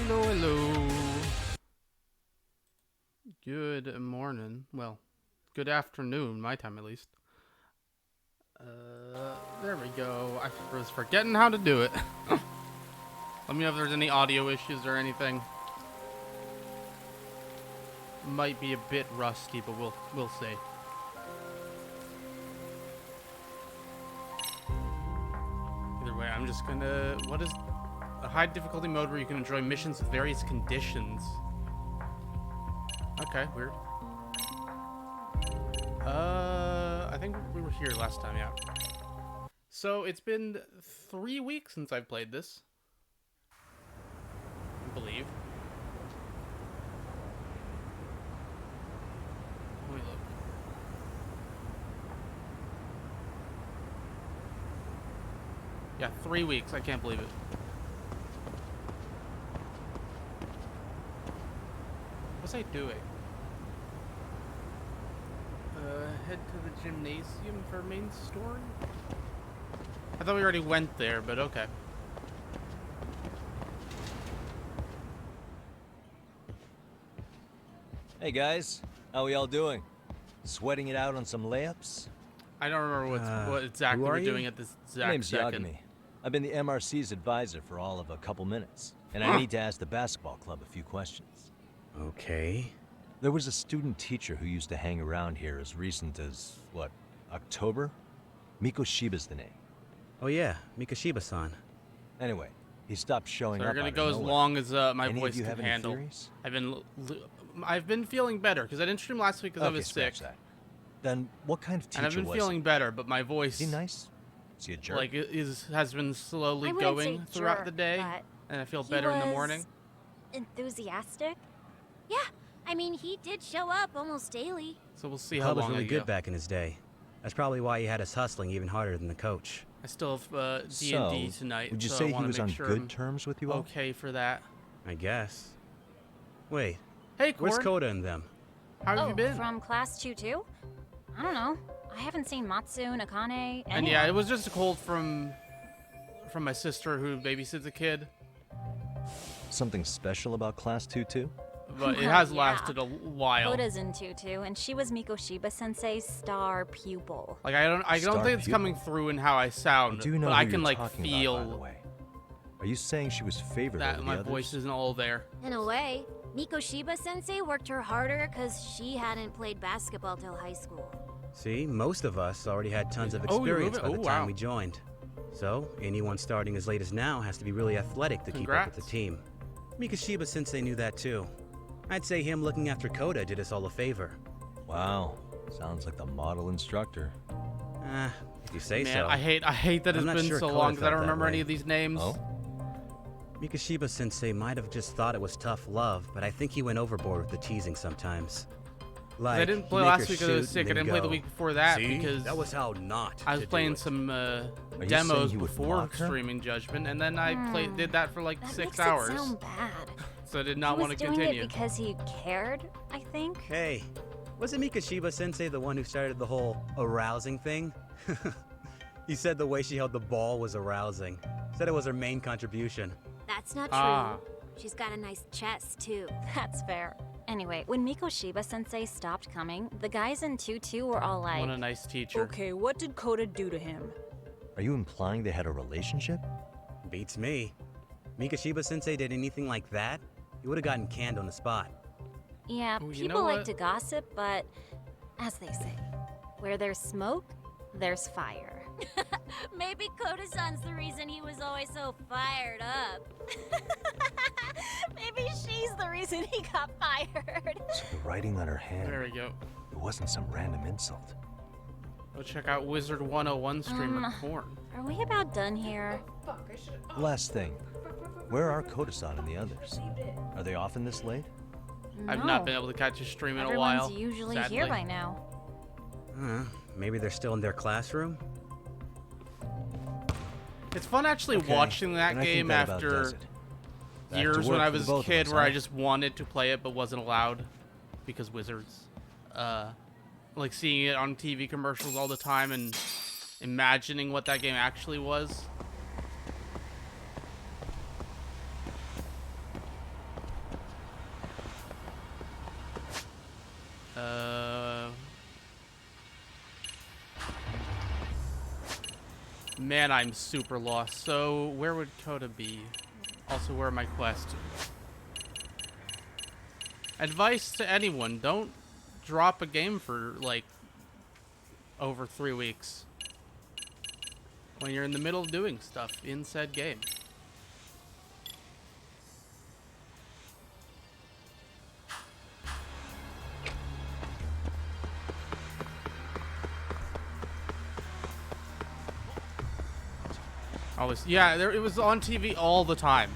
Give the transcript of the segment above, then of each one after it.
Hello, hello. Good morning. Well, good afternoon, my time at least. There we go. I was forgetting how to do it. Let me know if there's any audio issues or anything. Might be a bit rusty, but we'll see. Either way, I'm just gonna. What is a high difficulty mode where you can enjoy missions with various conditions? Okay, weird. I think we were here last time, yeah. So it's been 3 weeks since I've played this, I believe. Let me look. Yeah, 3 weeks. I can't believe it. What's I doing? Head to the gymnasium for main story? I thought we already went there, but okay. Hey guys, how we all doing? Sweating it out on some layups? I don't remember what exactly we're doing at this exact My name's second. Yagami. I've been the MRC's advisor for all of a couple minutes, and I need to ask the basketball club a few questions. Okay. There was a student teacher who used to hang around here as recent as, what, October? Miko Shiba's the name. Oh yeah, Mikashiba-san. Anyway, he stopped showing So up. we're gonna out go of as nowhere. long as my Any voice of you can have any handle. theories? I've been feeling better because I didn't stream last week because I Okay, was sick, scratch that. Then what kind of teacher and I've been was feeling better. But my he? voice, Is he nice? Is he a jerk? like, has been slowly I wouldn't going say throughout jerk, the day, but and I feel he better in the was morning. Enthusiastic? Yeah, I mean, he did show up almost daily. So we'll see The how club was long really I good go. back in his day. That's probably why he had us hustling even harder than the coach. I still have D&D So, tonight, would you so say I he want was to on make sure good I'm terms with you all? okay for that. I guess. Wait, Hey, where's Corn, Koda and them? how have you been? From class 2 too? I don't know. I haven't seen Matsu, Nakane, And yeah, it was just a cold from my sister who babysits a kid, Something special about Class 2 too? but it Well, has yeah. lasted a while. Koda's in 2 too, and she was Miko Shiba Sensei's star pupil. Like I don't Star think it's coming pupil. through in how I I sound, do know but who I you're can like talking feel about, by the way. Are you saying she was favored that over my the others? voice isn't all there. In a way, Miko Shiba Sensei worked her harder because she hadn't played basketball till high school. See, most of us already had tons of Oh, you're experience by moving? the Oh, time wow. we joined. So, anyone starting as late as now has to be really athletic to keep up with the Congrats. team. Mikashiba Sensei knew that too. I'd say him looking after Koda did us all a favor. Wow, sounds like the model instructor. If you say Man, so. I hate that I'm it's not been sure so Koda long because I felt don't that remember any way. of these names. Oh? Mikashiba Sensei might have just thought it was tough love, but I think he went overboard with the teasing sometimes. 'Cause Like, I didn't he'd play make last her week because I was shoot sick. and I then didn't play the go, week before that "See? because that was how not I was to do playing it." some you saying demos you would before mock her? streaming Judgment, and then I did that for like That 6 makes hours. it sound bad. So I did not he want was to doing continue. it because he cared, I think. Hey, wasn't Mikashiba Sensei the one who started the whole arousing thing? He said the way she held the ball was arousing. Said it was her main contribution. That's not true. Ah. She's got a nice chest, too. That's fair. Anyway, when Miko Shiba Sensei stopped coming, the guys in 2-2 were all like, What a nice teacher. Okay, what did Koda do to him? Are you implying they had a relationship? Beats me. Mikashiba Sensei did anything like that, he would have gotten canned on the spot. yeah, Oh, you know people like what? to gossip, but as they say, where there's smoke, there's fire. Maybe Koda-san's the reason he was always so fired up. Maybe she's the reason he got fired. So the writing on her hand, There we go. it wasn't some random insult. Go check out Wizard 101 streamer Corn. Are we about done here? Last thing, where are Koda-san and the others? Are they often this late? I've not been able to catch a stream in a Everyone's while. usually sadly. here by now. Maybe they're still in their classroom? It's fun actually Okay, watching that and I think game that about after does it. Back to years work when I for the was a both of kid us, where I huh? just wanted to play it but wasn't allowed because Wizards. Like seeing it on TV commercials all the time and imagining what that game actually was. Man, I'm super lost. So, where would Coda be? Also, where are my quests? Advice to anyone, don't drop a game for, like, over 3 weeks. When you're in the middle of doing stuff in said game. Always, yeah. It was on TV all the time.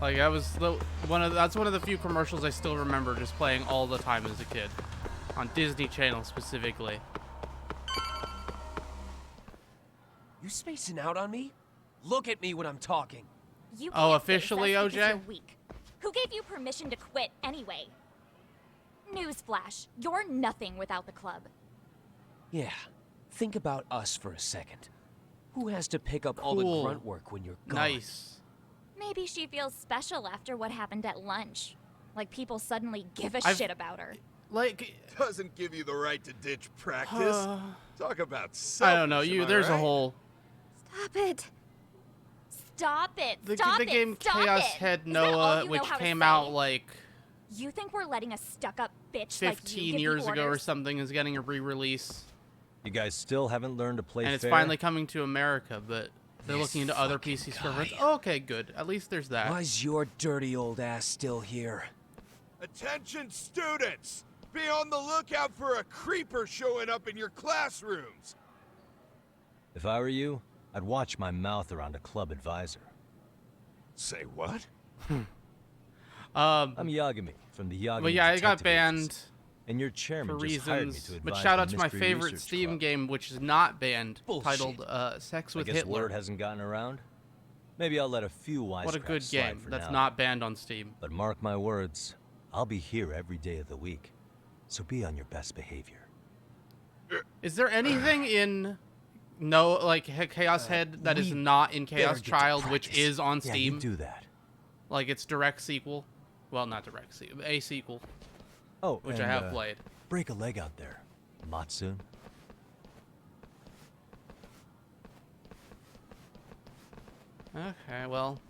Like that was that's one of the few commercials I still remember just playing all the time as a kid, on Disney Channel specifically. You spacing out on me? Look at me when I'm talking. You Oh, can't officially, face us because OJ? you're weak. Who gave you permission to quit anyway? Newsflash, you're nothing without the club. Yeah, think about us for a second. Who has to pick up all the Cool. grunt work when you're gone? Nice. Maybe she feels special after what happened at lunch. Like people suddenly give a I've- shit about her. Like, Doesn't give you the right to ditch practice. Talk about I don't know. selfish, You am I there's a right? whole Stop it. Stop it. the Stop the it. game Stop Chaos it. Head Is that all Noah, you know which how to came say? out like You think we're letting a stuck-up bitch 15 like you give years you ago or orders? something, is getting a re-release, You guys still haven't learned to play and it's fair? finally coming to America. But they're This looking into other fucking PC guy. servers. Oh, okay, good. At least there's that. Why's your dirty old ass still here? Attention, students! Be on the lookout for a creeper showing up in your classrooms. If I were you, I'd watch my mouth around a club advisor. Say what? I'm Yagami from the Yagami But yeah, I got Detective banned Agency, and your chairman for just hired me reasons. to advise But shout the out to my Mystery favorite Research Steam Club. game, which is not banned, Bullshit. titled "Sex I with guess Hitler." word hasn't gotten around. Maybe I'll let a few wisecracks What a good slide game. for That's now. not banned on Steam. But mark my words, I'll be here every day of the week, so be on your best behavior. Is there anything in Chaos Head that is we not in better Chaos get to Child, which practice. is on Yeah, Steam? you do that. Like its direct sequel? Well, not direct sequel, a sequel, Oh, which and, I have played. Break a leg out there, Matsun. Okay, well,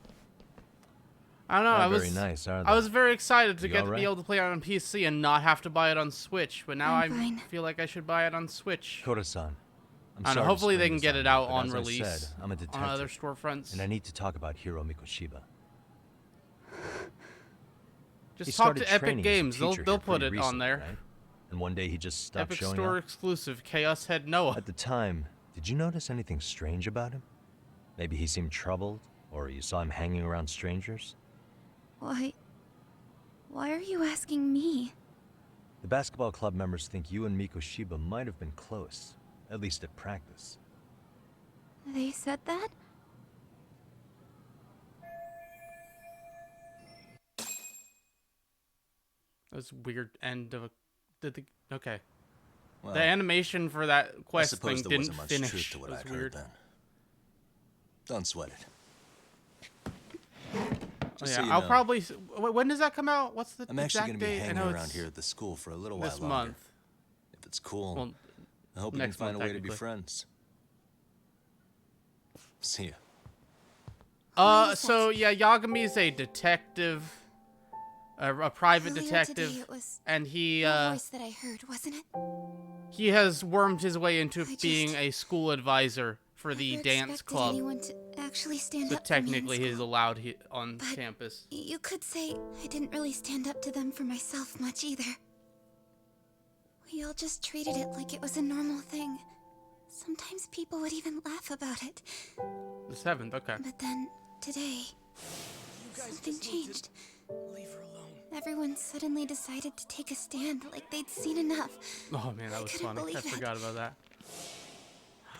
I don't know. Not I was very nice, are I was they? very excited to You get to alright? be able to play it on PC and not have to buy it on Switch, but now I I'm fine. feel like I should buy it on Switch. Koda-san, I'm I don't sorry know. to Hopefully they spring can this get it you, out but on as I release said, I'm a detective, on other storefronts. and I need to talk about Hiro Mikoshiba. He Just talk started to Epic training as a Games. They'll teacher they'll here put pretty it on recently, there. right? And one day he just stopped Epic showing Store up. exclusive Chaos Head Noah. At the time, did you notice anything strange about him? Maybe he seemed troubled, or you saw him hanging around strangers? Why are you asking me? The basketball club members think you and Mikoshiba might have been close, at least at practice. They said that? That was weird end of a. Okay. Well, The animation for that I quest suppose thing there didn't wasn't much finish. truth to what It was I'd weird. heard then. Don't sweat it. Oh, Just yeah, so you I'll know, probably. When does that come out? What's the I'm actually exact going to be date? I hanging know around it's here at the school for a little while this longer. month. If it's cool, Well, I hope we can next find a month, way to be technically. friends. See ya. So yeah, Yagami's a detective, a private Earlier detective, today it was and he your voice that I heard, wasn't it? he has wormed his way into I being just a school advisor for the Never dance expected club. anyone to actually stand So up for me in technically, he's school. allowed on But- campus. You could say I didn't really stand up to them for myself much either. We all just treated it like it was a normal thing. Sometimes people would even laugh about it. The 7th, okay. But then, today, something changed. Leave her alone. Everyone suddenly decided to take a stand like they'd seen enough. Oh man, that was couldn't funny. I believe it. forgot about that.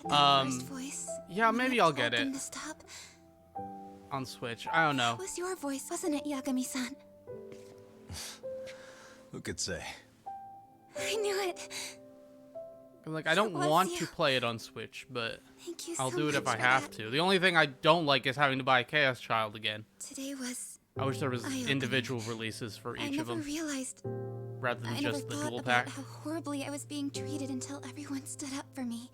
But that first voice, yeah, when maybe I I'll told get them it. to stop, On Switch. I don't know. it was your voice, wasn't it, Yagami-san? Who could say? I knew it. Like, I don't was want you. to play it on Switch, but Thank you I'll so do it if much I for have that. to. The only thing I don't like is having to buy Chaos Child again. Today was. I wish there was Eye-opening. individual releases for I each of never them, realized. rather than I never just the thought dual about pack. how horribly I was being treated until everyone stood up for me.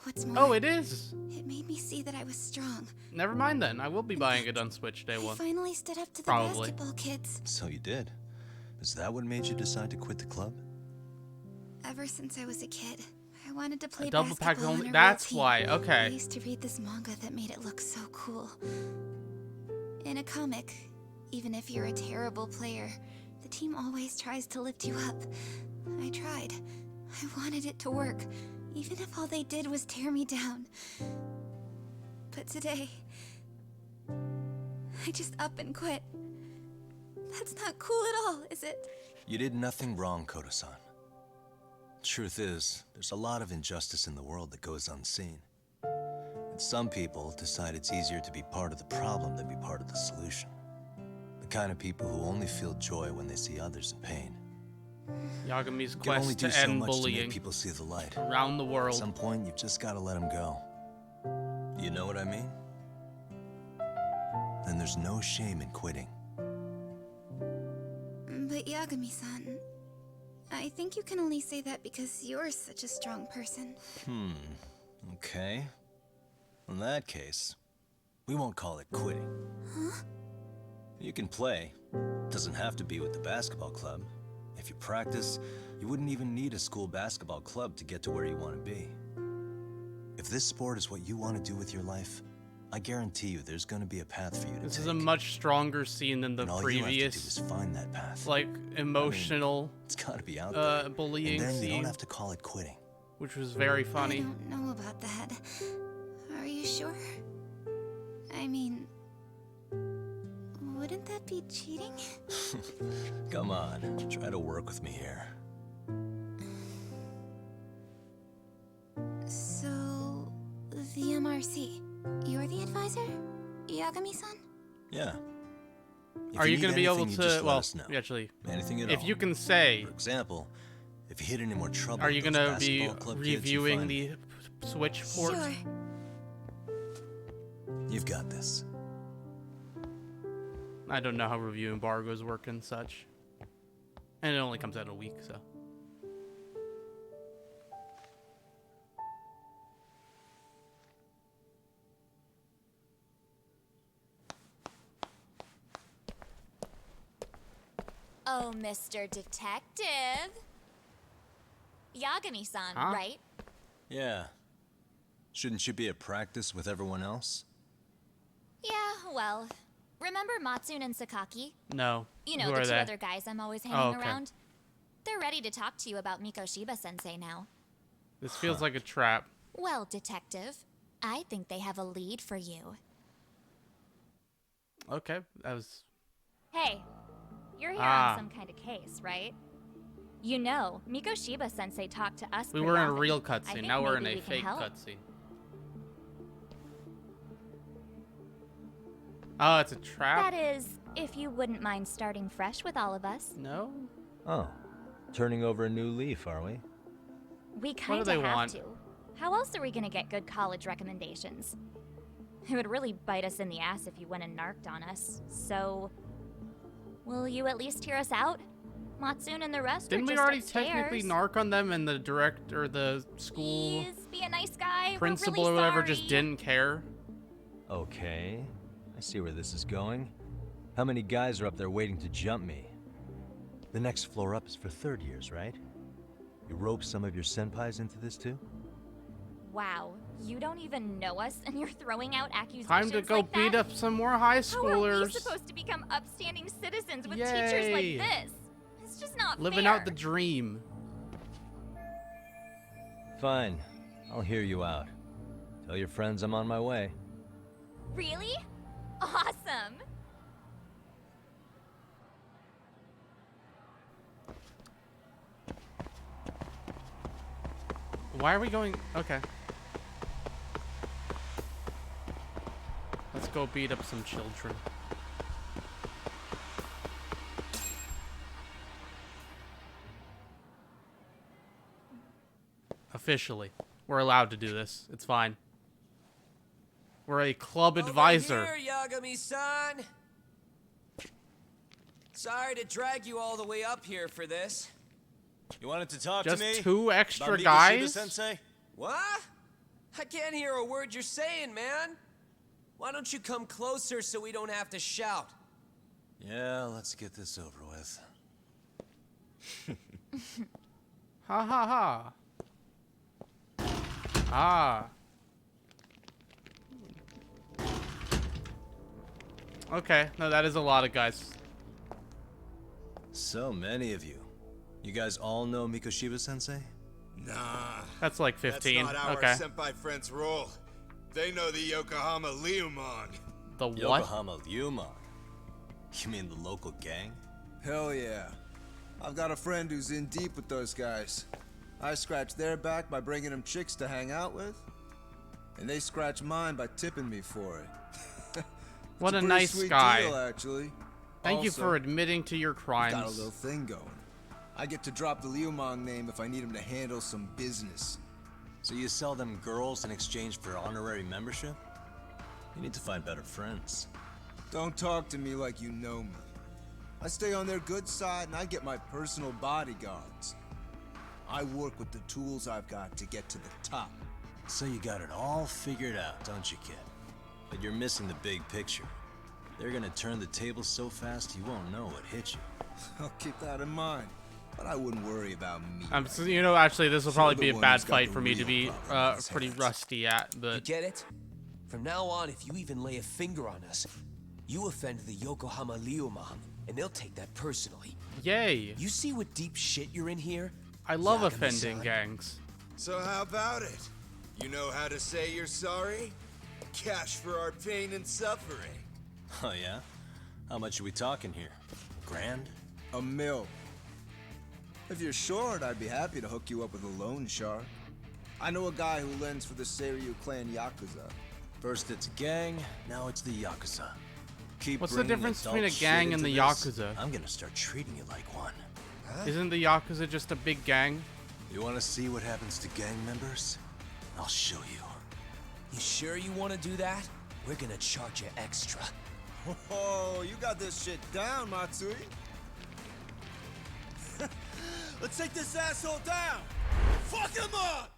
What's more, Oh, it is. it made me see that I was strong. Never mind then. I will be buying it on Switch day I one. finally stood up to the Probably. basketball kids. So you did. Is that what made you decide to quit the club? Ever since I was a kid, I wanted to play double pack basketball only- on a that's real team. why, okay. I used to read this manga that made it look so cool. In a comic, even if you're a terrible player, the team always tries to lift you up. I tried. I wanted it to work, even if all they did was tear me down. But today, I just up and quit. That's not cool at all, is it? You did nothing wrong, Koto-san. Truth is, there's a lot of injustice in the world that goes unseen. And some people decide it's easier to be part of the problem than be part of the solution. The kind of people who only feel joy when they see others in pain. Yagami's You can only quest do to so end much to bullying make people see the light. around the At world. some point, you've just got to let them go. You know what I mean? Then there's no shame in quitting. But Yagami-san, I think you can only say that because you're such a strong person. Okay. In that case, we won't call it quitting. Huh? You can play. Doesn't have to be with the basketball club. If you practice, you wouldn't even need a school basketball club to get to where you want to be. If this sport is what you want to do with your life, I guarantee you there's going to be a path for you to This take. is a much stronger scene than the And all you have to do previous, is find that path. like, emotional It's got to be out there. bullying And then you scene, don't have to call it quitting. which was very I funny. don't know about that. Are you sure? I mean, wouldn't that be cheating? Come on, try to work with me here. So, the MRC, you're the advisor? Yagami-san? Yeah. If Are you need going to be able anything, you just to, let well, us know. actually, Anything at if all. you can say, For example, if you hit any more trouble, are you with going those to be basketball club kids, you reviewing find the me. Switch port? Sure. You've got this. I don't know how review embargoes work and such. And it only comes out in a week, so. Oh, Mr. Detective. Yagami-san, Huh? right? Yeah. Shouldn't you be at practice with everyone else? Yeah, well, remember Matsune and Sakaki? No. You know, Who the are two they? other guys I'm always hanging Oh, okay. around? They're ready to talk to you about Mikoshiba-sensei now. This feels like a trap. Well, Detective, I think they have a lead for you. Okay, that was... Hey, you're here Ah. on some kind of case, right? You know, Mikoshiba-sensei talked to us We pretty were in a often. real I cutscene. think Now we're in maybe a we can fake help. cutscene. Oh, it's a trap? That is, if you wouldn't mind starting fresh with all of us. No? Oh, turning over a new leaf, are we? We do kind they of have want? to. How else are we gonna get good college recommendations? It would really bite us in the ass if you went and narked on us. So, will you at least hear us out? Matsune and the rest Didn't are we just already upstairs. technically narc on them and the director, the school Please be a nice guy. principal We're or really whatever just sorry. didn't care? Okay, I see where this is going. How many guys are up there waiting to jump me? The next floor up is for third years, right? You rope some of your senpais into this too? Wow, you don't even know us and you're throwing out accusations Time to go like beat that? up some more high How are we schoolers. supposed to become upstanding citizens with Yay. teachers like this? It's just not Living fair. out the dream. Fine, I'll hear you out. Tell your friends I'm on my way. Really? Awesome. Why are we going? Okay. Let's go beat up some children. Officially. We're allowed to do this. It's fine. We're a club advisor. Over here, Yagami-san. Sorry to drag you all the way up here for this. You wanted to talk Just to me? two extra About Mikoshiba guys? Sensei? What? I can't hear a word you're saying, man. Why don't you come closer so we don't have to shout? Yeah, let's get this over with. Ha ha ha. Ah. Okay, no, that is a lot of guys. So many of you. You guys all know Mikoshiba-sensei? Nah. That's like 15. That's not our Okay. senpai friends' role. They know the Yokohama Leomon. The what? Yokohama Ryumon. You mean the local gang? Hell yeah. I've got a friend who's in deep with those guys. I scratch their back by bringing them chicks to hang out with, and they scratch mine by tipping me for it. What a pretty nice sweet guy. deal, actually. Thank you Also, for admitting to your I've got a crimes. little thing going. I get to drop the Leomon name if I need him to handle some business. So you sell them girls in exchange for honorary membership? You need to find better friends. Don't talk to me like you know me. I stay on their good side and I get my personal bodyguards. I work with the tools I've got to get to the top. So you got it all figured out, don't you, kid? But you're missing the big picture. They're gonna turn the tables so fast you won't know what hit you. I'll keep that in mind. But I wouldn't worry about me. So, you know, actually, this will probably the be a one bad who's got fight the for me to real be problem on his pretty hands. rusty at, You but get it? From now on, if you even lay a finger on us, you offend the Yokohama Leomon, and they'll take that personally. yay! You see what deep shit you're in here? I love Yagami-san? offending gangs. So how about it? You know how to say you're sorry? Cash for our pain and suffering. Oh yeah? How much are we talking here? Grand? A mill. If you're short, I'd be happy to hook you up with a loan shark. I know a guy who lends for the Seiryu clan Yakuza. First it's a gang, now it's the Yakuza. Keep What's the bringing difference adult between a shit gang and into the this, Yakuza? I'm gonna start treating you like one. Isn't the Yakuza just a big gang? You wanna see what happens to gang members? I'll show you. You sure you want to do that? We're gonna charge you extra. Oh, you got this shit down, Matsui. Let's take this asshole down. Fuck him up.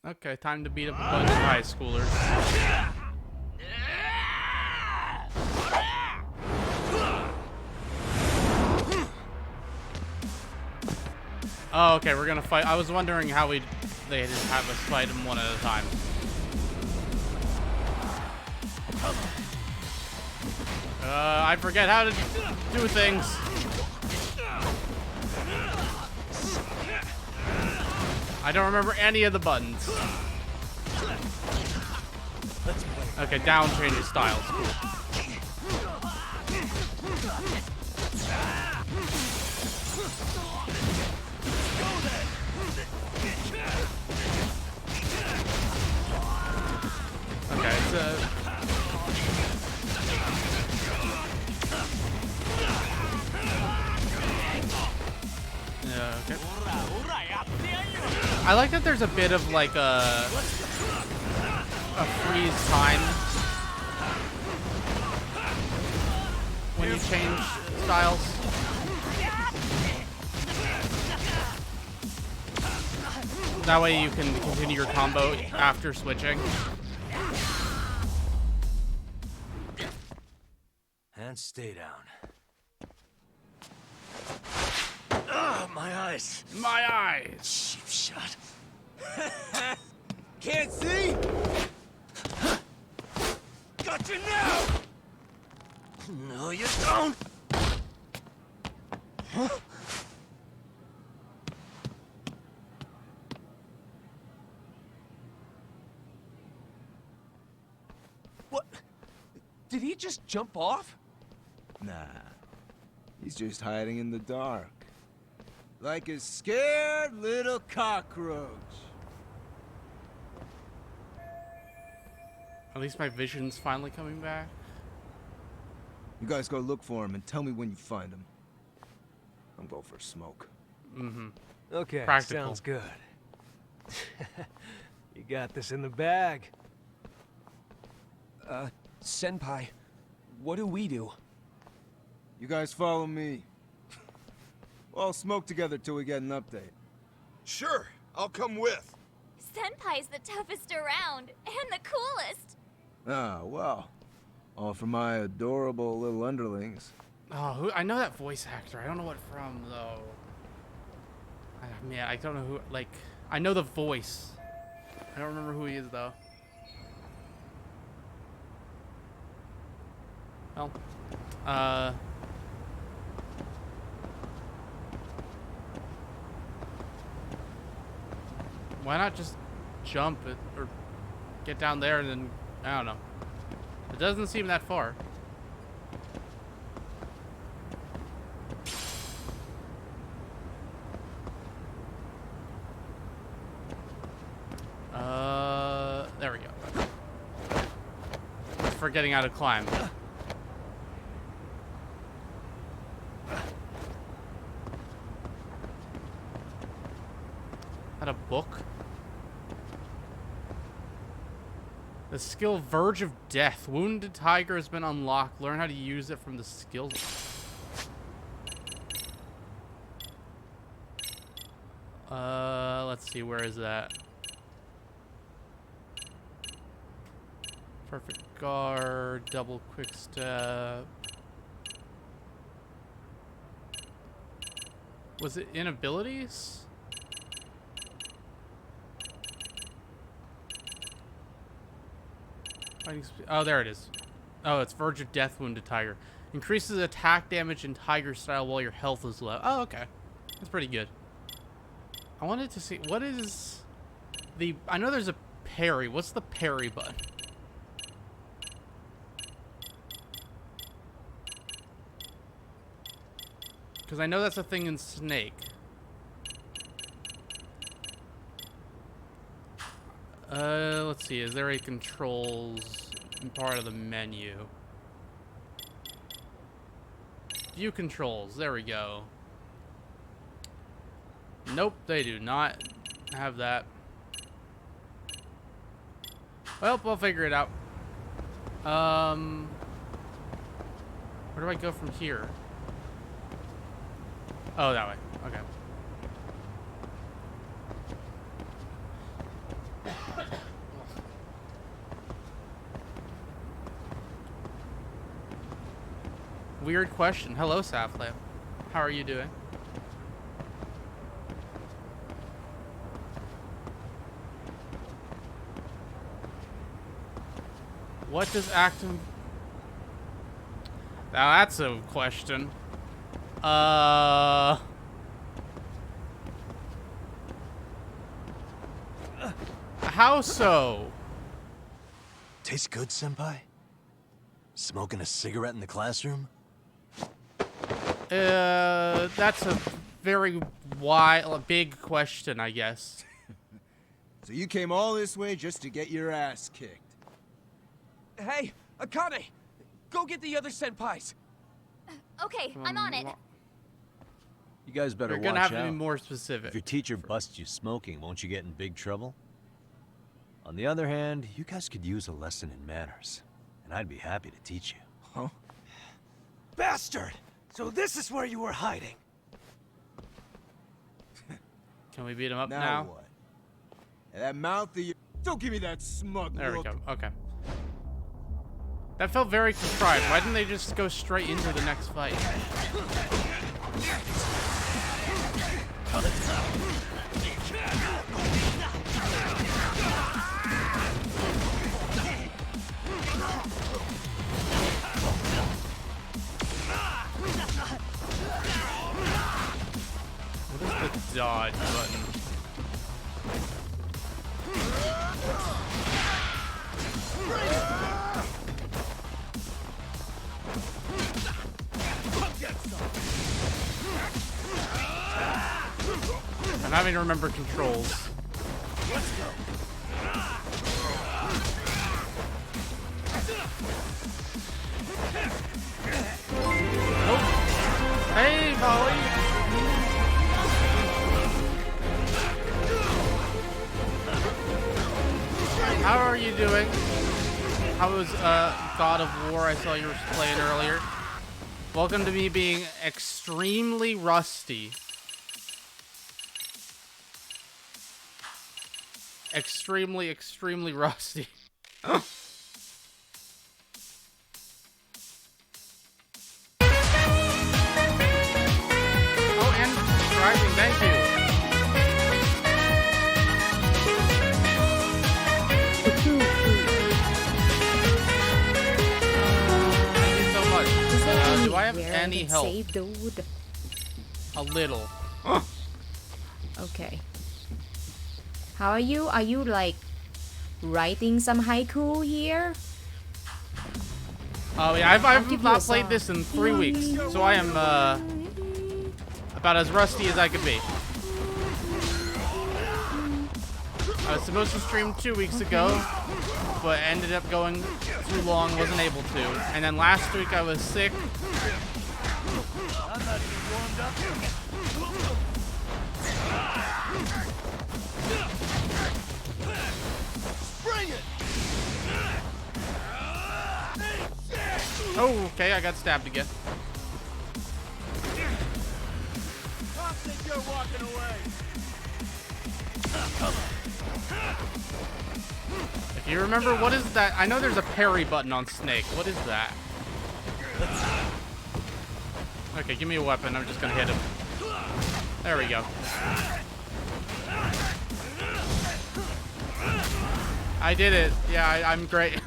Okay, time to beat up a bunch of high schoolers. Oh, okay, we're gonna fight. I was wondering how they just have us fight them one at a time. I forget how to do things. I don't remember any of the buttons. Okay, down changes styles. Cool. Okay, it's yeah, okay. I like that there's a bit of like a freeze time when you change styles. That way you can continue your combo after switching. And stay down. Ugh, my eyes. My eyes. Cheap shot. Can't see? Got you now! No, you don't! What? Did he just jump off? Nah. He's just hiding in the dark. Like a scared little cockroach. At least my vision's finally coming back. You guys go look for him and tell me when you find him. I'm going for a smoke. Mm-hmm. Okay, Practical. sounds good. You got this in the bag. Senpai, what do we do? You guys follow me. We'll all smoke together till we get an update. Sure, I'll come with. senpai's the toughest around, and the coolest. Ah, well. All for my adorable little underlings. Oh, I know that voice actor. I don't know what from, though. Man, I don't know who, like, I know the voice. I don't remember who he is, though. Well, why not just jump it or get down there and then, I don't know. It doesn't seem that far. There we go. Forgetting how to climb. Had a book? The skill Verge of Death. Wounded Tiger has been unlocked. Learn how to use it from the skills. Let's see, where is that? Perfect guard, double quick step. Was it in abilities? Oh, there it is. Oh, it's Verge of Death, Wounded Tiger. Increases attack damage in Tiger style while your health is low. Oh, okay. That's pretty good. I wanted to see, what is the, I know there's a parry. What's the parry button? Because I know that's a thing in Snake. Let's see. Is there a controls part of the menu? View controls. There we go. Nope, they do not have that. Well, we'll figure it out. Where do I go from here? Oh, that way. Okay. Weird question. Hello, Saflam. How are you doing? What does Actum... Now that's a question. How so? Tastes good, Senpai? Smoking a cigarette in the classroom? That's a very big question, I guess. So you came all this way just to get your ass kicked? Hey, Akane! Go get the other senpais! Okay, I'm on it. You guys better You're watch out. gonna have to be more specific. If your teacher busts you smoking, won't you get in big trouble? On the other hand, you guys could use a lesson in manners, and I'd be happy to teach you. Huh? Bastard! So this is where you were hiding. Can we beat him up Now now? what? And that mouth of you... Don't give me that smug There we look. go. Okay. That felt very contrived. Why didn't they just go straight into the next fight? What is the dodge button? I'm having to remember controls. Let's go. Nope. Hey, Molly. How are you doing? How was God of War? I saw you were playing earlier. Welcome to me being extremely rusty. extremely, extremely rusty. Oh, and subscribing, thank you. Thank you so much. Do I have any help? Save, dude. A little. Okay. How are you? Are you like writing some haiku here? Oh yeah, I've give you not a played song. this in 3 weeks, so I am about as rusty as I could be. I was supposed to stream 2 weeks ago, but ended up going too long, wasn't able to. And then last week I was sick. I'm not even warmed up. Bring it! Oh, okay, I got stabbed again. Tom think you're walking away. If you remember, what is that? I know there's a parry button on Snake. What is that? Okay, give me a weapon. I'm just gonna hit him. There we go. I did it. Yeah, I'm great.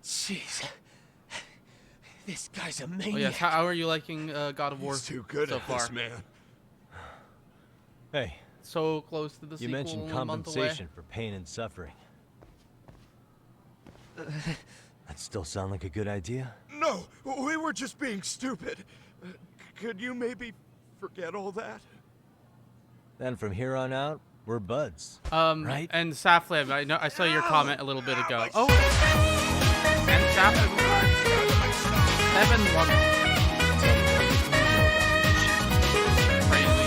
Jeez. This guy's a maniac. Oh yes, how are you liking God of War He's too good so at far? this, man. Hey, So close to the you sequel, mentioned only a month away. compensation for pain and suffering. That still sound like a good idea? No, we were just being stupid. Could you maybe forget all that? Then from here on out, we're buds. Right? And Saflim, I saw your comment a little bit ago. Oh, and Saflim, 7 months. Crazy.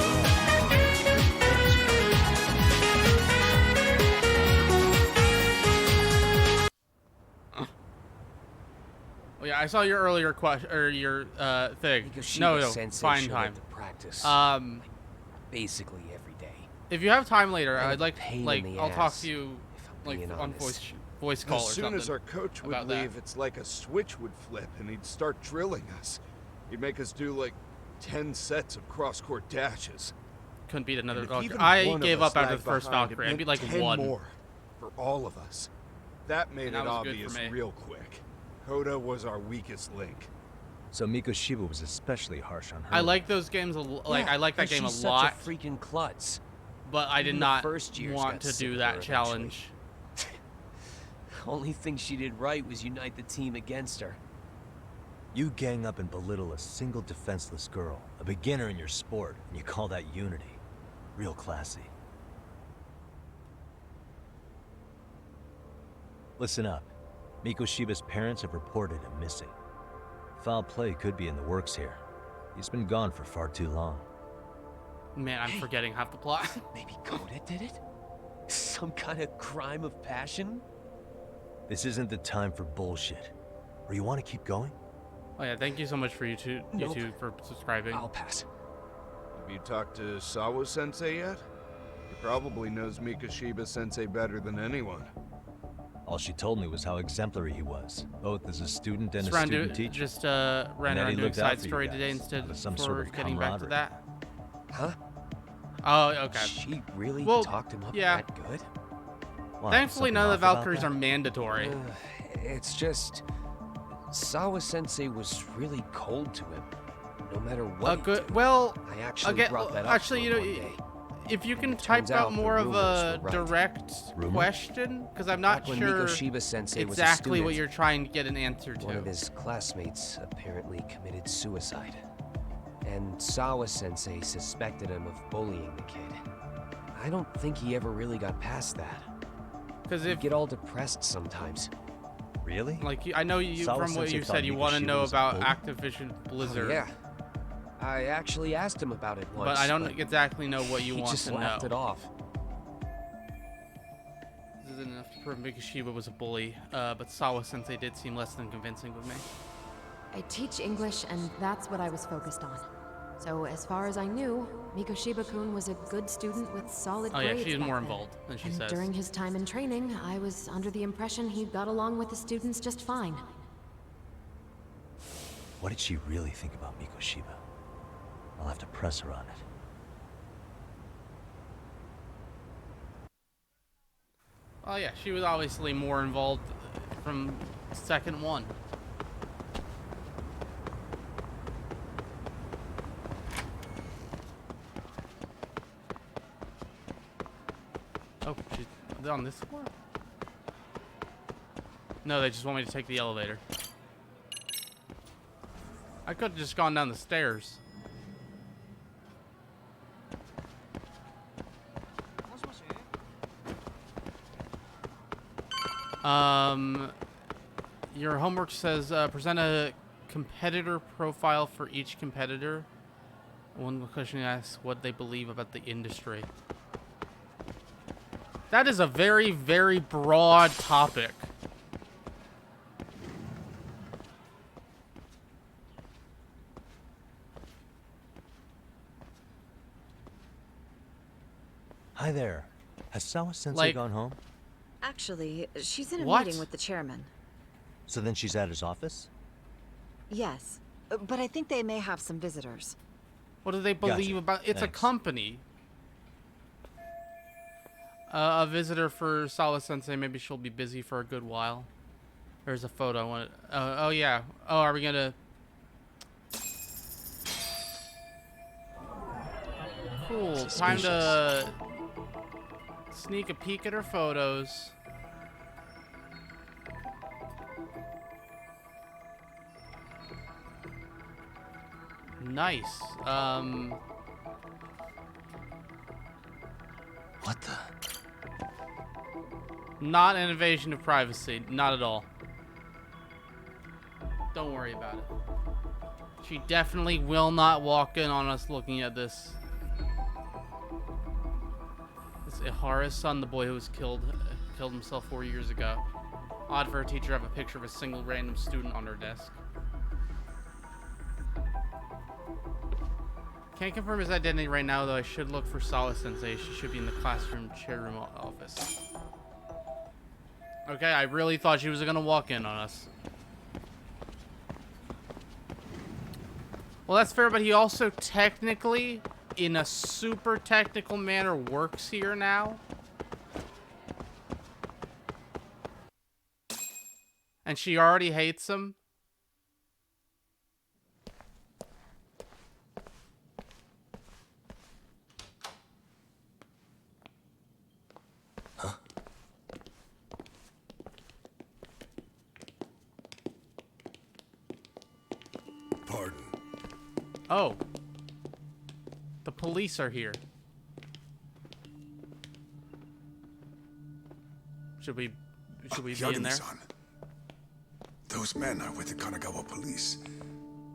Oh yeah, I saw your earlier question or your thing. Because No, Sensei fine showed time. up to practice basically every day. If you have time later, And I'd like pain like in the I'll talk ass, to you if I'm like being on honest. voice call or As soon something. as our coach would about that. leave, it's like a switch would flip and he'd start drilling us. He'd make us do like 10 sets of cross-court dashes. Couldn't beat another And if Valkyrie. even I one of gave us up after lagged the first behind, Valkyrie. it I beat meant like 10 one. more for all of us. That made And that it was good for obvious me. real quick. Koda was our weakest link. So Mikoshiba was especially harsh on her. I like those games. Like Yeah, I like that 'cause game a she's lot, Such a freaking klutz. but I did Even the not first years want got to sick do of that her eventually. challenge. Only thing she did right was unite the team against her. You gang up and belittle a single defenseless girl, a beginner in your sport, and you call that unity. Real classy. Listen up. Mikoshiba's parents have reported him missing. Foul play could be in the works here. He's been gone for far too long. Man, I'm forgetting half the plot. Maybe Koda did it? Some kind of crime of passion? This isn't the time for bullshit. Or you want to keep going? Oh yeah, thank you so much for YouTube Nope. for subscribing. I'll pass. Have you talked to Sawa-sensei yet? He probably knows Mikoshiba-sensei better than anyone. All she told me was how exemplary he was, both as a student and Just a ran, student teacher. just ran And that around he doing looked out side for you story guys today instead with some for sort of getting back to camaraderie. that. Huh? Oh, okay. She really Well, talked him up yeah. that good? Why, Thankfully, something none of the off about Valkyries that? are mandatory. It's just... Sawa-sensei was really cold to him. No matter what he Good. did. Well, I actually again, brought that up actually, to you him know, one day. if you can And it type turns out out the more of a rumors were right. direct Rumor? question, because I'm not Back when sure Mikoshiba-sensei was a exactly what student, you're trying to get an answer one of to. his classmates apparently committed suicide. And Sawa-sensei suspected him of bullying the kid. I don't think he ever really got past that. Because He'd if, get all depressed sometimes. Really? like, I know you from what Sawa-sensei you thought said, you want to Mikoshiba know was a about bully? Activision Blizzard. Oh, yeah. I actually asked him about it once, But I don't exactly know what you he want just to laughed know. it off. This isn't enough to prove Mikoshiba was a bully, but Sawa Sensei did seem less than convincing with me. I teach English, and that's what I was focused on. So as far as I knew, Mikoshiba-kun was a good student with solid grades. Oh yeah, she's back more then. involved than she And says. during his time in training, I was under the impression he got along with the students just fine. What did she really think about Mikoshiba? I'll have to press her on it. Oh yeah, she was obviously more involved from second one. Oh, she's on this floor? No, they just want me to take the elevator. I could have just gone down the stairs. Your homework says present a competitor profile for each competitor. One question asks what they believe about the industry. That is a very, very broad topic. Hi there. Has Sawa-sensei Like- gone home? Actually, she's in a What? meeting with the chairman. So then she's at his office? Yes, but I think they may have some visitors. What do they believe Gotcha. about? It's Thanks. a company. A visitor for Sawa-sensei. Maybe she'll be busy for a good while. There's a photo. Oh yeah. Oh, are we gonna? Cool. Time to sneak a peek at her photos. Nice. What the? Not an invasion of privacy. Not at all. Don't worry about it. She definitely will not walk in on us looking at this. It's Ihara's son, the boy who was killed himself 4 years ago. Odd for a teacher to have a picture of a single random student on her desk. Can't confirm his identity right now, though I should look for Sawa-sensei. She should be in the classroom chair room office. Okay, I really thought she was gonna walk in on us. Well, that's fair, but he also technically, in a super technical manner, works here now. And she already hates him. Pardon. Oh. The police are here. Should we be in there? Yagami-san. Those men are with the Kanagawa police.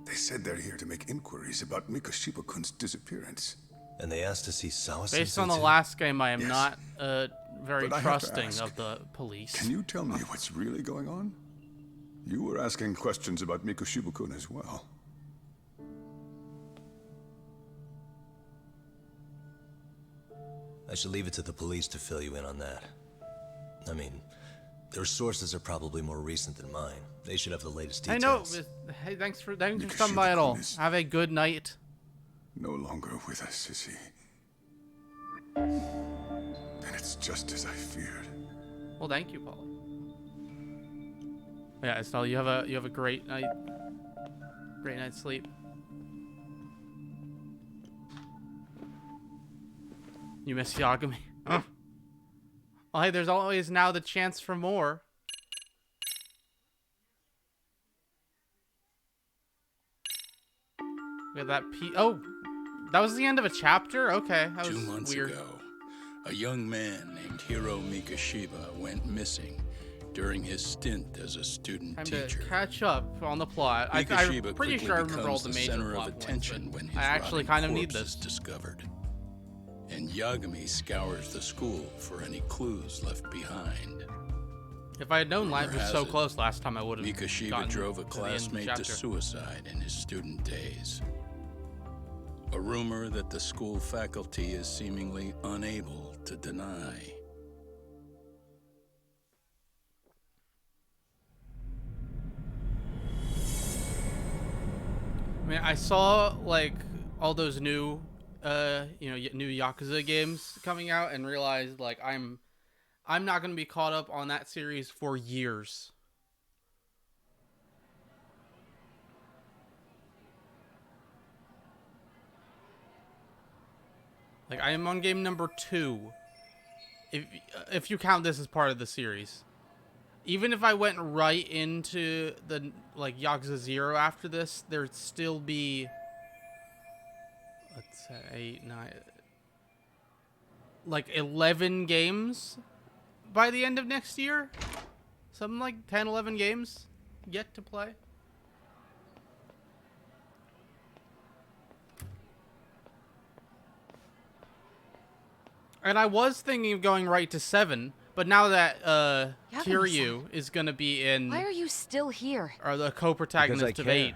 They said they're here to make inquiries about Mikoshiba-kun's disappearance. And they asked to see Sawa-sensei Based on the too? last game, I am Yes. not very But I have to trusting ask, of the police. Can you tell me what's really going on? You were asking questions about Mikoshiba-kun as well. I should leave it to the police to fill you in on that. I mean, their sources are probably more recent than mine. They should have the latest I details. know. Hey, thanks for coming by at all. Have a good night. No longer with us, is he? And it's just as I feared. Well, thank you, Paul. Yeah, Estelle, you have a great night. Great night's sleep. You miss Yagami. Well, hey, there's always now the chance for more. We have that Oh, that was the end of a chapter? Okay, that was 2 months weird. ago, a young man named Hiro Mikoshiba went missing during his stint as a student Time teacher. to catch up on the plot. I'm Mikoshiba pretty quickly sure I remember all becomes the the major center plot of points, attention but when his I actually rotting kind of need corpse this. is discovered. And Yagami scours the school for any clues left behind. If I had known life Rumor was has so it, close last time, I would have Mikoshiba drove a classmate to suicide in his student days. A rumor that the school faculty is seemingly unable to deny. I mean, I saw like all those new, new Yakuza games coming out, and realized like I'm not gonna be caught up on that series for years. Like I am on game number 2, if you count this as part of the series. Even if I went right into the like Yakuza 0 after this, there'd still be, let's say 8, 9, like 11 games by the end of next year. Something like 10, 11 games yet to play. And I was thinking of going right to 7, but now that Kiryu is gonna be in, Why are you still here? or the co-protagonist of 8,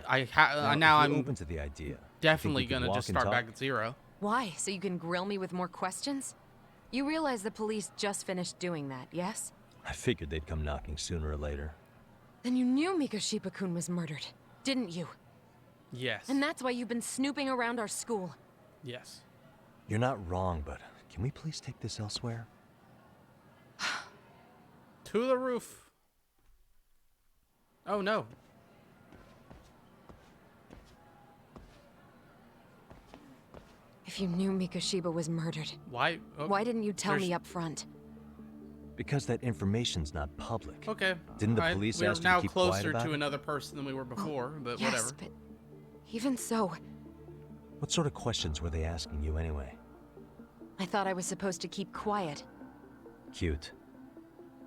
now I'm open to the idea. definitely gonna just start back at 0. Why? So you can grill me with more questions? You realize the police just finished doing that, yes? I figured they'd come knocking sooner or later. Then you knew Mikoshiba-kun was murdered, didn't you? Yes. And that's why you've been snooping around our school. Yes. You're not wrong, but can we please take this elsewhere? To the roof. Oh no. If you knew Mikoshiba was murdered, Why? Oh, why didn't you tell there's- me up front? Because that information's not public. Okay. Didn't the Alright, police we're ask you now to keep quiet closer about to it? another person than we were before, but Yes, whatever. but even so, What sort of questions were they asking you anyway? I thought I was supposed to keep quiet. Cute.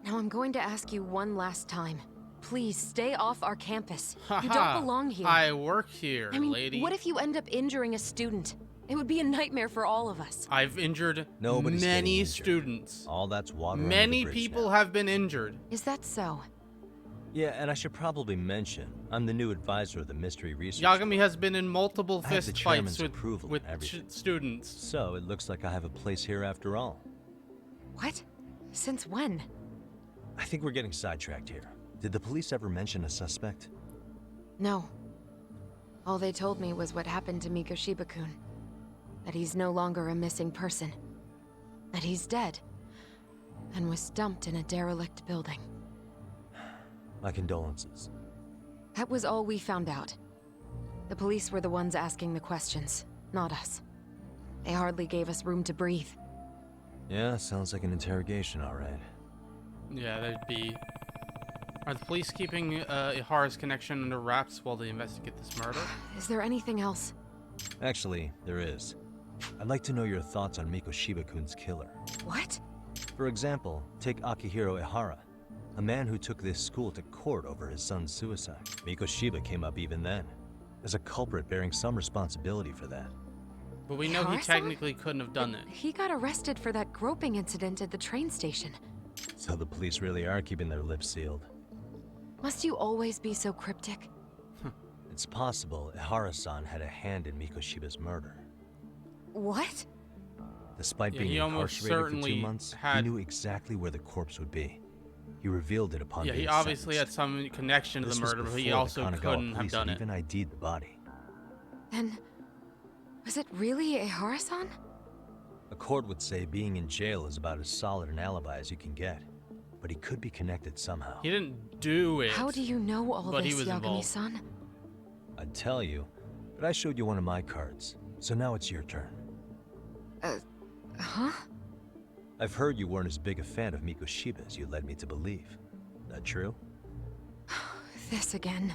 Now I'm going to ask you one last time. Please stay off our campus. You Haha, don't belong here. I work here, I mean, lady. what if you end up injuring a student? It would be a nightmare for all of us. I've injured Nobody's getting many injured. students. All that's water under Many the bridge people now. have been injured. Is that so? Yeah, and I should probably mention, I'm the new advisor of the Mystery Research. Yagami has been in multiple I have the fist chairman's fights with, approval and everything. students. So, it looks like I have a place here after all. What? Since when? I think we're getting sidetracked here. Did the police ever mention a suspect? No. All they told me was what happened to Mikoshiba-kun. That he's no longer a missing person. That he's dead. And was dumped in a derelict building. My condolences. That was all we found out. The police were the ones asking the questions, not us. They hardly gave us room to breathe. Yeah, sounds like an interrogation, all right. Yeah, there'd be... Are the police keeping Ihara's connection under wraps while they investigate this murder? Is there anything else? Actually, there is. I'd like to know your thoughts on Mikoshiba-kun's killer. What? For example, take Akihiro Ihara, a man who took this school to court over his son's suicide. Mikoshiba came up even then, as a culprit bearing some responsibility for that. But we know he Ihara-san? technically couldn't have done it. He got arrested for that groping incident at the train station. So the police really are keeping their lips sealed. Must you always be so cryptic? It's possible Ihara-san had a hand in Mikoshiba's murder. What? Despite Yeah, being he almost incarcerated for 2 certainly months, he had- knew exactly where the corpse would be. He revealed it upon Yeah, being he obviously sentenced. had some connection to This the was murder, but he before the also Kanagawa couldn't have police done had it. even ID'd the body. Then, was it really Ihara-san? A court would say being in jail is about as solid an alibi as you can get. But he could be connected somehow. He didn't do it. How do you know all but he this, was involved. Yagami-san? I'd tell you, but I showed you one of my cards, so now it's your turn. Huh? I've heard you weren't as big a fan of Mikoshiba as you led me to believe. That true? This again.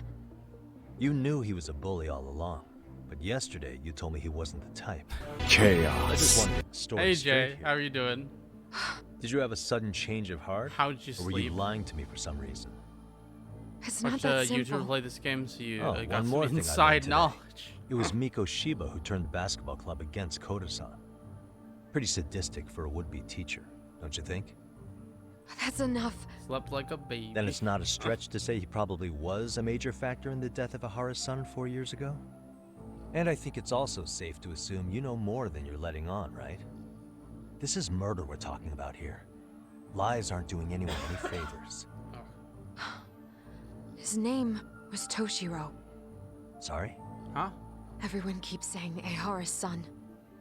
You knew he was a bully all along, but yesterday you told me he wasn't the type. Chaos. I just wanted to get the story Hey straight Jay, here. how are you doing? Did you have a sudden change of heart? How'd you Or were you sleep? lying to me for some reason? It's not Watched that a simple. YouTuber play this game, so you Oh, got one some more thing I learned inside today. knowledge. It was Mikoshiba who turned the basketball club against Koda-san. Pretty sadistic for a would-be teacher, don't you think? That's enough. Slept like a baby. Then it's not a stretch to say he probably was a major factor in the death of Ahara's son 4 years ago? And I think it's also safe to assume you know more than you're letting on, right? This is murder we're talking about here. Lies aren't doing anyone any favors. His name was Toshiro. Sorry? Huh? Everyone keeps saying Ahara's son.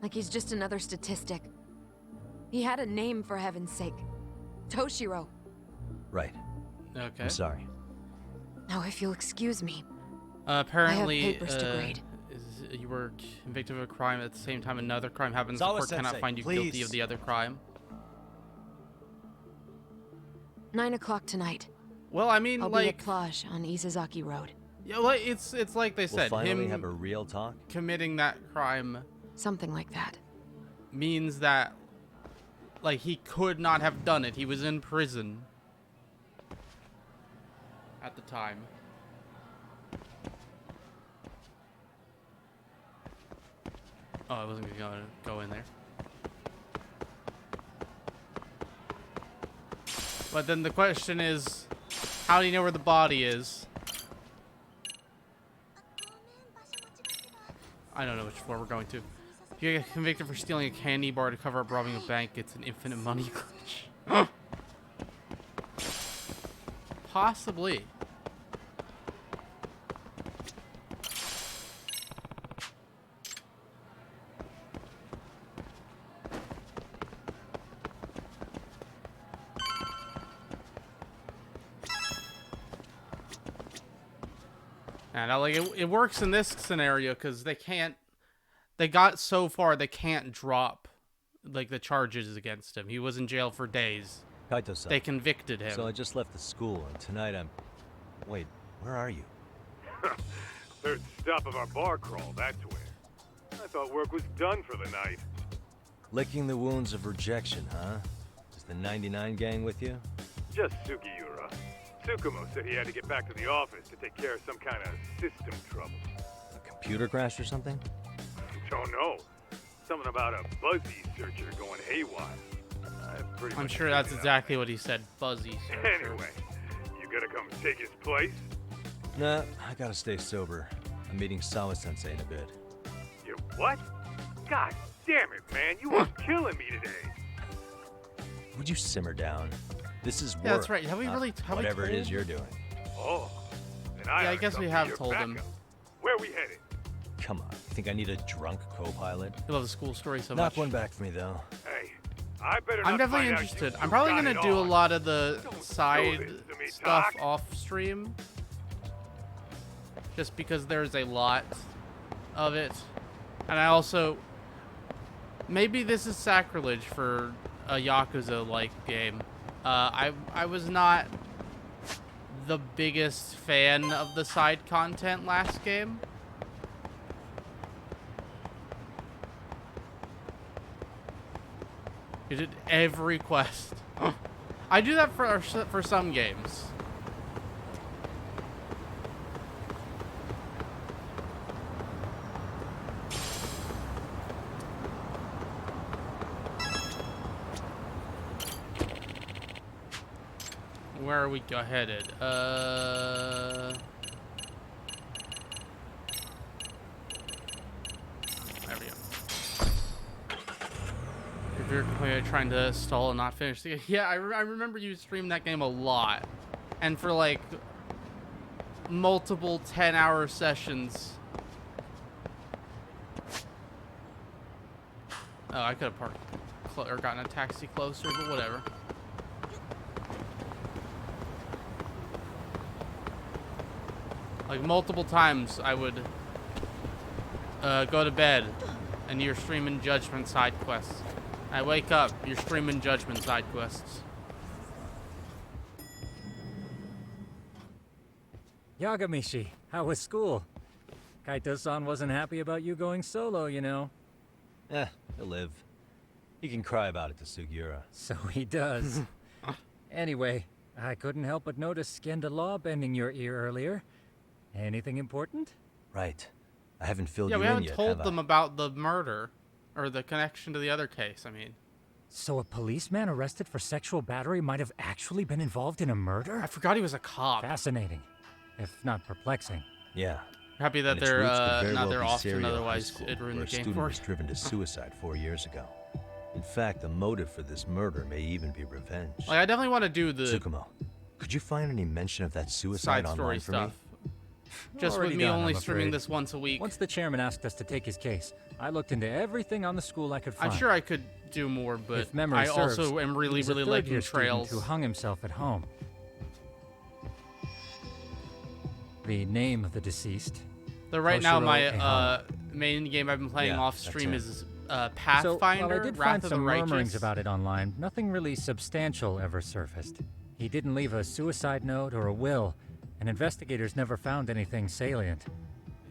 Like he's just another statistic. He had a name, for heaven's sake. Toshiro. Right. Okay. I'm sorry. Now, if you'll excuse me. Apparently, I have papers to grade. You were convicted of a crime at the same time another crime happens. The Sawa court cannot Sensei, find you please. guilty of the other crime. 9 o'clock tonight. Well, I mean, I'll like, be at Plage on Isazaki Road. Yeah, well, it's like they said. We'll finally him have a real talk. Committing that crime. Something like that. Means that, like, he could not have done it. He was in prison at the time. Oh, I wasn't gonna go in there. But then the question is, how do you know where the body is? I don't know which floor we're going to. If you get convicted for stealing a candy bar to cover up robbing a bank, it's an infinite money glitch. Possibly. And like it works in this scenario because they got so far they can't drop like the charges against him. He was in jail for days. Kaito-san. They convicted him. So I just left the school and tonight I'm... Wait, where are you? Third stop of our bar crawl, that's where. I thought work was done for the night. Licking the wounds of rejection, huh? Is the 99 gang with you? Just Sugiura. Tsukumo said he had to get back to the office to take care of some kind of system trouble. A computer crash or something? Don't know. Something about a Buzzy searcher going haywire. I'm sure that's exactly what he said. Buzzy searcher. Anyway, you gonna come take his place? Nah, I gotta stay sober. I'm meeting Sawa-sensei in a bit. You what? God damn it, man. You were killing me today. Would you simmer down? This is work. Yeah, that's right. Have we not really whatever it is you're doing. Oh, then Yeah, I guess we have told him. Where we headed? Come on, you think I need a drunk co-pilot? I love the school story so Knock much. one back for me, though. Hey, I better I'm not definitely find out interested. you I'm probably got gonna it do a on. lot of the Don't side do this to me, stuff Doc. off stream, just because there's a lot of it, and I also maybe this is sacrilege for a Yakuza-like game. I was not the biggest fan of the side content last game. You did every quest. I do that for some games. Where are we headed? There we go. If you're trying to stall and not finish the game. Yeah, I remember you streamed that game a lot. And for like multiple 10-hour sessions. Oh, I could have parked or gotten a taxi closer, but whatever. Like multiple times I would go to bed and you're streaming Judgment side quests. I wake up, you're streaming Judgment side quests. Yagamishi, how was school? Kaito-san wasn't happy about you going solo, you know. He'll live. He can cry about it to Sugiura. So he does. Anyway, I couldn't help but notice Skenda Law bending your ear earlier. Anything important? Right. I haven't filled Yeah, you we in haven't yet, told have I? them about the murder or the connection to the other case. I mean, So a policeman arrested for sexual battery might have actually been involved in a murder? I forgot he was a cop. Fascinating, if not perplexing. Yeah. Happy that And its they're roots could very not well there be often, Serio High otherwise School, it ruined where the a game student for was us. driven to suicide 4 years ago. In fact, the motive for this murder may even be revenge. Like, I definitely want to do the Tsukumo, could you find any mention of that suicide side story online for stuff. me? Just Already with me done, only I'm streaming afraid. this once a week. Once the chairman asked us to take his case, I looked into everything on the school I could find. I'm sure I could do more, but If memory I serves, also am really, he's a really third-year liking student Trails. who hung himself at home. The name of the deceased. Right now, Toshiro my Ehara. main game I've been playing Yeah, off that's stream it. is So, Pathfinder, while I did Wrath find of some the Righteous. murmurings about it online, nothing really substantial ever surfaced. He didn't leave a suicide note or a will, and investigators never found anything salient.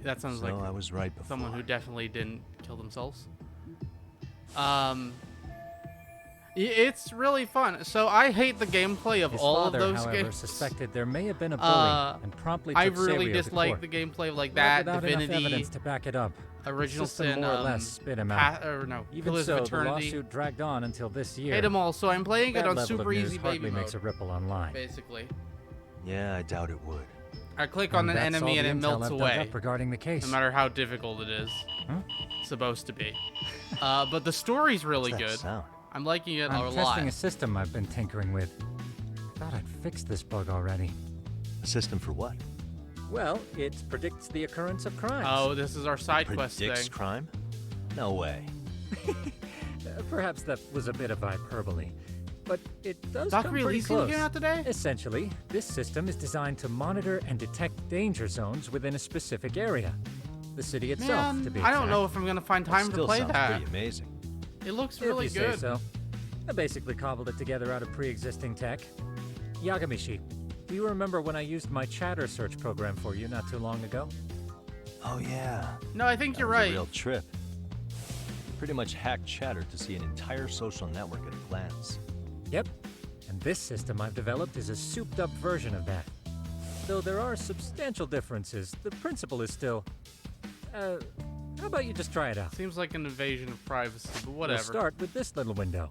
That sounds So like I was right before. someone who definitely didn't kill themselves. It's really fun. So I hate the gameplay of His all father, of those however, games. suspected there may have been a bully and promptly took I really Serio to dislike court. the gameplay of like But that, without enough Divinity, evidence to back it up. Original the system Sin, more or less spit him out. Even Pillars so, of the Eternity. lawsuit dragged on until this year. Hate them all, so I'm playing it That on level super of news easy hardly baby makes mode, a ripple online. basically. Yeah, I doubt it would. I click on an And that's all enemy and the it intel melts I've dug away. up regarding the case. No matter how difficult it is. It's supposed to be. But the story's really What's that good. sound? I'm liking it I'm a lot. testing a system I've been tinkering with. Thought I'd fixed this bug already. A system for what? Well, it predicts the occurrence of crimes. Oh, this is our side quest Predicts thing. crime? No way. Perhaps that was a bit of hyperbole, but it does Doc come pretty releasing close. the game out today? Essentially, this system is designed to monitor and detect danger zones within a specific area. The city itself, Man, to be I don't exact. know if I'm gonna find time to Still play sounds that. pretty amazing. It looks If really you say good. so. I basically cobbled it together out of pre-existing tech. Yagamishi, do you remember when I used my chatter search program for you not too long ago? Oh yeah. No, I think That you're was right. A real trip. Pretty much hacked Chatter to see an entire social network at a glance. Yep. And this system I've developed is a souped-up version of that. Though there are substantial differences, the principle is still... how about you just try it out? Seems like an invasion of privacy, but whatever. We'll start with this little window.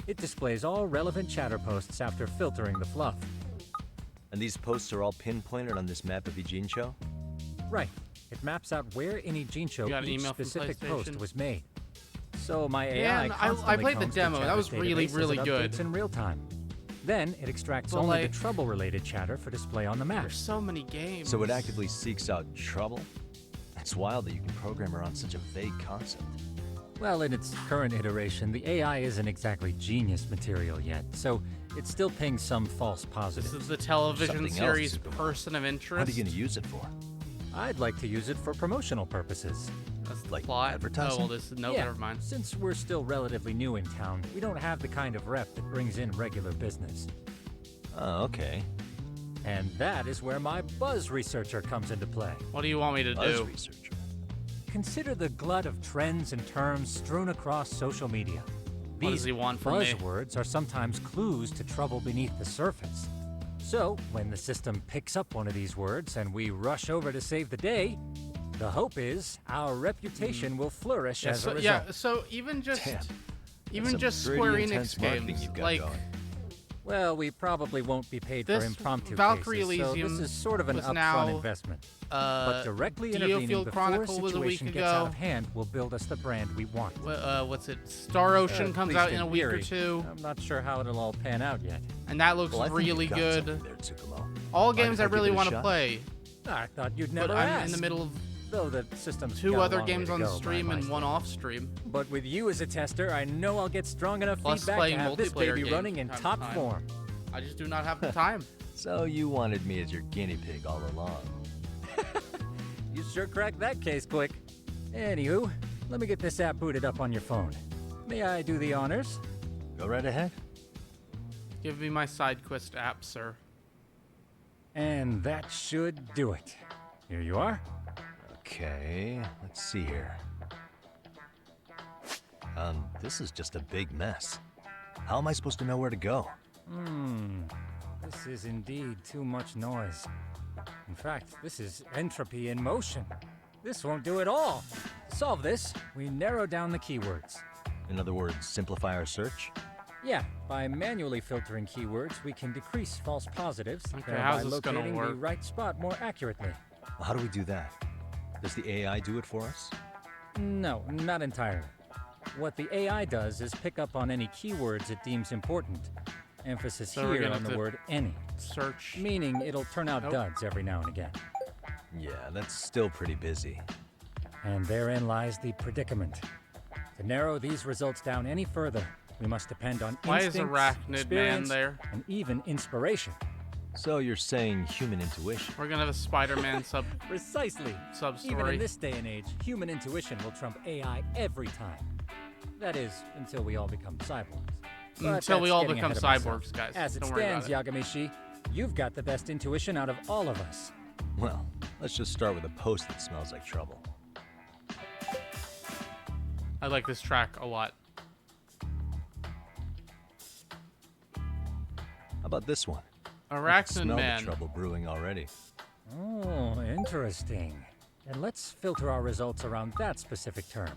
It displays all relevant chatter posts after filtering the fluff. And these posts are all pinpointed on this map of Ijincho? Right. It maps out where in You Ijincho got an each email from specific post PlayStation? was made. So my AI Yeah, and I constantly played the combs demo. That chatter was really, database as really it good. updates in real time. Then it extracts But, only like, the trouble-related chatter for display on the map. There's so many games. So it actively seeks out trouble? It's wild that you can program around such a vague concept. Well, in its current iteration, the AI isn't exactly genius material yet, so it still pings some false positives. This is the television Something else, series Tsukumo. Person of Interest. What are you going to use it for? I'd like to use it for promotional purposes. That's the Like plot. advertising? Oh, well, this is no, Yeah, never mind. Since we're still relatively new in town, we don't have the kind of rep that brings in regular business. Oh, okay. And that is where my buzz researcher comes into play. What do you want me to Buzz do? researcher. Consider the glut of trends and terms strewn across social media. What does These he want from me? buzzwords are sometimes clues to trouble beneath the surface. So, when the system picks up one of these words and we rush over to save the day, the hope is our reputation will flourish as a result. Yeah, so even just Damn. even That's just some Square pretty Enix intense marketing games, you've got like going. Well, we probably won't be paid This for impromptu Valkyrie cases, so Elysium this is sort of an was upfront now, investment. But directly intervening Diofield before a Chronicle was a week situation gets out ago. of hand will build us the brand we want. What's it? Star Ocean At comes least out in a week or theory. two, I'm not sure how it'll all pan out yet. and that looks Well, I think really you've got good. something there, Tsukumo. All Mind games if I I give really it a want to shot? play, I thought you'd but never I'm ask. in the middle of Though the system's two got a other long way games to on go by stream my and one off stream. But with you as a tester, I know I'll get strong enough Plus feedback to playing have this multiplayer baby games running in from time to top time. form. I just do not have the time. So you wanted me as your guinea pig all along. You sure cracked that case quick. Anywho, let me get this app booted up on your phone. May I do the honors? Go right ahead. Give me my side quest app, sir. And that should do it. Here you are. Okay, let's see here. This is just a big mess. How am I supposed to know where to go? This is indeed too much noise. In fact, this is entropy in motion. This won't do it all. To solve this, we narrow down the keywords. In other words, simplify our search? Yeah, by manually filtering keywords, we can decrease false positives, Okay, thereby how's this gonna locating the work? right spot more accurately. Well, how do we do that? Does the AI do it for us? No, not entirely. What the AI does is pick up on any keywords it deems important. Emphasis So we're here gonna on have the to word any. Search. Meaning it'll turn out Nope. duds every now and again. Yeah, that's still pretty busy. And therein lies the predicament. To narrow these results down any further, we must depend on Why is instincts, Arachnid Man experience, there? and even inspiration. So you're saying human intuition? We're gonna have a Spider-Man Precisely. sub-story. Even in this day and age, human intuition will trump AI every time. That is, until we all become cyborgs. But Until we that's all getting become ahead of myself. cyborgs, guys. As it Don't worry about stands, Yagamishi, you've got the best intuition out of all of us. Well, let's just start with a post that smells like trouble. I like this track a lot. How about this one? I can Arachnid smell Man. the trouble brewing already. Oh, interesting. And let's filter our results around that specific term.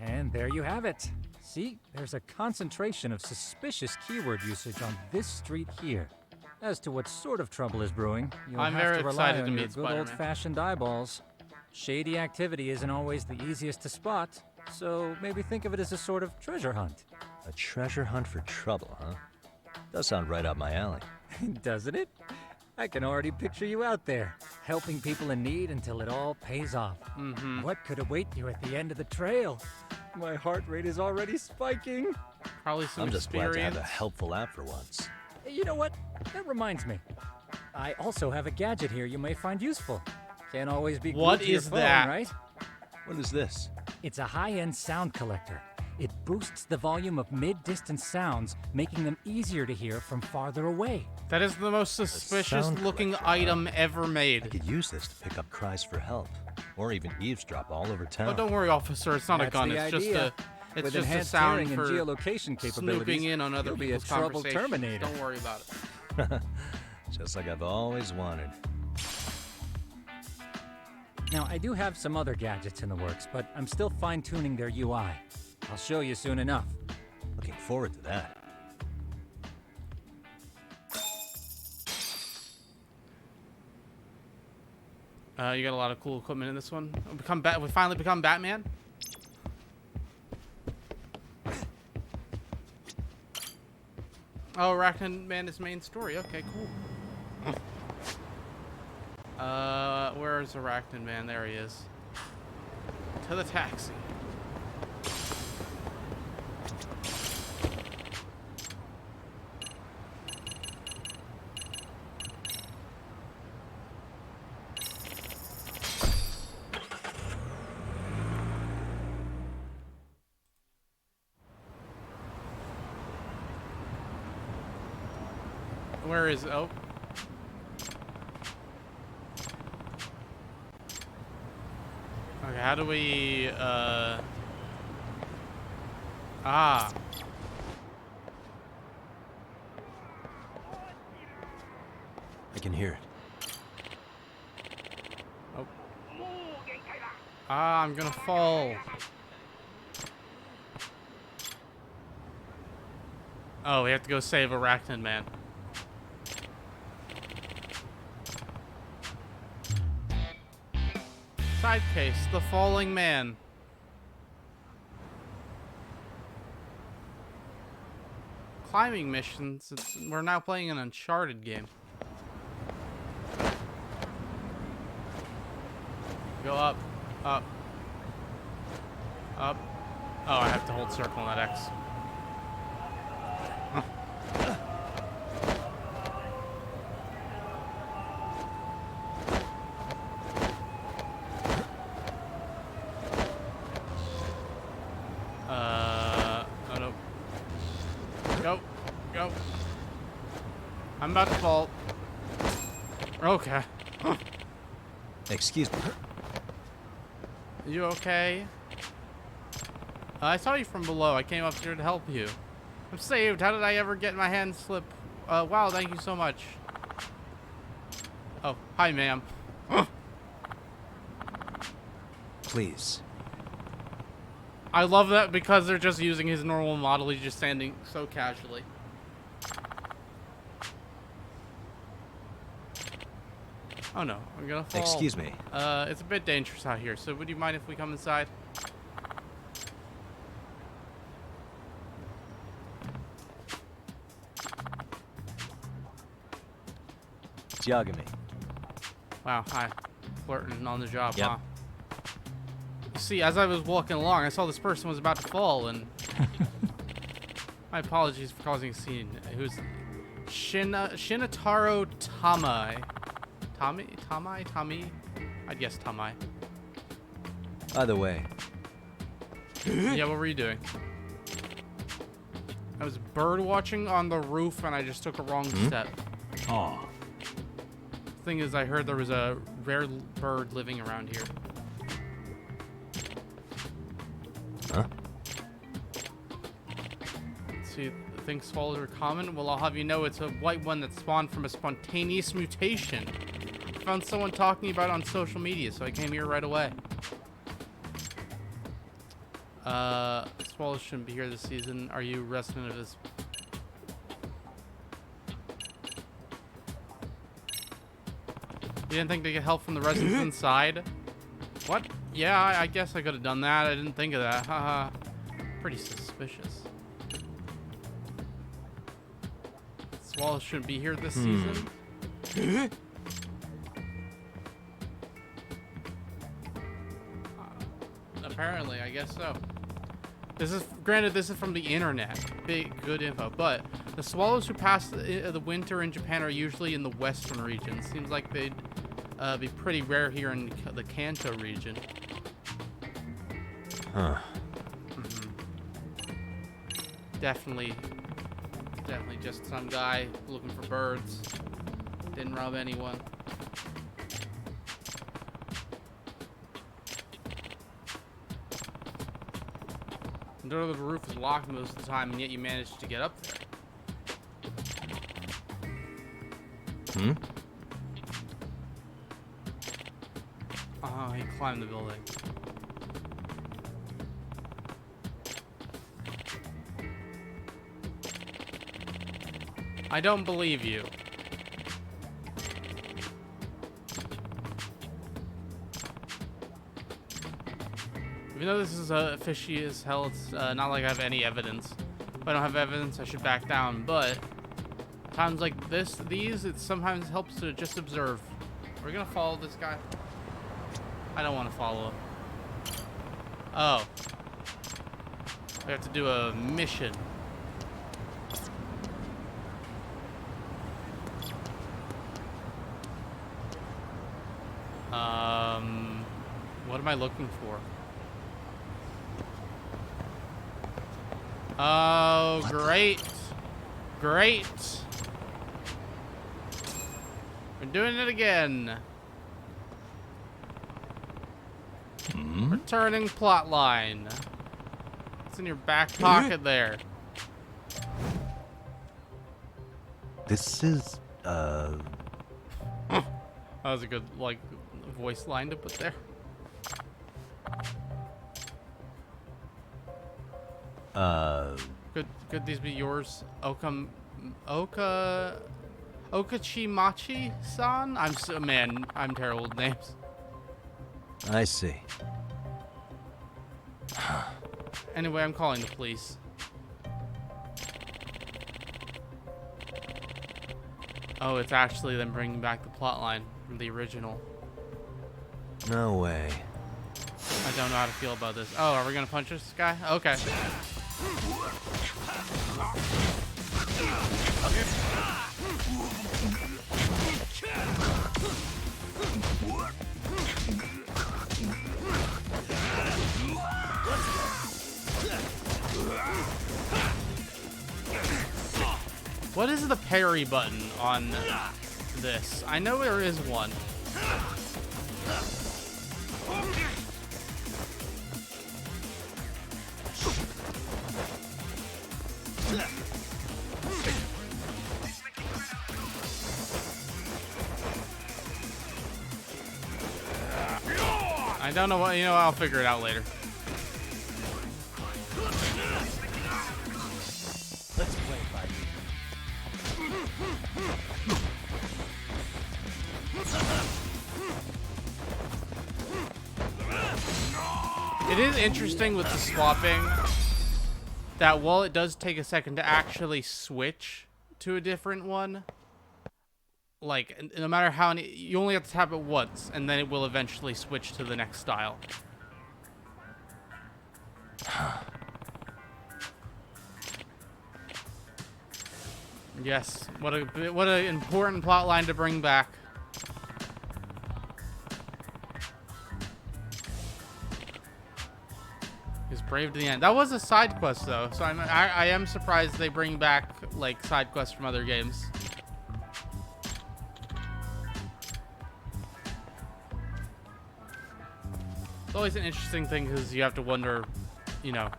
And there you have it. See, there's a concentration of suspicious keyword usage on this street here. As to what sort of trouble is brewing, you'll I'm have very to rely excited on to your meet good Spider-Man. old-fashioned eyeballs. Shady activity isn't always the easiest to spot, so maybe think of it as a sort of treasure hunt. A treasure hunt for trouble, huh? Does sound right up my alley. Doesn't it? I can already picture you out there, helping people in need until it all pays off. Mm-hmm. What could await you at the end of the trail? My heart rate is already spiking. Probably some I'm just glad to have experience. a helpful app for once. You know what? That reminds me. I also have a gadget here you may find useful. Can't always be glued What to your is phone, that? right? What is this? It's a high-end sound collector. It boosts the volume of mid-distance sounds, making them easier to hear from farther away. That is the most suspicious sound looking collector, item huh? ever I made. could use this to pick up cries for help, or even eavesdrop all over town. Oh, don't worry, officer. It's not a That's gun. the It's just idea. a. It's With just a enhanced sound hearing for and geolocation capabilities, snooping in on other you'll be a people's trouble conversations. terminator. Don't worry about it. Just like I've always wanted. Now, I do have some other gadgets in the works, but I'm still fine-tuning their UI. I'll show you soon enough. Looking forward to that. You got a lot of cool equipment in this one. We finally become Batman. Oh, Arachnid Man is main story. Okay, cool. Where is Arachnid Man? There he is. To the taxi. Where is oh? Okay, how do we ah. I can hear it. Oh. Ah, I'm gonna fall. Oh, we have to go save Arachnid Man. Side case, The Falling Man. Climbing missions. We're now playing an Uncharted game. Go up, up, up. Oh, I have to hold circle on that X. Oh no. Go, go. I'm about to fall. Okay. Excuse me. You okay? I saw you from below. I came up here to help you. I'm saved. How did I ever get my hand slip? Wow, thank you so much. Oh, hi, ma'am. Please. I love that because they're just using his normal model. He's just standing so casually. Oh no, I'm gonna fall. Excuse me. It's a bit dangerous out here, so would you mind if we come inside? It's Yagami. Wow, hi. Flirting on the job, Yep. huh? You see, as I was walking along, I saw this person was about to fall, and... My apologies for causing a scene. Who's... Shinataro Tamai. Tamai? I'd guess Tamai. Either way. Yeah, what were you doing? I was bird watching on the roof, and I just took a wrong step. Aw. Thing is, I heard there was a rare bird living around here. Huh? See, think swallows are common? Well, I'll have you know it's a white one that spawned from a spontaneous mutation. I found someone talking about it on social media, so I came here right away. Swallows shouldn't be here this season. Are you resident of this? You didn't think to get help from the residents inside? What? Yeah, I guess I could have done that. I didn't think of that. Haha. Pretty suspicious. Swallows shouldn't be here this season. Apparently, I guess so. This is, granted, this is from the internet. Big, good info. But the swallows who pass the winter in Japan are usually in the western region. Seems like they'd be pretty rare here in the Kanto region. Huh. Definitely just some guy looking for birds. Didn't rob anyone. The door of the roof is locked most of the time, and yet you managed to get up there. Oh, he climbed the building. I don't believe you. Even though this is fishy as hell, it's not like I have any evidence. If I don't have evidence, I should back down. But times like these, it sometimes helps to just observe. We're gonna follow this guy. I don't want to follow him. Oh, we have to do a mission. What am I looking for? Oh, great. Great. We're doing it again. Returning plot line. It's in your back pocket there. This is, That was a good, like, voice line to put there. Could these be yours? Okachimachi-san? I'm terrible with names. I see. Anyway, I'm calling the police. Oh, it's actually them bringing back the plot line from the original. No way. I don't know how to feel about this. Oh, are we gonna punch this guy? Okay. What is the parry button on this? I know there is one. I don't know what, I'll figure it out later. It is interesting with the swapping that while it does take a second to actually switch to a different one, like, no matter how many, you only have to tap it once, and then it will eventually switch to the next style. Yes, what an important plot line to bring back. He's brave to the end. That was a side quest though, so I am surprised they bring back like side quests from other games. It's always an interesting thing because you have to wonder, you know,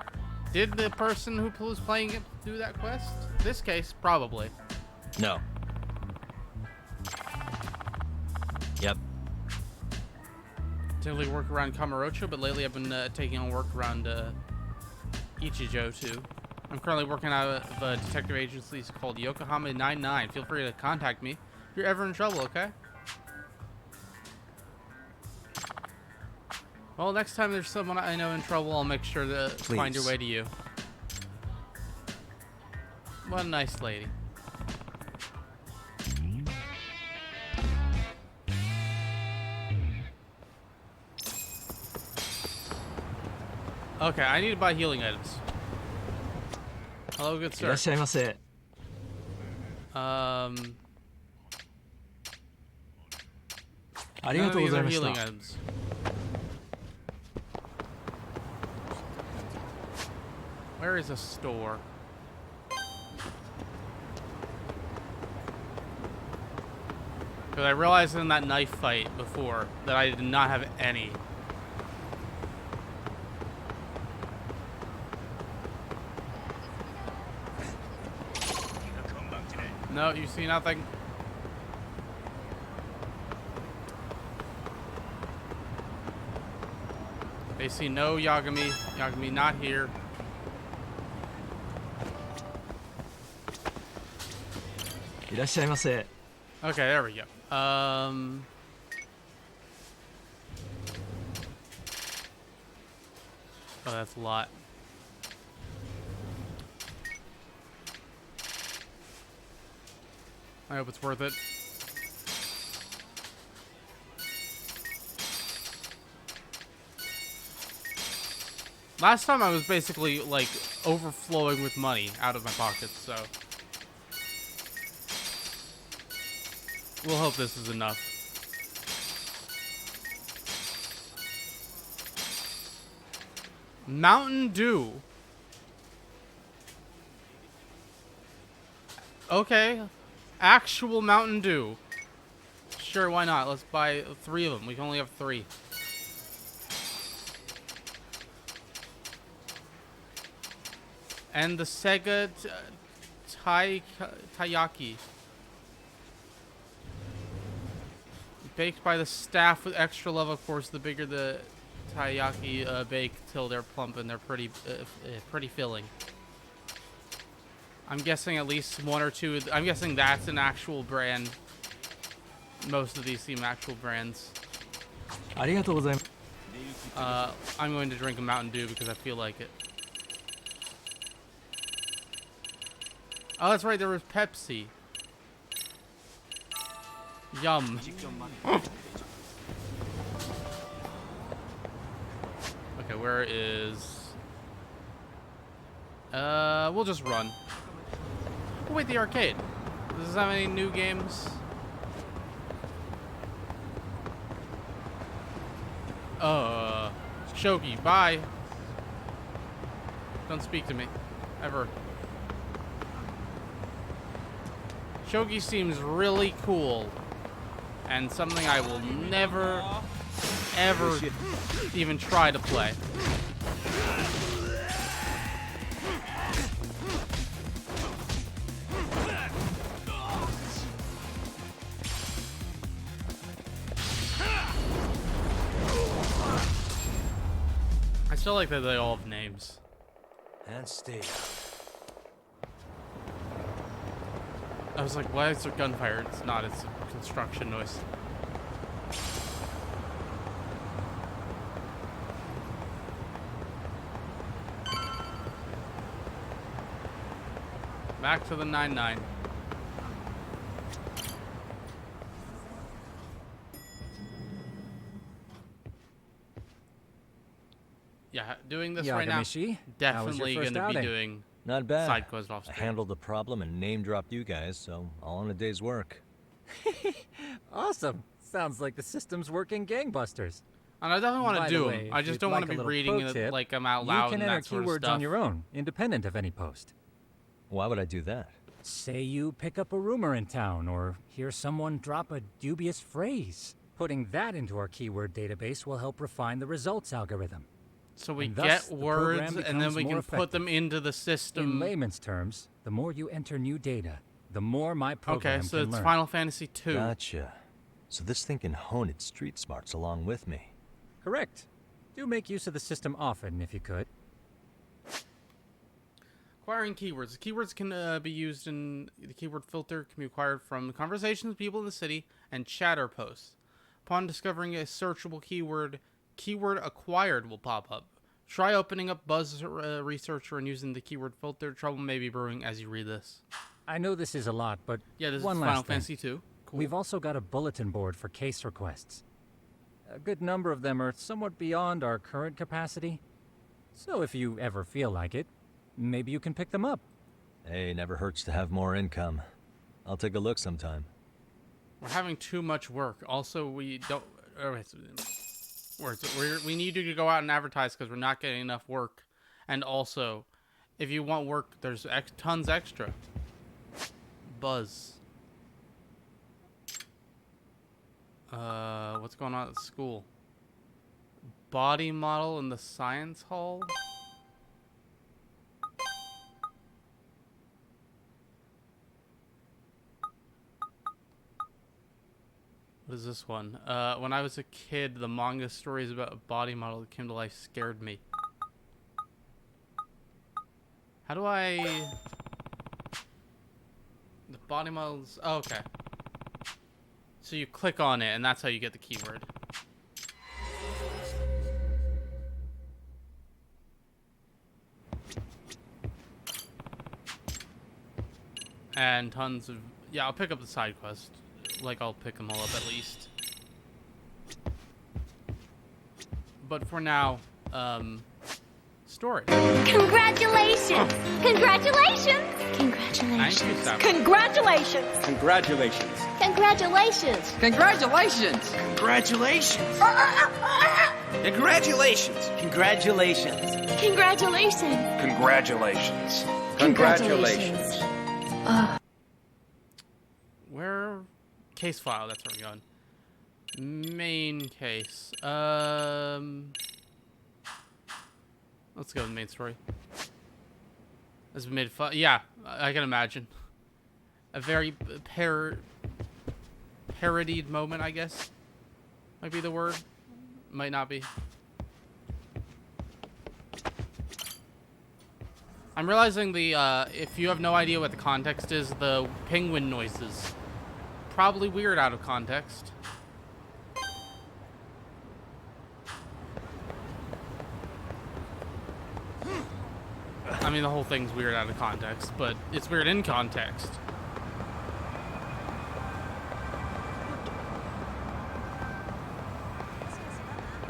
did the person who was playing it do that quest? In this case, probably. No. Yep. Typically work around Kamurocho, but lately I've been taking on work around Ichijo too. I'm currently working out of a detective agency called Yokohama 99. Feel free to contact me if you're ever in trouble, okay? Well, next time there's someone I know in trouble, I'll make sure to find your way to you. What a nice lady. Okay, I need to buy healing items. Hello, good sir. いらっしゃいませ。ありがとうございました。 Healing items. Where is a store? Because I realized in that knife fight before that I did not have any. No, you see nothing. They see no Yagami. Yagami not here. Okay, there we go. Oh, that's a lot. I hope it's worth it. Last time I was basically like overflowing with money out of my pockets, so we'll hope this is enough. Mountain Dew. Okay. Actual Mountain Dew. Sure, why not? Let's buy 3 of them. We can only have 3. And the Sega Taiyaki. Baked by the staff with extra love, of course. The bigger the Taiyaki bake, till they're plump and they're pretty filling. I'm guessing at least 1 or 2. I'm guessing that's an actual brand. Most of these seem actual brands. I'm going to drink a Mountain Dew because I feel like it. Oh, that's right. There was Pepsi. Yum. Okay, where is... we'll just run. Oh, wait, the arcade. Does this have any new games? Shogi, bye. Don't speak to me. Ever. Shogi seems really cool. And something I will never, ever even try to play. I still like that they all have names. And stay. I was like, why is there gunfire? It's not, it's a construction noise. Back to the 9-9. Yeah, doing this right now, Yagamishi, how was your definitely first going to be outing? doing Not bad. side quest off I screen. handled the problem and name-dropped you guys, so all in a day's work. Awesome. Sounds like the system's working gangbusters. And I definitely want By to the do way, them. if I just you'd don't want like to a be little reading pro it tip, like them out you loud can and enter that sort of keywords stuff. on your own, independent of any post. Why would I do that? Say you pick up a rumor in town or hear someone drop a dubious phrase. Putting that into our keyword database will help refine the results algorithm. So we And thus, get the words program and then becomes we more can put them effective. into the system. In layman's terms, the more you enter new data, the more my program Okay, so can it's learn. Final Fantasy II. Gotcha. So this thing can hone its street smarts along with me. Correct. Do make use of the system often if you could. Acquiring keywords. Keywords can be used in the keyword filter, can be acquired from conversations with people in the city and chatter posts. Upon discovering a searchable keyword, keyword acquired will pop up. Try opening up Buzz Researcher and using the keyword filter. Trouble may be brewing as you read this. I know this is a lot, but Yeah, this one is last Final thing. Fantasy II. Cool. We've also got a bulletin board for case requests. A good number of them are somewhat beyond our current capacity. So if you ever feel like it, maybe you can pick them up. Hey, never hurts to have more income. I'll take a look sometime. We're having too much work. Also, we don't... we need you to go out and advertise because we're not getting enough work. And also, if you want work, there's tons extra. Buzz. What's going on at school? Body model in the science hall? What is this one? When I was a kid, the manga stories about a body model that came to life scared me. How do I... The body models... Oh, okay. So you click on it, and that's how you get the keyword. And tons of... Yeah, I'll pick up the side quest. Like, I'll pick them all up at least. But for now, story. Congratulations! Congratulations! Congratulations! Congratulations! Congratulations! Congratulations! Congratulations! Congratulations! Congratulations! Congratulations! Congratulations! Congratulations! Congratulations! Where? Case file, that's where we're going. Main case. Let's go with the main story. Has been made fun. Yeah, I can imagine. A very parodied moment, I guess. Might be the word. Might not be. I'm realizing the, if you have no idea what the context is, the penguin noises. Probably weird out of context. I mean, the whole thing's weird out of context, but it's weird in context.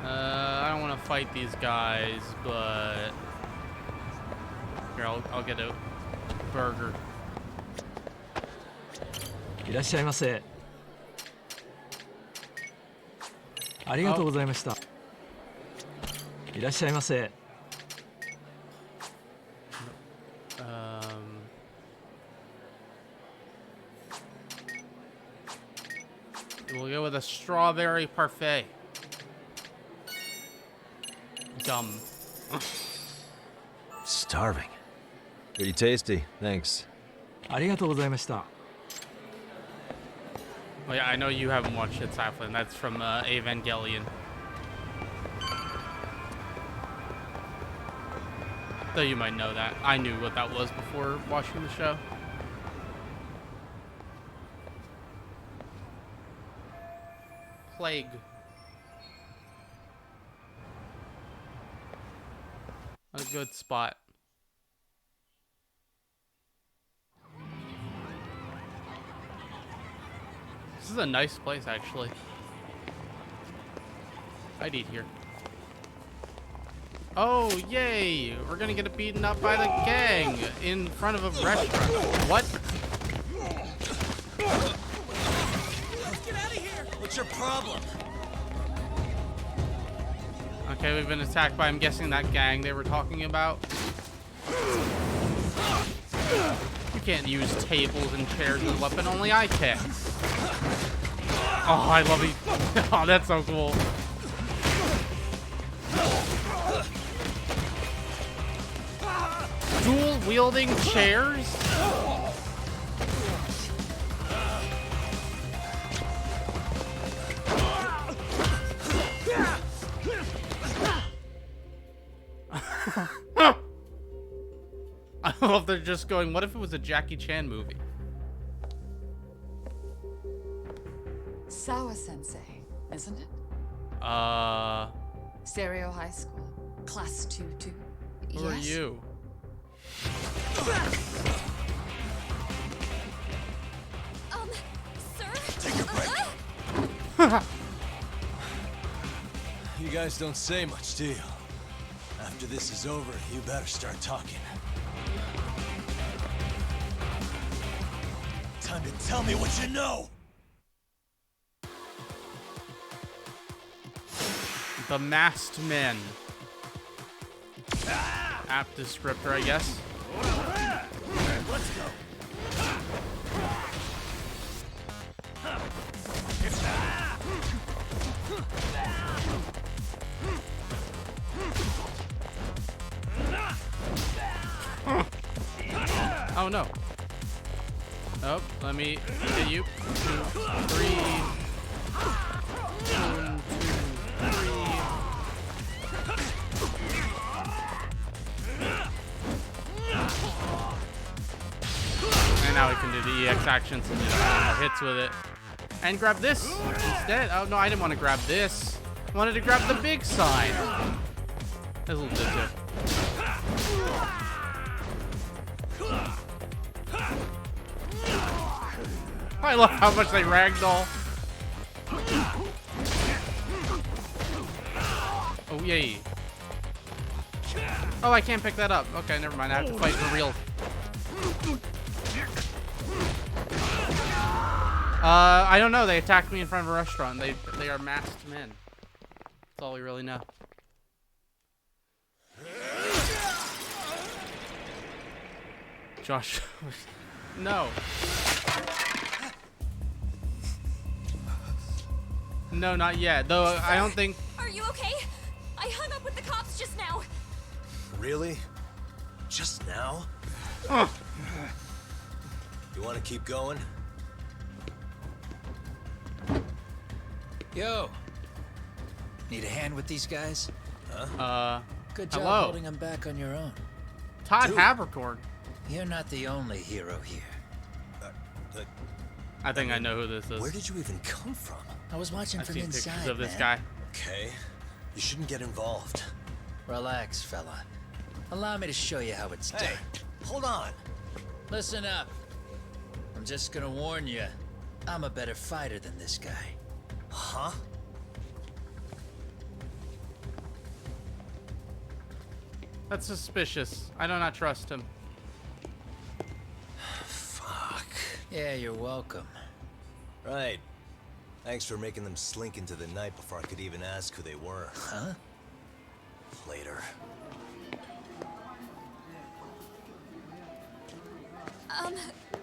I don't want to fight these guys, but... Here, I'll get a burger. いらっしゃいませ。ありがとうございました。いらっしゃいませ。We'll go with a strawberry parfait. Dumb. Starving. Pretty tasty, thanks. ありがとうございました。 Well, yeah, I know you haven't watched it, Saflin. That's from Evangelion. Though you might know that. I knew what that was before watching the show. Plague. A good spot. This is a nice place, actually. I'd eat here. Oh, yay! We're gonna get beaten up by the gang in front of a restaurant. What? Let's get out of here! What's your problem? Okay, we've been attacked by, I'm guessing, that gang they were talking about. You can't use tables and chairs as a weapon, only I can. Oh, I love it. Oh, that's so cool. Dual wielding chairs? I love they're just going, what if it was a Jackie Chan movie? Sawa Sensei, isn't it? Stereo High School, Class 2-2. Who are you? Sir? Take a break. You guys don't say much, do you? After this is over, you better start talking. Time to tell me what you know! The Masked Men. Apt descriptor, I guess. Let's go. Oh no. Oh, let me hit you. 2, 3. 1, 2, 3. And now we can do the EX actions and just hits with it. And grab this instead. Oh no, I didn't want to grab this. I wanted to grab the big sign. That's a little bit too. I love how much they ragdoll. Oh, yay. Oh, I can't pick that up. Okay, never mind. I have to fight for real. I don't know. They attacked me in front of a restaurant. They are masked men. That's all we really know. Josh. No. No, not yet. Though I don't think. Are you okay? I hung up with the cops just now. Really? Just now? You want to keep going? Yo. Need a hand with these guys? Huh? Good job hello. holding them back on your own. Todd Habercorn. You're not the only hero here. I think I know who this is. Where did you even come from? I was watching I've from seen inside, pictures of this man. guy. Okay. You shouldn't get involved. Relax, fella. Allow me to show you how it's done. Hey, hold on. Listen up. I'm just gonna warn you. I'm a better fighter than this guy. Huh? That's suspicious. I do not trust him. Fuck. Yeah, you're welcome. Right. Thanks for making them slink into the night before I could even ask who they were. Huh? Later.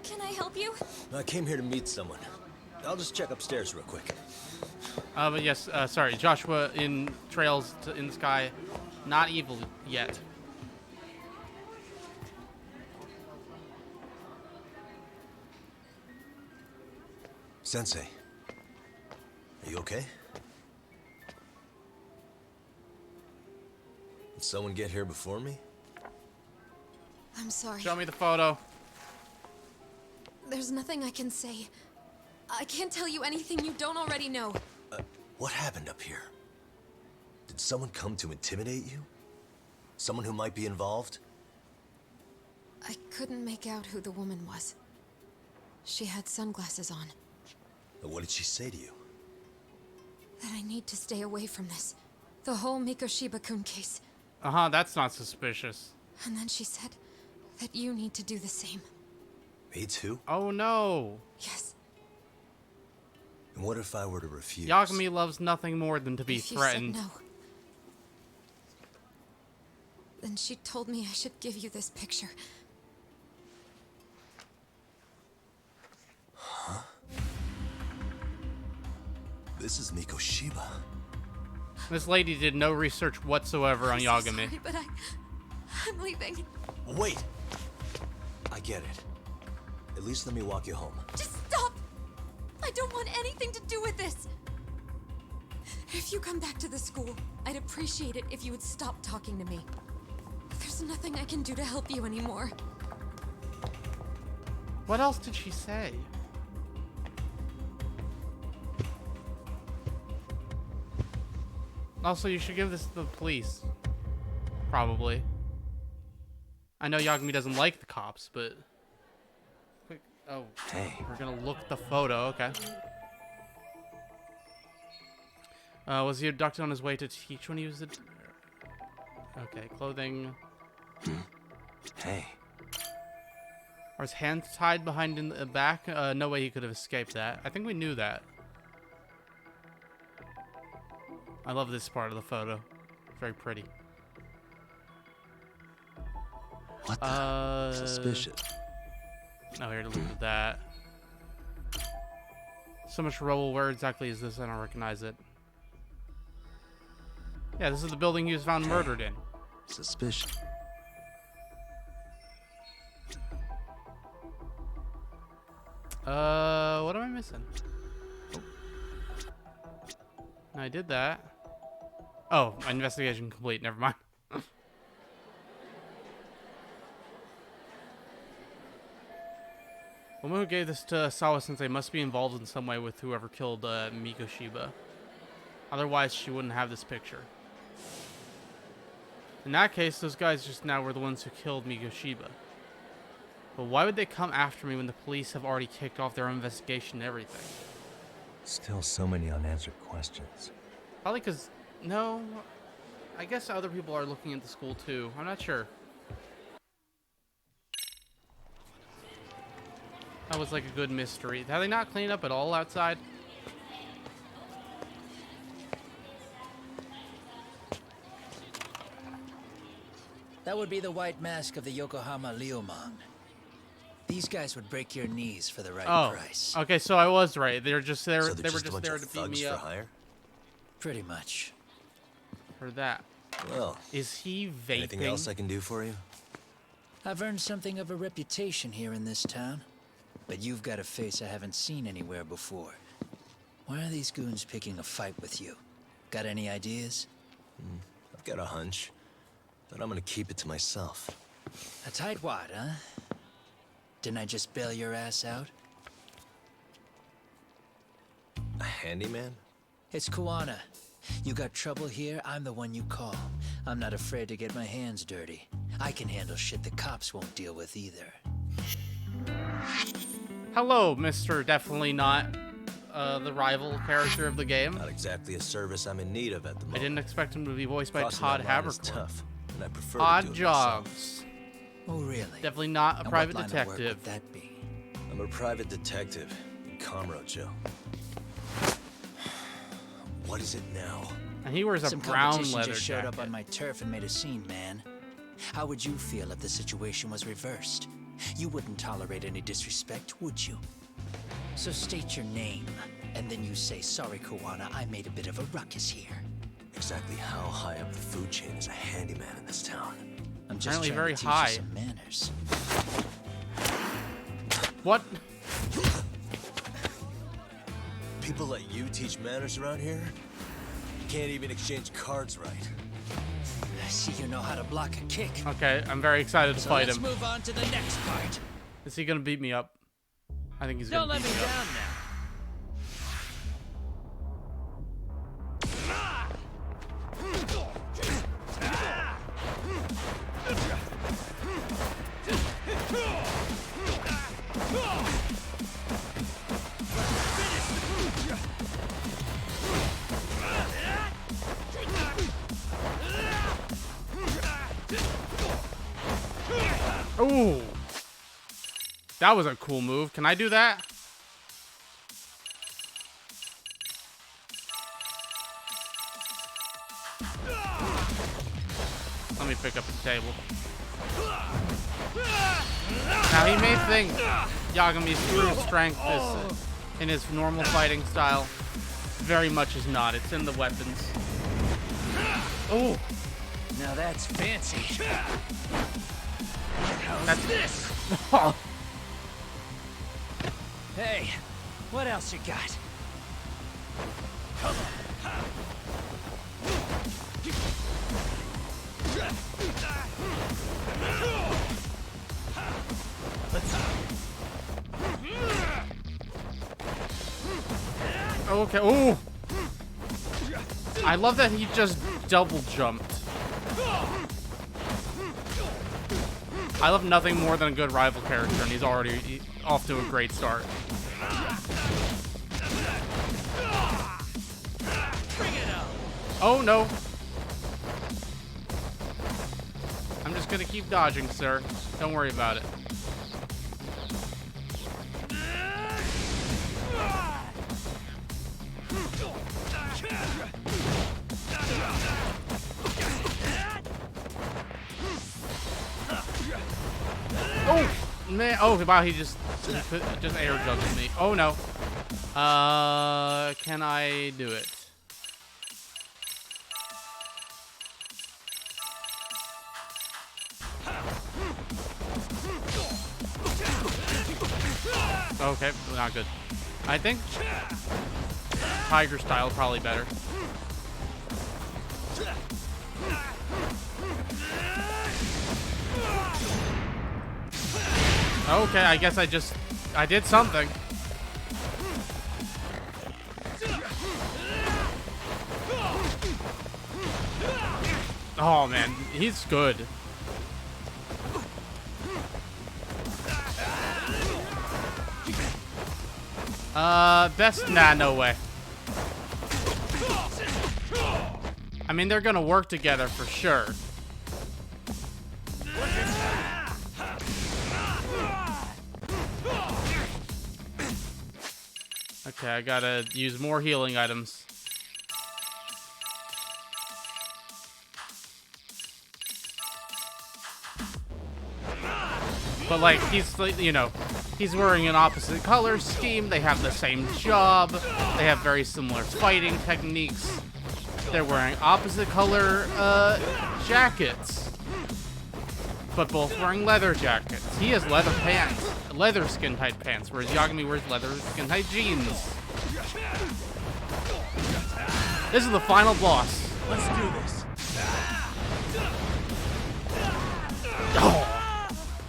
Can I help you? I came here to meet someone. I'll just check upstairs real quick. But yes, sorry, Joshua in Trails in the Sky, not evil yet. Sensei. Are you okay? Did someone get here before me? I'm sorry. Show me the photo. There's nothing I can say. I can't tell you anything you don't already know. What happened up here? Did someone come to intimidate you? Someone who might be involved? I couldn't make out who the woman was. She had sunglasses on. What did she say to you? That I need to stay away from this. The whole Mikoshiba-kun case. Uh-huh, that's not suspicious. And then she said that you need to do the same. Me too? Oh no. Yes. And what if I were to refuse? Yagami loves nothing more than to be If you threatened. said no, then she told me I should give you this picture. Huh? This is Mikoshiba. This lady did no research whatsoever on Yagami. Sorry, but I'm leaving. Wait! I get it. At least let me walk you home. Just stop! I don't want anything to do with this. If you come back to the school, I'd appreciate it if you would stop talking to me. There's nothing I can do to help you anymore. What else did she say? Also, you should give this to the police. Probably. I know Yagami doesn't like the cops, but... Quick. Oh, hey. We're gonna look at the photo, okay. Was he abducted on his way to teach when he was... Okay, clothing... Hey. Are his hands tied behind in the back? No way he could have escaped that. I think we knew that. I love this part of the photo. Very pretty. What the? Suspicious. No, here to look at that. So much rubble. Where exactly is this? I don't recognize it. Yeah, this is the building he was found murdered in. Suspicious. What am I missing? Oh. I did that. Oh, investigation complete. Never mind. Woman who gave this to Sawa-sensei must be involved in some way with whoever killed Mikoshiba. Otherwise, she wouldn't have this picture. In that case, those guys just now were the ones who killed Mikoshiba. But why would they come after me when the police have already kicked off their investigation and everything? Still so many unanswered questions. Probably because... No... I guess other people are looking at the school too. I'm not sure. That was like a good mystery. Have they not cleaned up at all outside? That would be the white mask of the Yokohama Liumang. These guys would break your knees for the right price. Okay, so I was right. They were just there. So they were just there to beat me up. Hire? Pretty much. For that. Well, is he vaping? Anything else I can do for you? I've earned something of a reputation here in this town, but you've got a face I haven't seen anywhere before. Why are these goons picking a fight with you? Got any ideas? I've got a hunch, but I'm gonna keep it to myself. A tightwad, huh? Didn't I just bail your ass out? A handyman? It's Kuwana. You got trouble here, I'm the one you call. I'm not afraid to get my hands dirty. I can handle shit the cops won't deal with either. Hello, Mr. Definitely Not the rival character of the game. Not exactly a service I'm in need of at the moment. I didn't expect him to be voiced by Crossing Todd that line is Havercorn. tough, and I prefer Odd to do it Jobs. myself. Oh, really? Definitely not a And private what line of work detective. would that be? I'm a private detective in Kamurocho. What is it now? And he wears a Some brown competition leather just showed jacket. up on my turf and made a scene, man. How would you feel if the situation was reversed? You wouldn't tolerate any disrespect, would you? So state your name, and then you say, sorry, Kuwana, I made a bit of a ruckus here. Exactly how high up the food chain is a handyman in this town? I'm just Apparently trying very to teach high. you some manners. What? People like you teach manners around here? You can't even exchange cards right. I see you know how to block a kick. Okay, I'm very excited to So fight let's him. move on to the next part. Is he gonna beat me up? I think he's Don't gonna let beat me me up. down now. Ooh. That was a cool move. Can I do that? Let me pick up the table. Now, he may think Yagami's true strength is in his normal fighting style. Very much is not. It's in the weapons. Oh. Now that's fancy. That's this. Hey, what else you got? Come on. Okay. Ooh. I love that he just double jumped. I love nothing more than a good rival character, and he's already off to a great start. Oh no. I'm just gonna keep dodging, sir. Don't worry about it. Oh man! Oh wow! He just air juggled me. Oh no! Can I do it? Okay, not good. I think Tiger style probably better. Okay, I guess I did something. Oh man, he's good. No way. I mean, they're gonna work together for sure. Okay, I gotta use more healing items. But like, you know, he's wearing an opposite color scheme. They have the same job. They have very similar fighting techniques. They're wearing opposite color jackets, but both wearing leather jackets. He has leather pants, leather skin tight pants, whereas Yagami wears leather skin tight jeans. This is the final boss. Let's do this. Oh,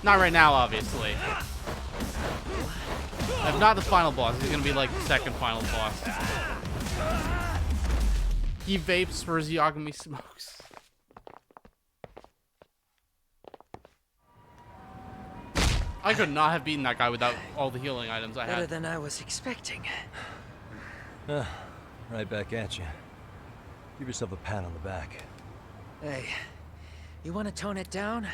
not right now, obviously. If not the final boss, he's gonna be like the second final boss. He vapes whereas Yagami smokes. I could not have beaten that guy without all the healing items I had. Better than I was expecting. Right back at you. Give yourself a pat on the back. Hey, you want to tone it down,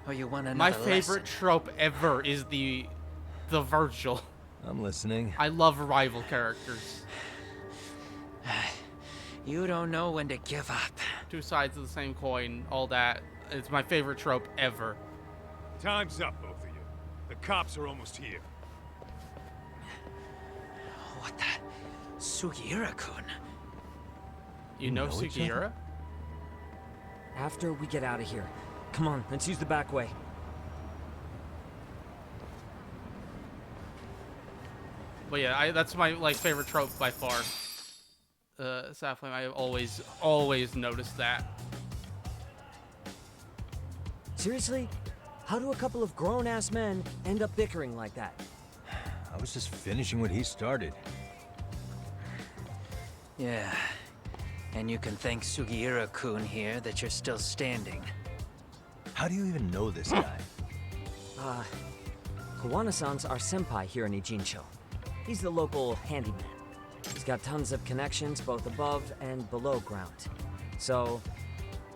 or you want another My favorite lesson? trope ever is the Virgil. I'm listening. I love rival characters. You don't know when to give up. Two sides of the same coin, all that. It's my favorite trope ever. Time's up, both of you. The cops are almost here. What the? Sugiura-kun? You know each other? Sugiura? After we get out of here. Come on, let's use the back way. But yeah, that's my favorite trope by far. Sapphire, I always noticed that. Seriously? How do a couple of grown-ass men end up bickering like that? I was just finishing what he started. Yeah. And you can thank Sugiura-kun here that you're still standing. How do you even know this guy? Kawana-san's our senpai here in Ijincho. He's the local handyman. He's got tons of connections both above and below ground. So,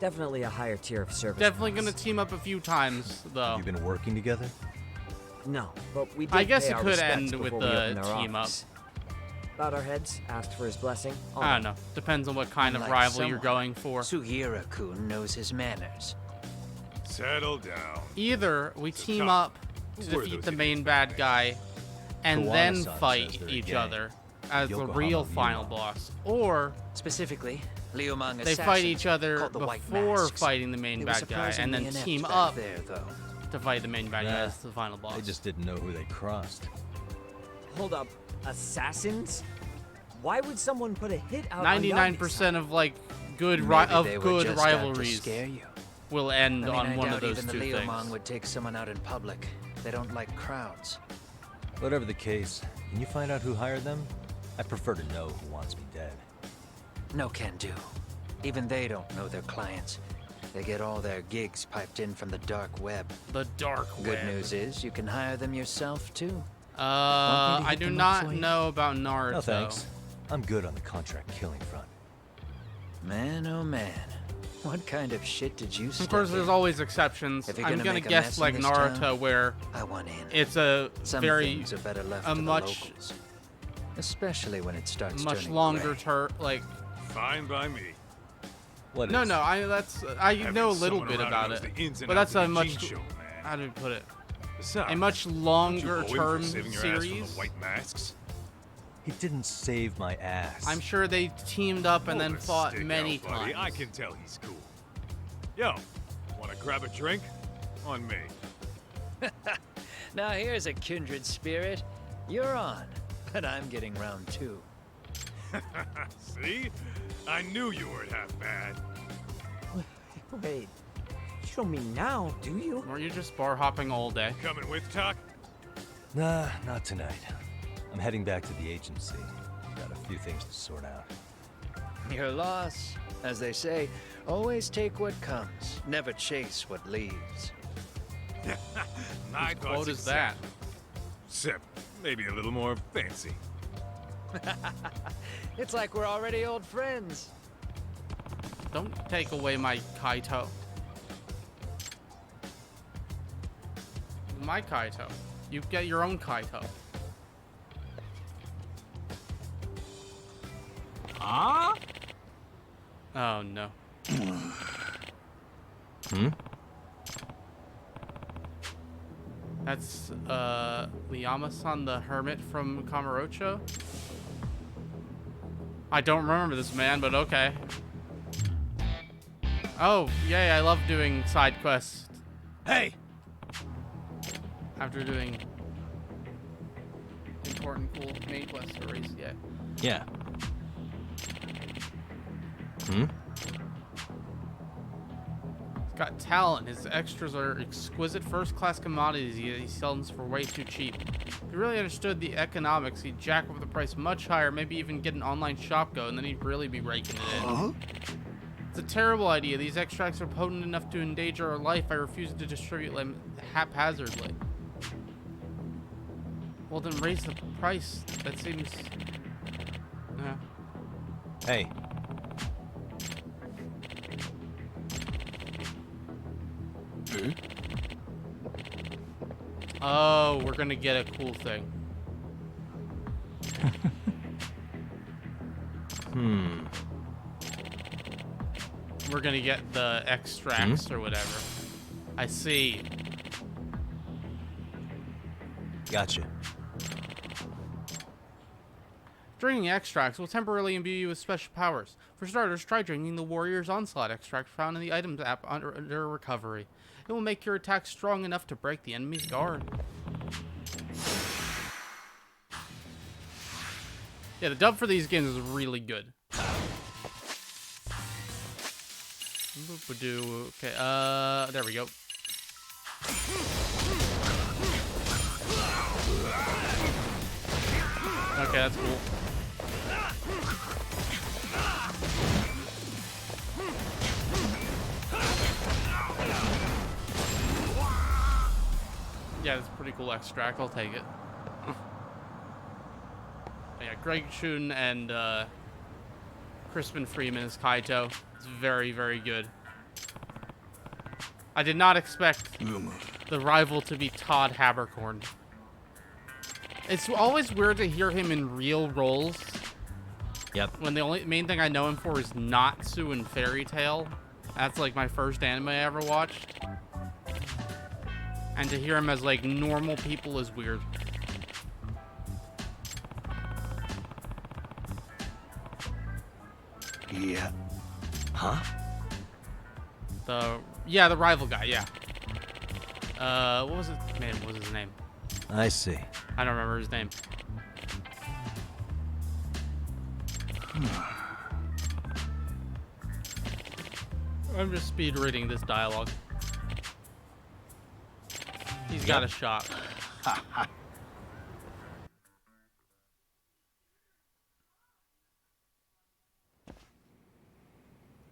Definitely a higher tier of service. Definitely gonna team up a few times, though. You've been working together? No, but we did I guess pay it our could respects end with before we the opened our team up. office. Bowed our heads, asked for his blessing. all I don't that. know. Depends on what kind of Unlike rival you're someone, going for. Sugira-kun knows his manners. Settle down. Either we team tough. up to Who are defeat those the main idiots bad guy and then Kawana-san fight says they're a each gang. other as the Yokohama real Ryuma. final boss. Or Specifically, Liumang they fight each other called the White before Masks. fighting the main They were bad guy and surprisingly then inept team back up there, though. to fight the main bad guy Nah, as the final boss. They just didn't know who they crossed. Hold up, assassins? Why would someone put a hit out on 99% of like good Maybe they were good just out to rivalries scare you. will end I mean, on I one doubt of those even two the Liumang things. would take someone out in public. They don't like crowds. Whatever the case, can you find out who hired them? I prefer to know who wants me dead. No can do. Even they don't know their clients. They get all their gigs piped in from the dark web. The dark web. Good news is you can hire them yourself too. I do not know about Naruto. No thanks. I'm good on the contract killing front. Man, oh man. What kind of shit did you Of course, there's always exceptions. If you're I'm gonna gonna make a guess mess in like this Naruto, town, where I want in. it's a Some very things are better left a to the much locals. Especially when it starts much turning longer gray. like. Fine by me. What No, is? no, I Having know a little someone bit around about who it, knows the ins and but outs that's of a the much Jin Show, man. how do we put it? Besides, A much don't you longer owe him for term saving your ass from the series. White Masks? He didn't save my ass. I'm sure they teamed up and then Hold the fought stick many out, buddy. times. I can tell he's cool. Yo, wanna grab a drink? On me. Now here's a kindred spirit. You're on, but I'm getting round two. See? I knew you weren't half bad. Wait, you don't mean now, do you? Were you just bar hopping all day? Coming with, Tuck? Nah, not tonight. I'm heading back to the agency. Got a few things to sort out. Your loss. As they say, always take what comes, never chase what leaves. My Whose quote is that? Except maybe a little more fancy. It's like we're already old friends. Don't take away my Kaito. My Kaito. You get your own Kaito. Huh? Oh no. That's Liyama-san the hermit from Kamurocho? I don't remember this man, but okay. Oh, yay, I love doing side quests. Hey! After doing important, cool main quest stories, yeah. Yeah. He's got talent. His extras are exquisite first-class commodities he sells for way too cheap. If he really understood the economics, he'd jack up the price much higher, maybe even get an online shop going, and then he'd really be raking it in. It's a terrible idea. These extracts are potent enough to endanger our life. I refuse to distribute them haphazardly. Well, then raise the price. That seems... Yeah. Hey. Oh, we're gonna get a cool thing. We're gonna get the extracts or whatever. I see. Gotcha. Drinking extracts will temporarily imbue you with special powers. For starters, try drinking the Warrior's Onslaught extract found in the items app under recovery. It will make your attack strong enough to break the enemy's guard. Yeah, the dub for these games is really good. Okay, there we go. Okay, that's cool. Yeah, that's a pretty cool extract. I'll take it. Yeah, Greg Shun and Crispin Freeman as Kaito. It's very, very good. I did not expect the rival to be Todd Habercorn. It's always weird to hear him in real roles. Yep. When the only main thing I know him for is Natsu and Fairy Tail. That's like my first anime I ever watched. And to hear him as like normal people is weird. Yeah. Huh? The rival guy, yeah. What was his name? What was his name? I see. I don't remember his name. I'm just speed reading this dialogue. He's got a shot.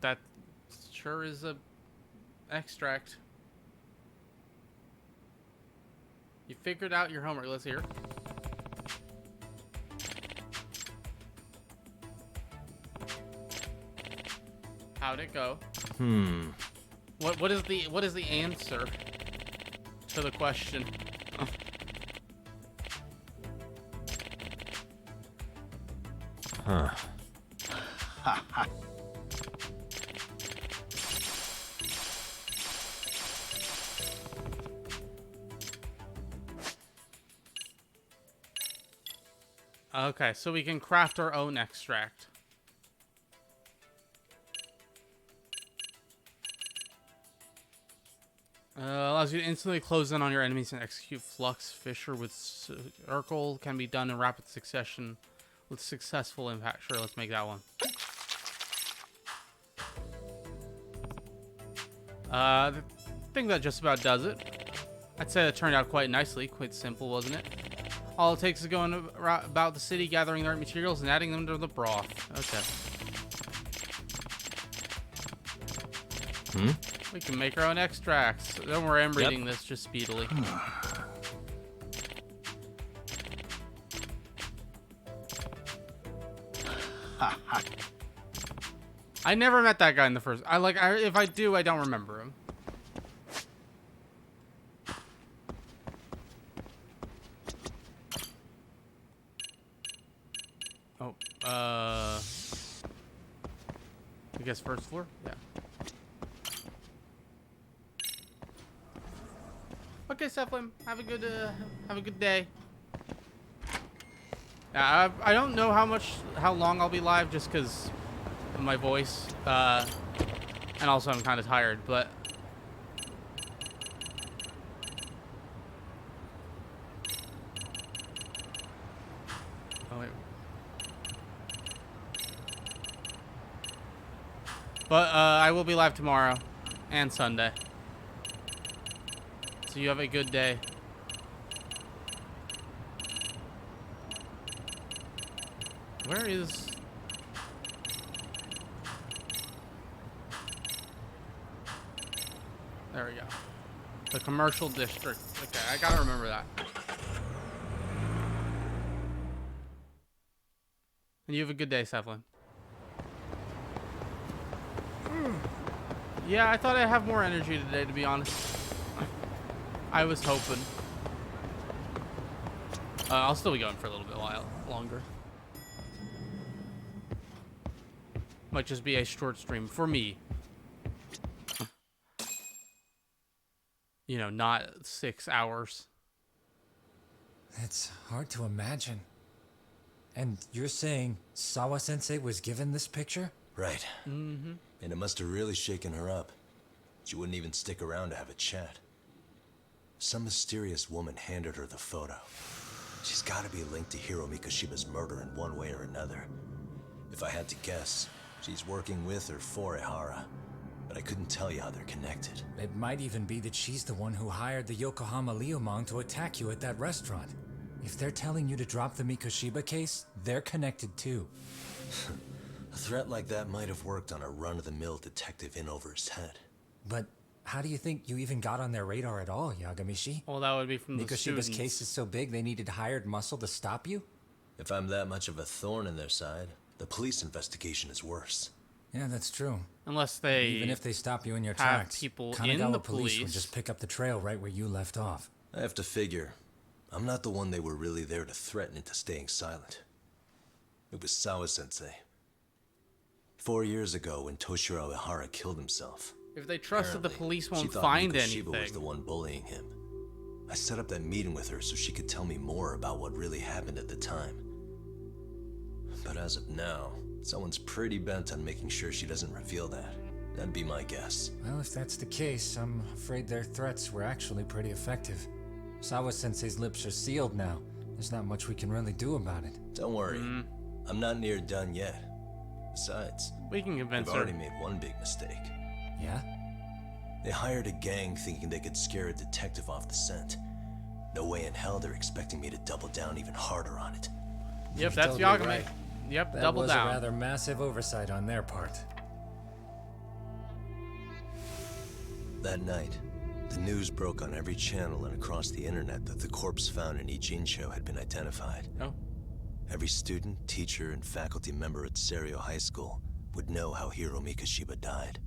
That sure is a extract. You figured out your homework. Let's hear. How'd it go? What is the answer to the question? Huh. Okay, so we can craft our own extract. Allows you to instantly close in on your enemies and execute Flux Fissure with Circle. Can be done in rapid succession with successful impact. Sure, let's make that one. I think that just about does it. I'd say that turned out quite nicely. Quite simple, wasn't it? All it takes is going about the city, gathering the right materials, and adding them to the broth. Okay. We can make our own extracts. Don't worry, I'm reading this just speedily. I never met that guy in the first. If I do, I don't remember him. Oh, I guess first floor? Yeah. Okay, Cephalin, have a good day. I don't know how long I'll be live just because of my voice, and also I'm kind of tired, but I will be live tomorrow and Sunday. So you have a good day. Where is... There we go. The commercial district. Okay, I gotta remember that. And you have a good day, Cephalin. Yeah, I thought I'd have more energy today, to be honest. I was hoping. I'll still be going for a little bit longer. Might just be a short stream for me. You know, not 6 hours. It's hard to imagine. And you're saying Sawa-sensei was given this picture? Right. And it must have really shaken her up. She wouldn't even stick around to have a chat. Some mysterious woman handed her the photo. She's got to be linked to Hiro Mikoshiba's murder in one way or another. If I had to guess, she's working with or for Ehara. But I couldn't tell you how they're connected. It might even be that she's the one who hired the Yokohama Leomon to attack you at that restaurant. If they're telling you to drop the Mikoshiba case, they're connected too. A threat like that might have worked on a run-of-the-mill detective in over his head. But how do you think you even got on their radar at all, Yagamishi? Well, that would be from the Mikoshiba's students. case is so big they needed hired muscle to stop you? If I'm that much of a thorn in their side, the police investigation is worse. Yeah, that's true. Unless they Even if they stop you in your have tracks, people in Kanagawa the police would police. just pick up the trail right where you left off. I have to figure, I'm not the one they were really there to threaten into staying silent. It was Sawa-sensei. 4 years ago, when Toshiro Ihara killed himself. If they trust that the Apparently, police she won't thought find Mikoshiba was anything. the one bullying him. I set up that meeting with her so she could tell me more about what really happened at the time. But as of now, someone's pretty bent on making sure she doesn't reveal that. That'd be my guess. Well, if that's the case, I'm afraid their threats were actually pretty effective. Sawa-sensei's lips are sealed now. There's not much we can really do about it. Don't worry. I'm not near done yet. Besides, we can convince they've her. already made one big mistake. Yeah? They hired a gang thinking they could scare a detective off the scent. No way in hell they're expecting me to double down even harder on it. Yep, that's Totally Yagami. right. Yep, That double was down. a rather massive oversight on their part. That night, the news broke on every channel and across the internet that the corpse found in Ijincho had been identified. Oh. Every student, teacher, and faculty member at Serio High School would know how Hiro Mikoshiba died.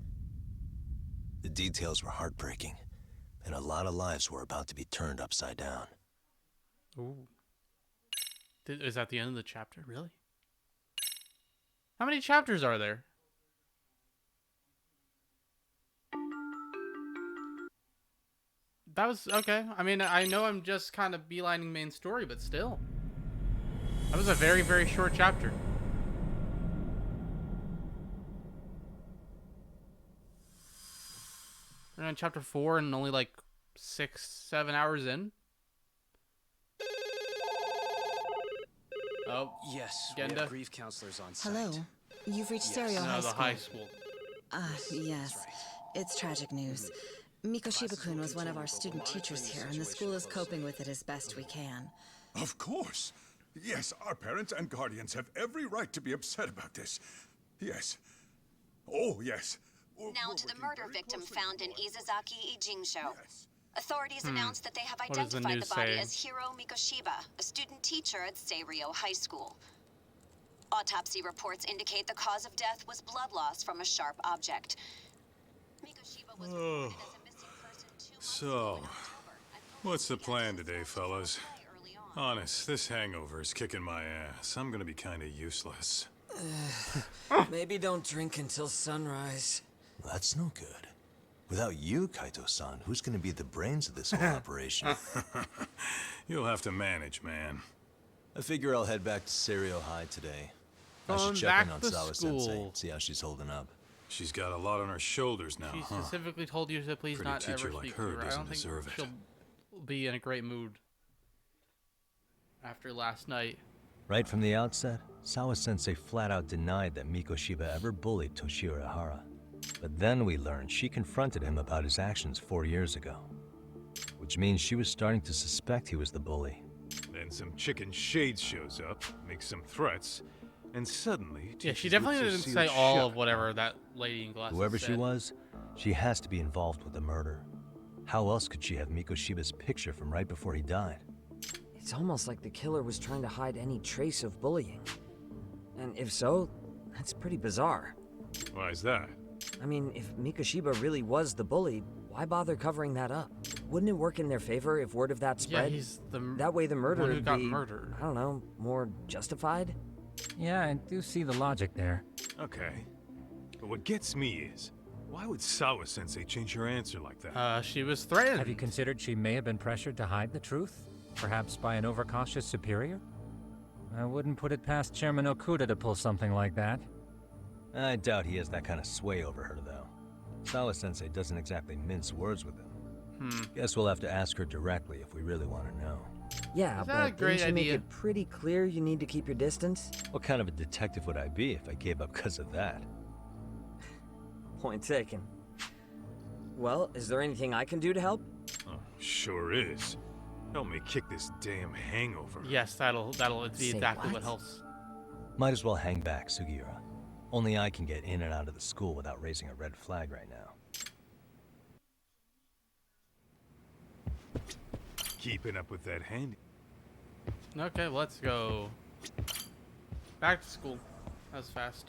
The details were heartbreaking, and a lot of lives were about to be turned upside down. Ooh. Is that the end of the chapter? Really? How many chapters are there? That was okay. I mean, I know I'm just kind of beelining main story, but still. That was a very, very short chapter. We're on chapter 4 and only like 6-7 hours in. Oh, yes, Genda. we have grief counselors on site. Hello. You've reached Serio No, High the School. high school. Yes. It's tragic news. Mikoshiba-kun was one of our student teachers here, and the school is coping with it as best we can. Of course. Yes, our parents and guardians have every right to be upset about this. Yes. Oh, yes. Now to the murder victim found in Izazaki Ijincho. Authorities announced that they have What does the identified news the body say? as Hiro Mikoshiba, a student teacher at Serio High School. Autopsy reports indicate the cause of death was blood loss from a sharp object. Mikoshiba was reported as a missing person 2 months So, what's the plan today, fellas? Honest, this hangover is kicking my ass. I'm gonna be kinda useless. Maybe don't drink until sunrise. That's no good. Without you, Kaito-san, who's gonna be the brains of this whole operation? You'll have to manage, man. I figure I'll head back to Serio High today. I Going should check back in on to Sawa-sensei, school. see how she's holding up. She's got a lot on her shoulders now, She huh? specifically told you to please Pretty not teacher ever like speak her to her. I doesn't don't think deserve it. she'll be in a great mood after last night. Right from the outset, Sawa-sensei flat out denied that Mikoshiba ever bullied Toshiro Ihara. But then we learned she confronted him about his actions 4 years ago. Which means she was starting to suspect he was the bully. Then some chicken shades shows up, makes some threats, and suddenly... Yeah, she teacher's definitely lips are didn't sealed say all shut. of whatever that lady in glasses Whoever said. she was, she has to be involved with the murder. How else could she have Mikoshiba's picture from right before he died? It's almost like the killer was trying to hide any trace of bullying. And if so, that's pretty bizarre. Why is that? I mean, if Mikoshiba really was the bully, why bother covering that up? Wouldn't it work in their favor if word of that spread? Yeah, he's the that way the murder one who would got be, murdered. I don't know, more justified? Yeah, I do see the logic there. Okay. But what gets me is, why would Sawa-sensei change her answer like that? She was threatened. Have you considered she may have been pressured to hide the truth? Perhaps by an overcautious superior? I wouldn't put it past Chairman Okuda to pull something like that. I doubt he has that kind of sway over her, though. Sawa-sensei doesn't exactly mince words with him. Guess we'll have to ask her directly if we really want to know. Yeah, Is that a but great didn't you make idea? it pretty clear you need to keep your distance? What kind of a detective would I be if I gave up because of that? Point taken. Well, is there anything I can do to help? Oh, sure is. Help me kick this damn hangover. Yes, that'll be Say exactly what? what helps. Might as well hang back, Sugiura. Only I can get in and out of the school without raising a red flag right now. Keeping up with that handy. Okay, let's go. Back to school. That was fast.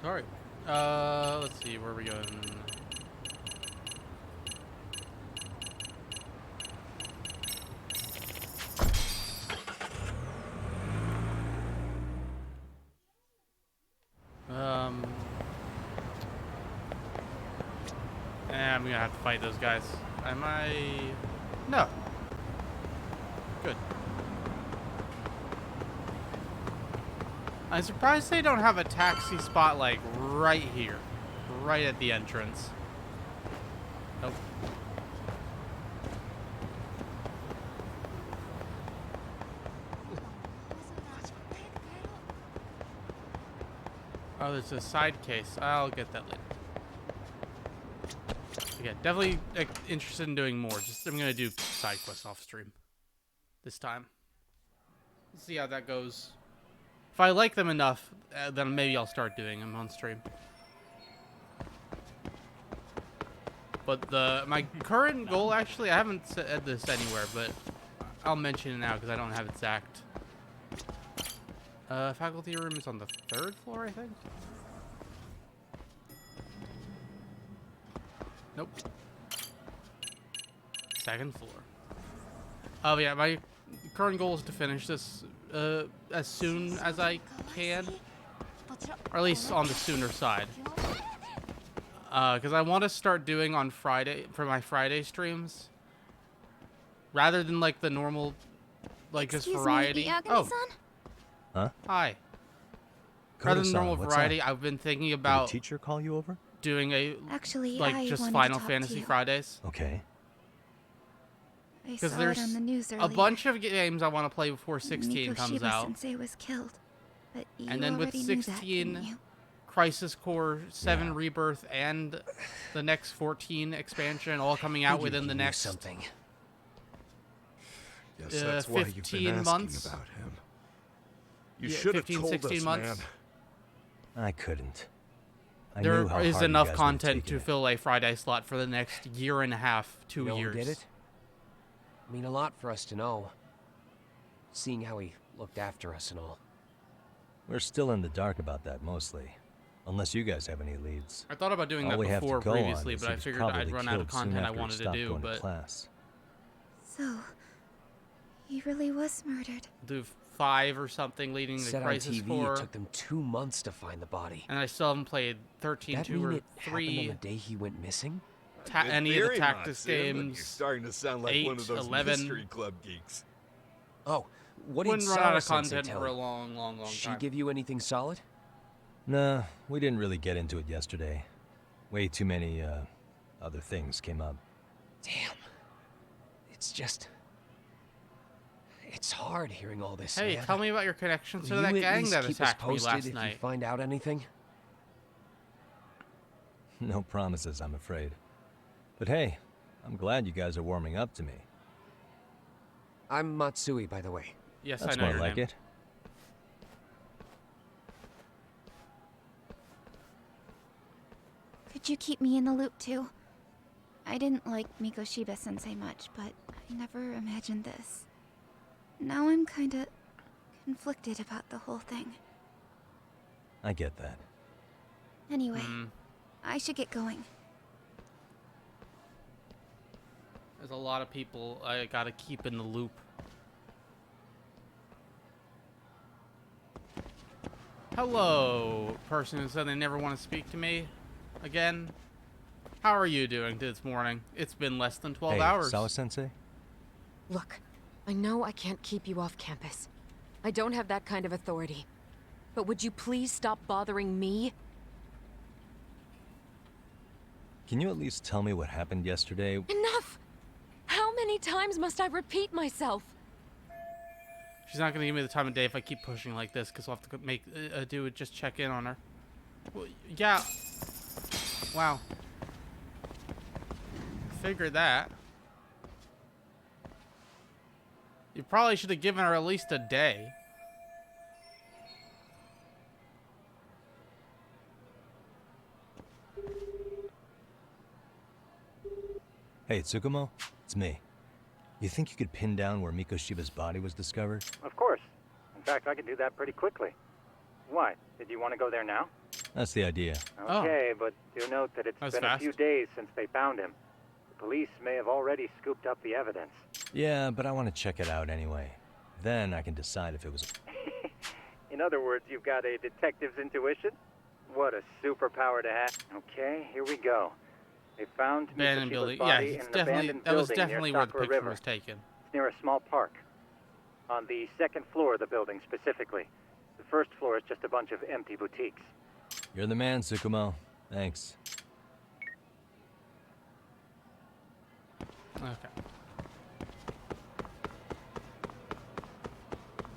Alright. Let's see, where are we going? I'm gonna have to fight those guys. Am I? No. Good. I'm surprised they don't have a taxi spot like right here. Right at the entrance. Nope. Oh, there's a side case. I'll get that later. Yeah, definitely interested in doing more. I'm gonna do side quests off stream this time. Let's see how that goes. If I like them enough, then maybe I'll start doing them on stream. But my current goal, actually, I haven't said this anywhere, but I'll mention it now because I don't have it exact. Faculty room is on the 3rd floor, I think. Nope. 2nd floor. Oh yeah, my current goal is to finish this as soon as I can, or at least on the sooner side. Because I want to start doing on Friday for my Friday streams, rather than like the normal, like just variety. Oh. Huh? Hi. Rather than normal what's variety, up? I've been thinking Did about a teacher call you over? doing a Actually, like just Final Fantasy Fridays. Okay. I Because saw there's it on the news a earlier. bunch of games I want to play before 16 comes out. Sensei was killed, but you And then with already knew that, 16, didn't you? Crisis Core 7 Rebirth and the next 14 expansion all coming out within the next Something. Yes, that's why you've 15 been asking months. about him. You Yeah, should have 15, told 16 us, months. man. I couldn't. I There knew how is hard you enough guys would've content taken to fill a Friday slot for the next year and a half, 2 You know who years. did it? I mean, a lot for us to know. Seeing how he looked after us and all. We're still in the dark about that, mostly. Unless you guys have any leads. I thought about doing All that we have to before go on previously, is but he I was figured I'd probably run out of killed soon content I after he wanted to stopped do, going to but class. So, he really was murdered. do 5 or something leading to Said on Crisis TV Core. it took them 2 months to find the body. And I still haven't played 13, That 2, mean or it happened on 3. the day he went missing? Good Any of the theory, Tactics Matsu, but games. You're starting to sound like 8, one of those 11. mystery club geeks. Oh, what did Wouldn't run out of Sawa-sensei content tell for a you? long She time. give you anything solid? Nah, we didn't really get into it yesterday. Way too many, other things came up. Damn. It's just... It's hard hearing all this, Hey, man. tell me about your connections to Will that you at gang least that keep us attacked me posted last if night. you find out anything? No promises, I'm afraid. But hey, I'm glad you guys are warming up to me. I'm Matsui, by the way. Yes, That's I know more your like name. it. Could you keep me in the loop too? I didn't like Mikoshiba-sensei much, but I never imagined this. Now I'm kinda conflicted about the whole thing. I get that. Anyway, I should get going. There's a lot of people I gotta keep in the loop. Hello, person who said they never want to speak to me again. How are you doing this morning? It's been less than 12 hey, hours. Sawa-sensei? Look, I know I can't keep you off campus. I don't have that kind of authority. But would you please stop bothering me? Can you at least tell me what happened yesterday? Enough! How many times must I repeat myself? She's not gonna give me the time of day if I keep pushing like this, because I'll have to make do it. Just check in on her. Well, yeah. Wow. Figured that. You probably should have given her at least a day. Hey, Tsukumo? It's me. You think you could pin down where Mikoshiba's body was discovered? Of course. In fact, I could do that pretty quickly. Why? Did you want to go there now? That's the idea. Okay, but do note that it's That was been fast. a few days since they found him. The police may have already scooped up the evidence. Yeah, but I want to check it out anyway. Then I can decide if it was... In other words, you've got a detective's intuition? What a superpower to have. Okay, here we go. They found Abandoned Mikoshiba's building. body Yeah, in it's an definitely abandoned that was building definitely near where the Sakura picture River. was taken. It's near a small park. On the second floor of the building, specifically. The first floor is just a bunch of empty boutiques. You're the man, Tsukumo. Thanks. Okay.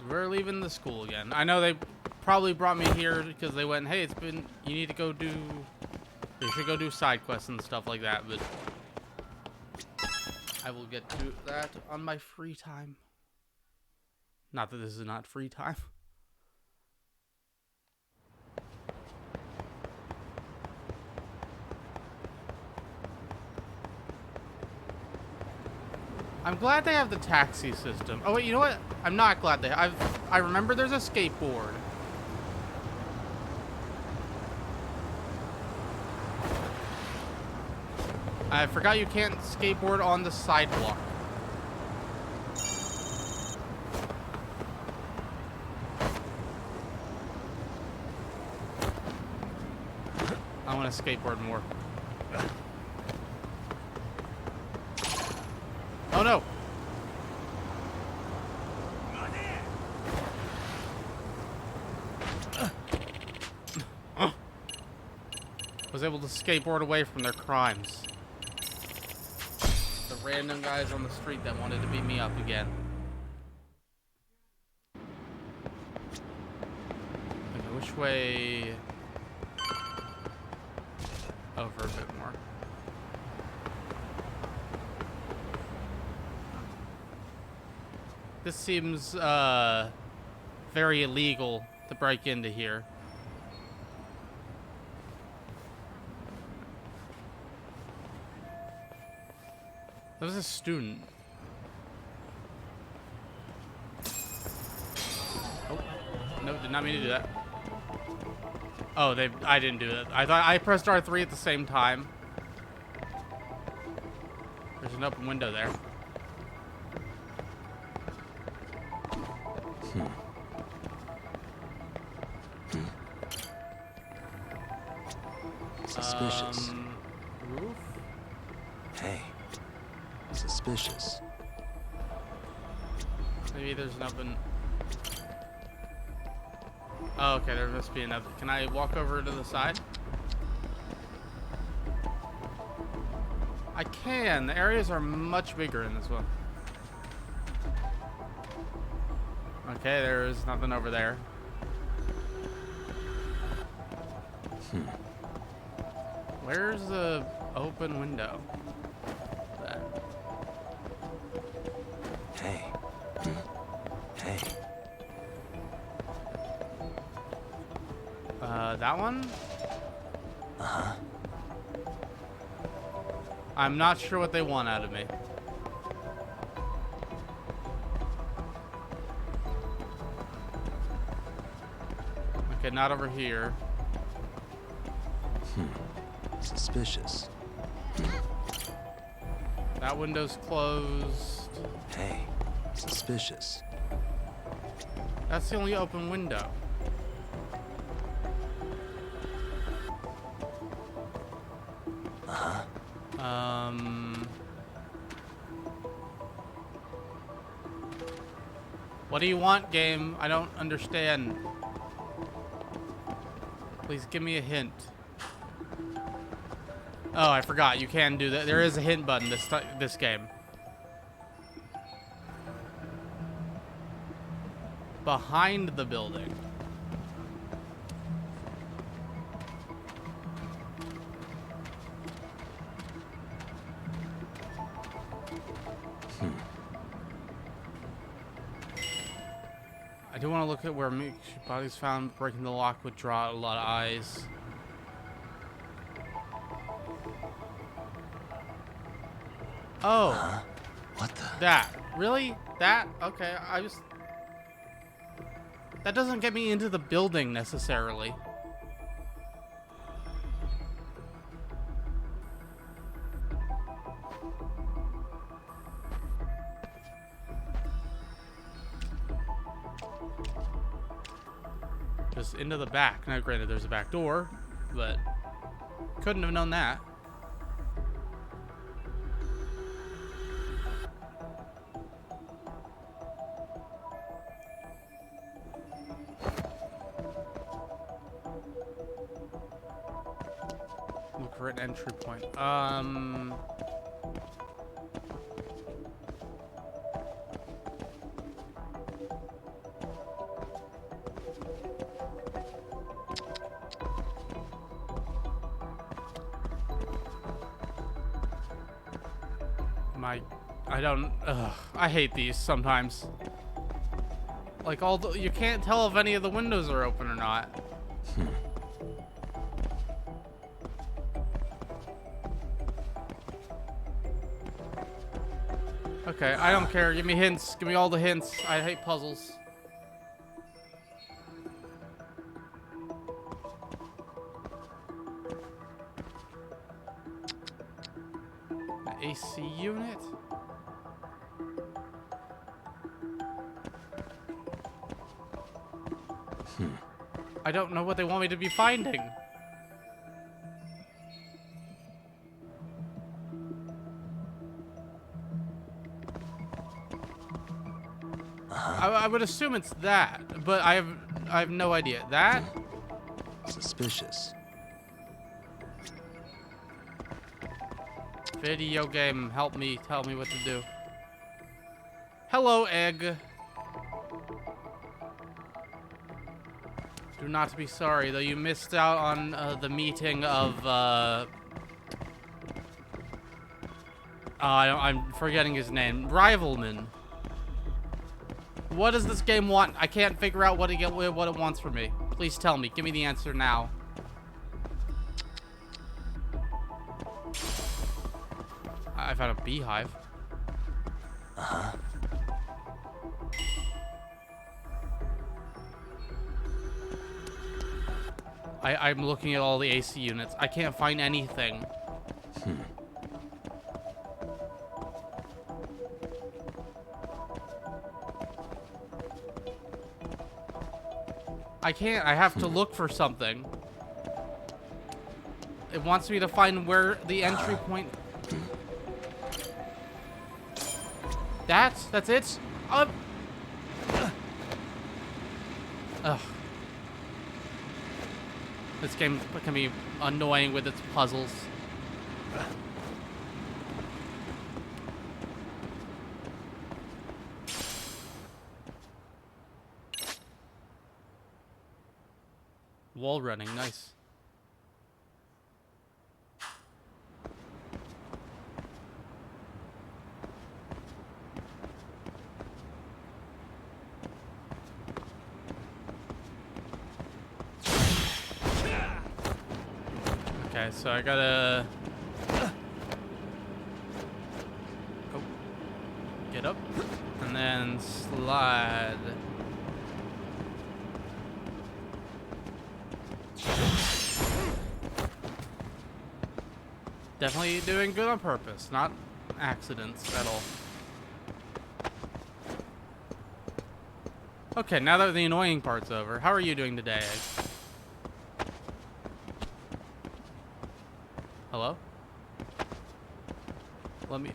We're leaving the school again. I know they probably brought me here because they went, hey, you need to go do, you should go do side quests and stuff like that, but I will get to that on my free time. Not that this is not free time. I'm glad they have the taxi system. Oh wait, you know what? I'm not glad they. I remember there's a skateboard. I forgot you can't skateboard on the sidewalk. I want to skateboard more. Oh no! Was able to skateboard away from their crimes. The random guys on the street that wanted to beat me up again. Okay, which way? Over a bit more. This seems very illegal to break into here. That was a student. Oh, no, did not mean to do that. Oh, I didn't do it. I thought I pressed R3 at the same time. There's an open window there. Suspicious. Roof? Hey. Suspicious. Maybe there's an open... Oh, okay, there must be another. Can I walk over to the side? I can. The areas are much bigger in this one. Okay, there's nothing over there. Where's the open window? There. Hey. Hey. That one? Uh-huh. I'm not sure what they want out of me. Okay, not over here. Suspicious. That window's closed. Hey, suspicious. That's the only open window. Uh-huh. What do you want, game? I don't understand. Please give me a hint. Oh, I forgot. You can do that. There is a hint button this game. Behind the building. I do want to look at where Miku's body's found. Breaking the lock would draw a lot of eyes. Oh. What the? That. Really? That? Okay, that doesn't get me into the building necessarily. Just into the back. Now, granted, there's a back door, but couldn't have known that. Look for an entry point. I hate these sometimes. Like you can't tell if any of the windows are open or not. Okay, I don't care. Give me hints. Give me all the hints. I hate puzzles. An AC unit? I don't know what they want me to be finding. I would assume it's that, but I have no idea. That? Suspicious. Video game, help me, tell me what to do. Hello, egg. Do not be sorry, though you missed out on the meeting of, I'm forgetting his name. Rivalman. What does this game want? I can't figure out what it wants from me. Please tell me. Give me the answer now. I found a beehive. Uh-huh. I'm looking at all the AC units. I can't find anything. I can't. I have to look for something. It wants me to find where the entry point... That's it? Ugh. This game can be annoying with its puzzles. Wall running, nice. Okay, so I gotta... Oh. Get up. And then slide. Definitely doing good on purpose, not accidents at all. Okay, now that the annoying part's over, how are you doing today, Egg? Hello? Let me,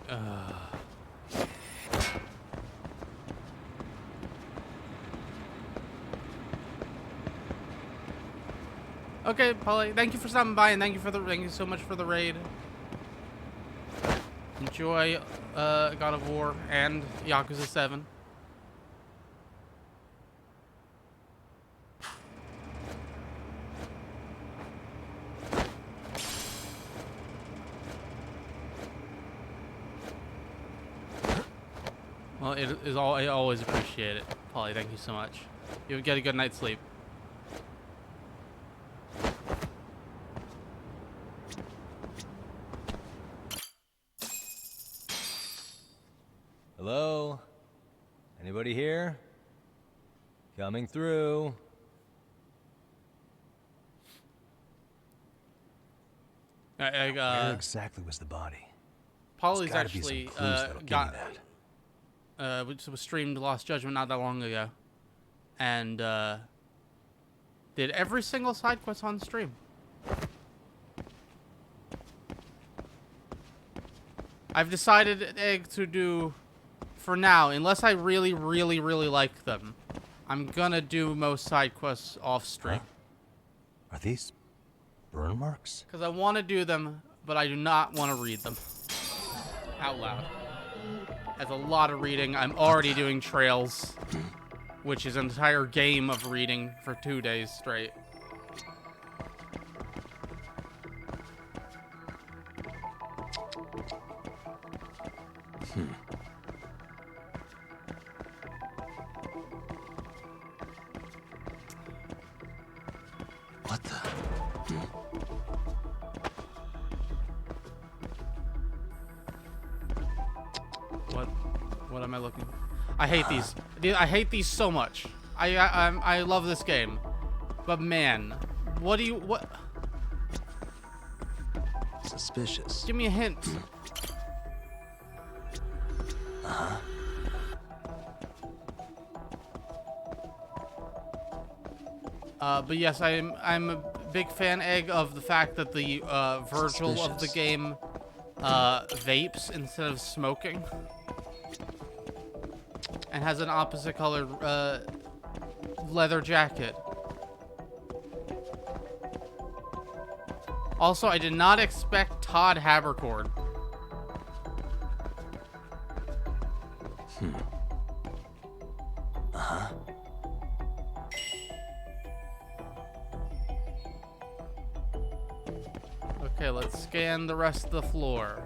Okay, Polly, thank you for stopping by and thank you so much for the raid. Enjoy God of War and Yakuza 7. Well, I always appreciate it, Polly. Thank you so much. You get a good night's sleep. Hello? Anybody here? Coming through. Where exactly was the body? Polly's There's gotta be actually some clues that'll give me that. which was streamed Lost Judgment not that long ago, and Did every single side quest on stream. I've decided, Egg, to do, for now, unless I really, really, really like them, I'm gonna do most side quests off stream. Are these burn marks? Because I want to do them, but I do not want to read them out loud. That's a lot of reading. I'm already doing trails, which is an entire game of reading for 2 days straight. What the? What am I looking for? I hate these. I hate these so much. I love this game. But man, what? Suspicious. Give me a hint. Uh-huh. But yes, I'm a big fan, Egg, of the fact that the Virgil of the game vapes instead of smoking, and has an opposite colored leather jacket. Also, I did not expect Todd Habercord. Uh-huh. Okay, let's scan the rest of the floor.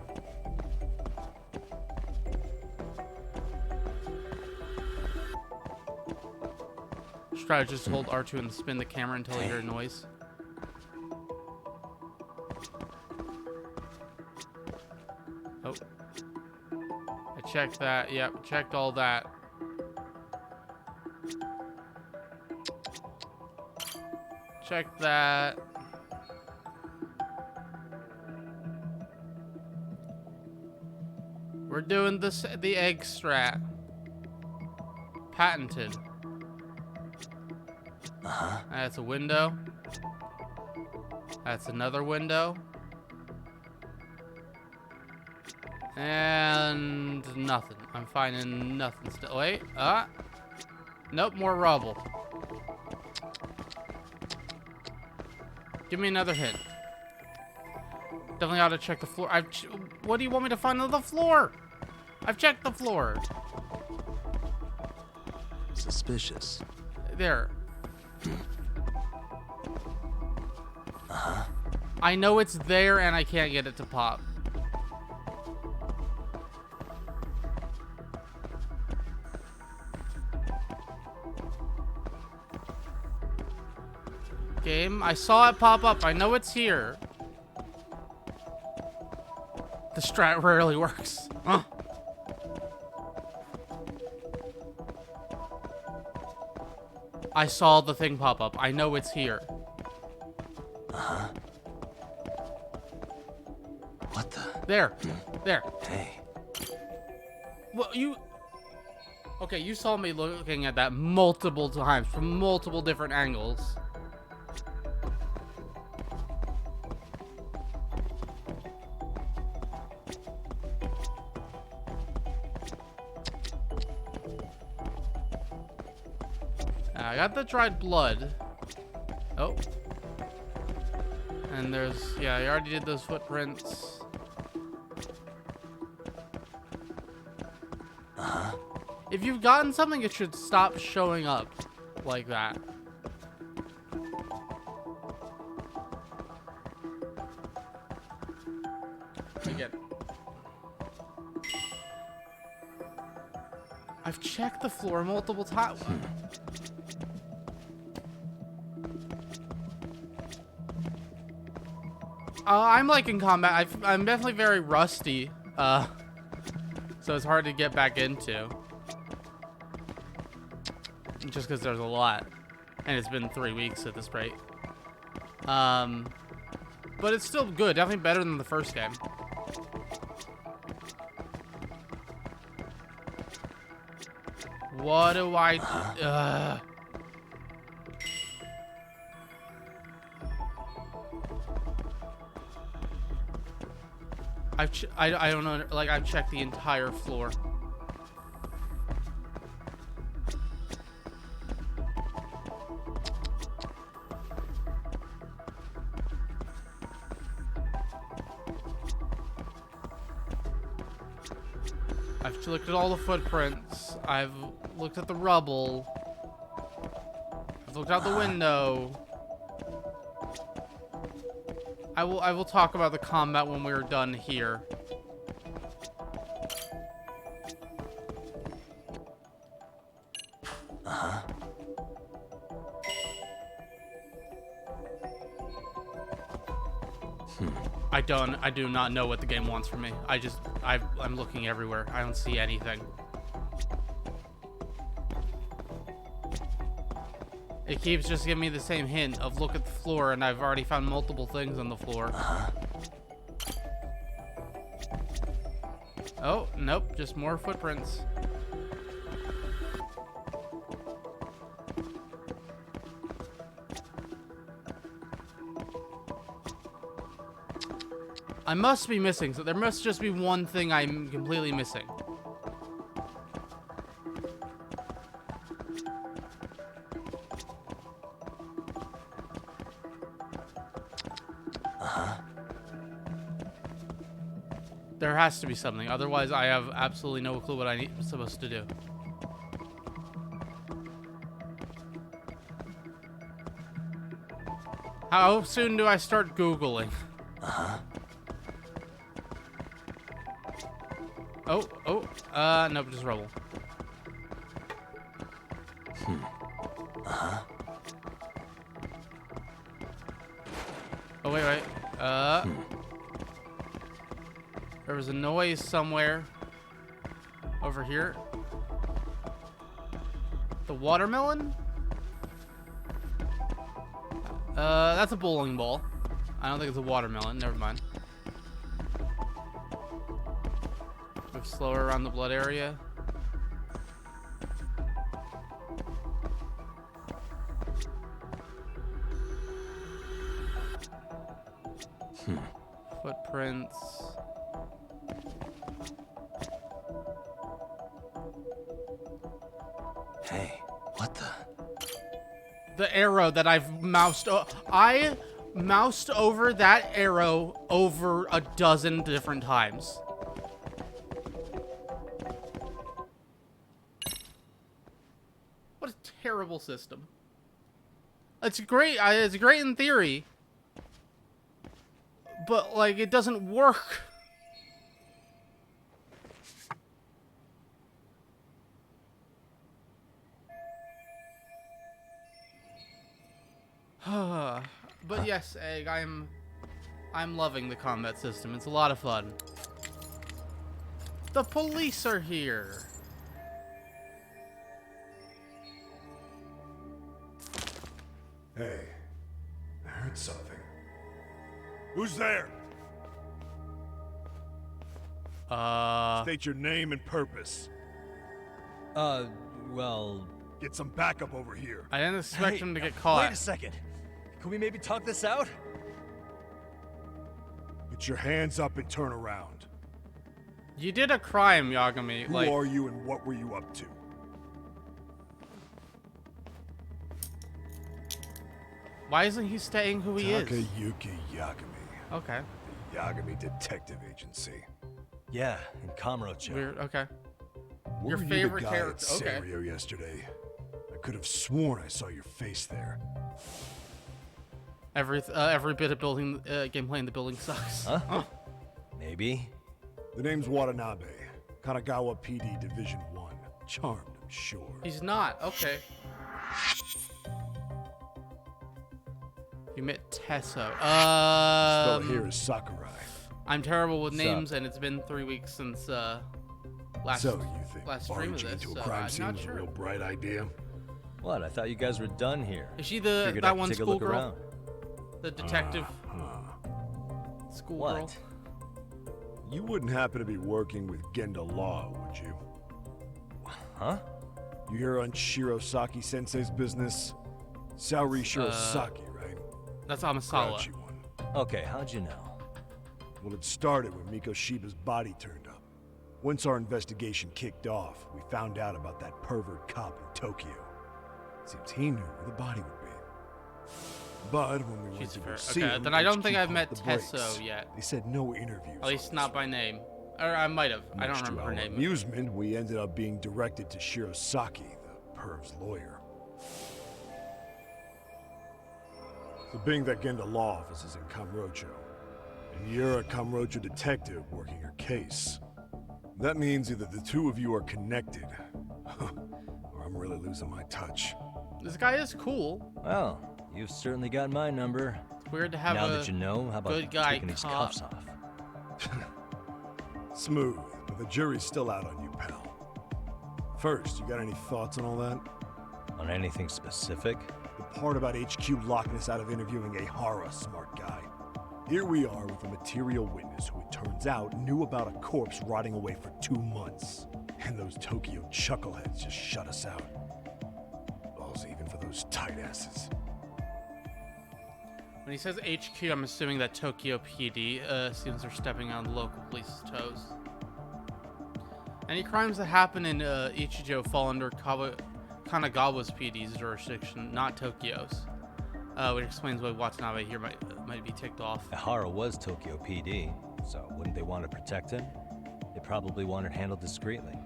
Should try to just hold R2 and spin the camera until I hear a noise. Oh. I checked that. Yep, checked all that. Check that. We're doing this, the egg strat. Patented. Uh-huh. That's a window. That's another window. And nothing. I'm finding nothing still. Wait. Nope, more rubble. Give me another hint. Definitely ought to check the floor. What do you want me to find on the floor? I've checked the floor. Suspicious. There. Uh-huh. I know it's there and I can't get it to pop. Game, I saw it pop up. I know it's here. The strat rarely works. Huh. I saw the thing pop up. I know it's here. Uh-huh. What the? There. There. Hey. Well, you... Okay, you saw me looking at that multiple times from multiple different angles. I got the dried blood. Oh. And there's... Yeah, I already did those footprints. Uh-huh. If you've gotten something, it should stop showing up like that. Again. I've checked the floor multiple times. I'm like in combat. I'm definitely very rusty. So it's hard to get back into. Just because there's a lot. And it's been 3 weeks at this rate. But it's still good. Definitely better than the first game. What do I... I don't know. Like I've checked the entire floor. I've looked at all the footprints. I've looked at the rubble. I've looked out the window. I will talk about the combat when we're done here. I do not know what the game wants from me. I'm looking everywhere. I don't see anything. It keeps just giving me the same hint of look at the floor, and I've already found multiple things on the floor. Oh, nope, just more footprints. I must be missing, so there must just be one thing I'm completely missing. There has to be something, otherwise I have absolutely no clue what I'm supposed to do. How soon do I start Googling? Nope, just rubble. Oh, wait. There was a noise somewhere. Over here. The watermelon? That's a bowling ball. I don't think it's a watermelon, never mind. Move slower around the blood area. Footprints. Hey, what the? The arrow that I've moused. I moused over that arrow over a dozen different times. What a terrible system. It's great. It's great in theory, but like it doesn't work. But yes, Egg, I'm loving the combat system. It's a lot of fun. The police are here. Hey, I heard something. Who's there? State your name and purpose. Well... Get some backup over here. I didn't expect him to get caught. Wait a second. Can we maybe talk this out? Put your hands up and turn around. You did a crime, Yagami. Who are you and what were you up to? Why isn't he saying who he is? Takayuki Yagami. Okay. The Yagami Detective Agency. Yeah, in Kamurocho. Weird. Okay. Were Your you favorite the guy character? at Okay. Sanrio yesterday? I could have sworn I saw your face there. Every bit of building gameplay in the building sucks. Huh? Oh. Maybe. The name's Watanabe. Kanagawa PD Division 1. Charmed, I'm sure. He's not. Okay. You met Tesso. This fella here is Sakurai. I'm terrible with What's names, up? and it's been 3 weeks since last So you think last stream of barging this. into a So crime I'm scene not was sure. a real bright idea? What? I thought you guys were done here. Is she the Figured that I'd one take a look schoolgirl? around. The detective schoolgirl. What? You wouldn't happen to be working with Genda Law, would you? Huh? You hear on Shirosaki Sensei's business? Saori Shirosaki, right? That's Amasawa. Grouchy one. Okay, how'd you know? Well, it started when Mikoshiba's body turned up. Once our investigation kicked off, we found out about that pervert cop in Tokyo. Seems he knew where the body would be. But when we went to go see him, then I don't HQ think I've pumped met the brakes. Tesso yet. They said no interviews. At least not by name. Or I might have. I don't Much to remember her our name. amusement, we ended up being directed to Shirosaki, the perv's lawyer. So being that Genda law office is in Kamurocho, and you're a Kamurocho detective working her case, that means either the two of you are connected, or I'm really losing my touch. This guy is cool. Well, you've certainly got my number. It's weird to have now a that you know, how about good guy taking these cop. cuffs off? Smooth, but the jury's still out on you, pal. First, you got any thoughts on all that? On anything specific? The part about HQ locking us out of interviewing a Hara, smart guy. Here we are with a material witness who it turns out knew about a corpse rotting away for 2 months. And those Tokyo chuckleheads just shut us out. Balls even for those tight asses. When he says HQ, I'm assuming that Tokyo PD seems they're stepping on the local police's toes. Any crimes that happen in Ichijo fall under Kanagawa's PD's jurisdiction, not Tokyo's. Which explains why Watanabe here might be ticked off. Ehara was Tokyo PD, so wouldn't they want to protect him? They probably want it handled discreetly.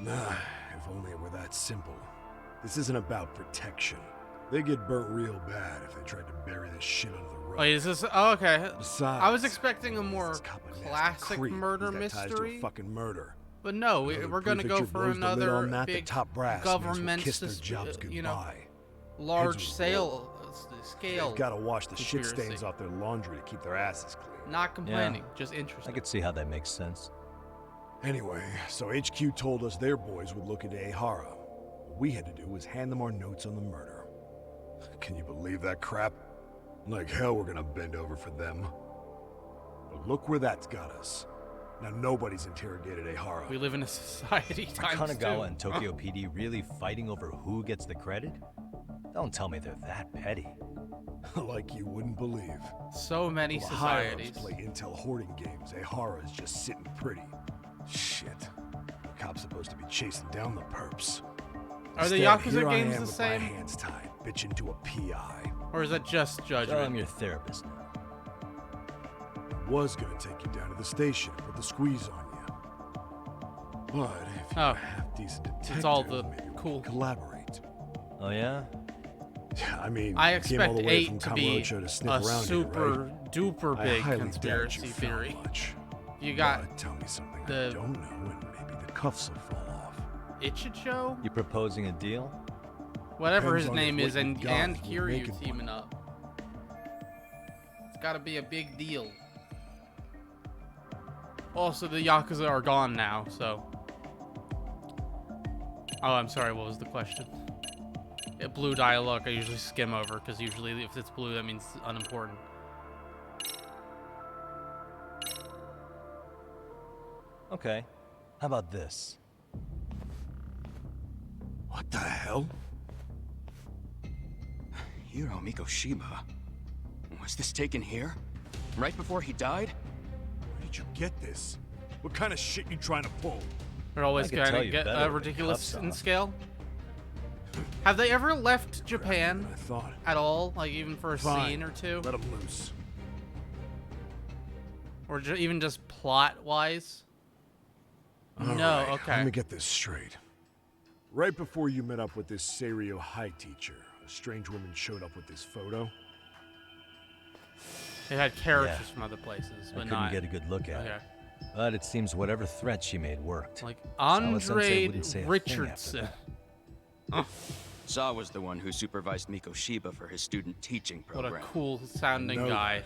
Nah, if only it were that simple. This isn't about protection. They get burnt real bad if they tried to bury this shit under the rug. Oh, is this? Oh, okay. Besides, I was expecting a more classic creep murder who's got ties to mystery. a fucking murder. But no, Another we're gonna go prefecture for blows the lid another on that, the big top brass may as well government, kiss their jobs goodbye. large Heads will scale scale. They've gotta wash the shit conspiracy. stains off their laundry to keep their asses clean. Not complaining, just interested. I could see how that makes sense. Anyway, so HQ told us their boys would look into Ehara. What we had to do was hand them our notes on the murder. Can you believe that crap? Like hell we're gonna bend over for them. But look where that's got us. Now nobody's interrogated Ehara. We live in a society Are times two. Kanagawa and Tokyo PD really fighting over who gets the credit? Don't tell me they're that petty. Like you wouldn't believe. So many While societies. higher-ups play intel hoarding games, Ehara is just sitting pretty. Shit. The cop's supposed to be chasing down the perps. Are the Instead, Yakuza here I games am the with same? My hands tied, bitching to a PI. Or is that just So judgment? I'm your therapist now. I was gonna take you down to the station, put the squeeze on you. But if you're a half-decent detective, it's all the maybe we cool. could collaborate. Oh yeah? Yeah, I mean, I you came all expect the way 8 from to be Kamurocho to sniff a around here, super right? duper I big highly doubt conspiracy you found theory. much. You got But tell me something the I don't know, and maybe the cuffs will fall off. Ichijo? You proposing a deal? Whatever Depends his on name if is, what you and got is worth Kiryu making teaming up. It's gotta be a big deal. Also, the Yakuza are gone now, so. Oh, I'm sorry, what was the question? Yeah, blue dialogue I usually skim over, because usually if it's blue, that means it's unimportant. Okay. How about this? What the hell? Hiro Mikoshiba. Was this taken here? Right before he died? Where did you get this? What kind of shit you trying to pull? They're always I could going tell to you get better with the ridiculous cuffs in off. scale. Have they ever left Japan I thought. at all? Like, even for a Fine. scene or two? Let them loose. Or even just plot-wise? All No, right, okay. Let me get this straight. Right before you met up with this Seiryo High teacher, a strange woman showed up with this photo. They had characters Yeah. from other places, I but couldn't not. get a good look at Okay. it. But it seems whatever threat she made worked. Like Sawa-sensei Andre wouldn't say a thing after Richardson. that. Zaw was the one who supervised Mikoshiba for his student teaching What a program. cool sounding No. guy.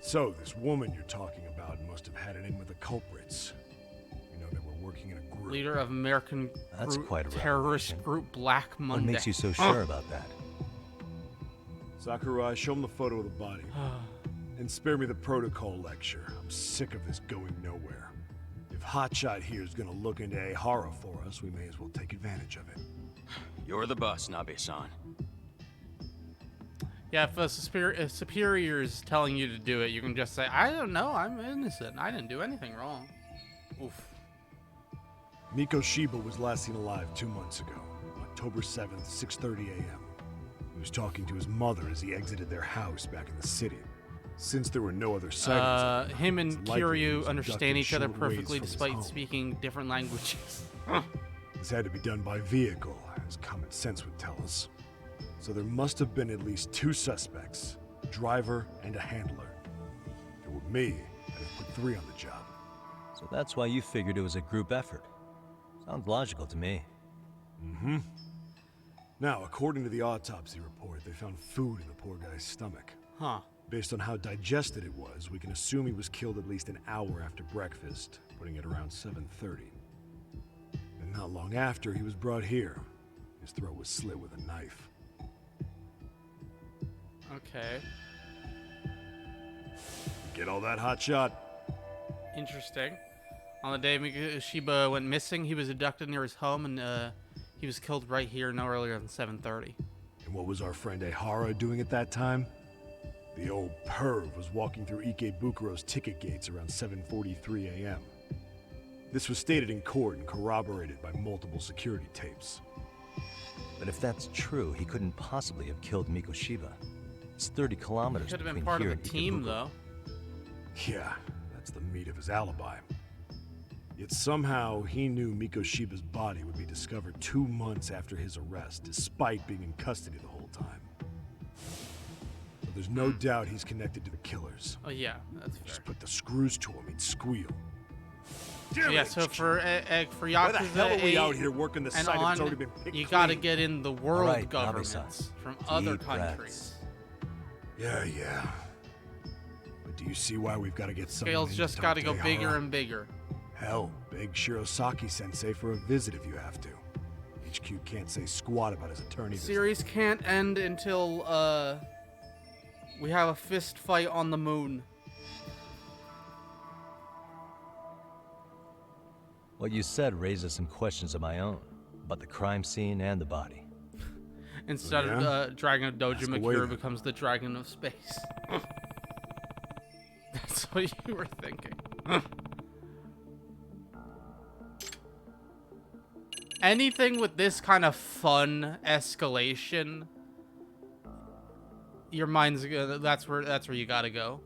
So, this woman you're talking about must have had it in with the culprits. You know, they were working in a group. Leader of American That's group, quite a terrorist revelation. group Black What Monday. makes you so sure about that? Sakurai, show him the photo of the body. And spare me the protocol lecture. I'm sick of this going nowhere. If Hotshot here is gonna look into Ehara for us, we may as well take advantage of it. You're the boss, Nabe-san. Yeah, if a superior is telling you to do it, you can just say, I don't know, I'm innocent. I didn't do anything wrong. Oof. Miko Shiba was last seen alive 2 months ago, October 7th, 6:30 a.m. He was talking to his mother as he exited their house back in the city. Since there were no other sightings, him and it's likely he Kiryu was understand abducted each other short ways perfectly from his despite home. speaking different languages. This had to be done by vehicle, as common sense would tell us. So there must have been at least 2 suspects, a driver and a handler. If it were me, I'd have put 3 on the job. So that's why you figured it was a group effort. Sounds logical to me. Mm-hmm. Now, according to the autopsy report, they found food in the poor guy's stomach. Huh. Based on how digested it was, we can assume he was killed at least an hour after breakfast, putting it around 7:30. And not long after, he was brought here. His throat was slit with a knife. Okay. Get all that, hotshot? Interesting. On the day Mikoshiba went missing, he was abducted near his home, and he was killed right here no earlier than 7:30. And what was our friend Ehara doing at that time? The old perv was walking through Ikebukuro's ticket gates around 7:43 a.m. This was stated in court and corroborated by multiple security tapes. But if that's true, he couldn't possibly have killed Mikoshiba. It's 30 kilometers He could have between been part of here the and team, Ikebukuro. though. Yeah, that's the meat of his alibi. Yet somehow he knew Mikoshiba's body would be discovered 2 months after his arrest, despite being in custody the whole time. But there's no doubt he's connected to the killers. Oh yeah, that's fair. Just put the screws to him, he'd squeal. Yeah, so for Yakuza Why the hell are we 8 out here working the and site on, that's already been picked you gotta clean? get in the world Alright, governments Nabe-san. from other Deep breaths. countries. Yeah. But do you see why we've got to get someone Scales in just talk gotta to go bigger Ehara? and bigger. Hell, beg Shirosaki-sensei for a visit if you have to. HQ can't say squat about his attorney. The series can't end until we have a fist fight on the moon. What you said raises some questions of my own, about the crime scene and the body. Instead Yeah? of Dragon of Dojo Ask away, Makura then. becomes the Dragon of Space. That's what you were thinking. Anything with this kind of fun escalation, your mind's that's where you gotta go.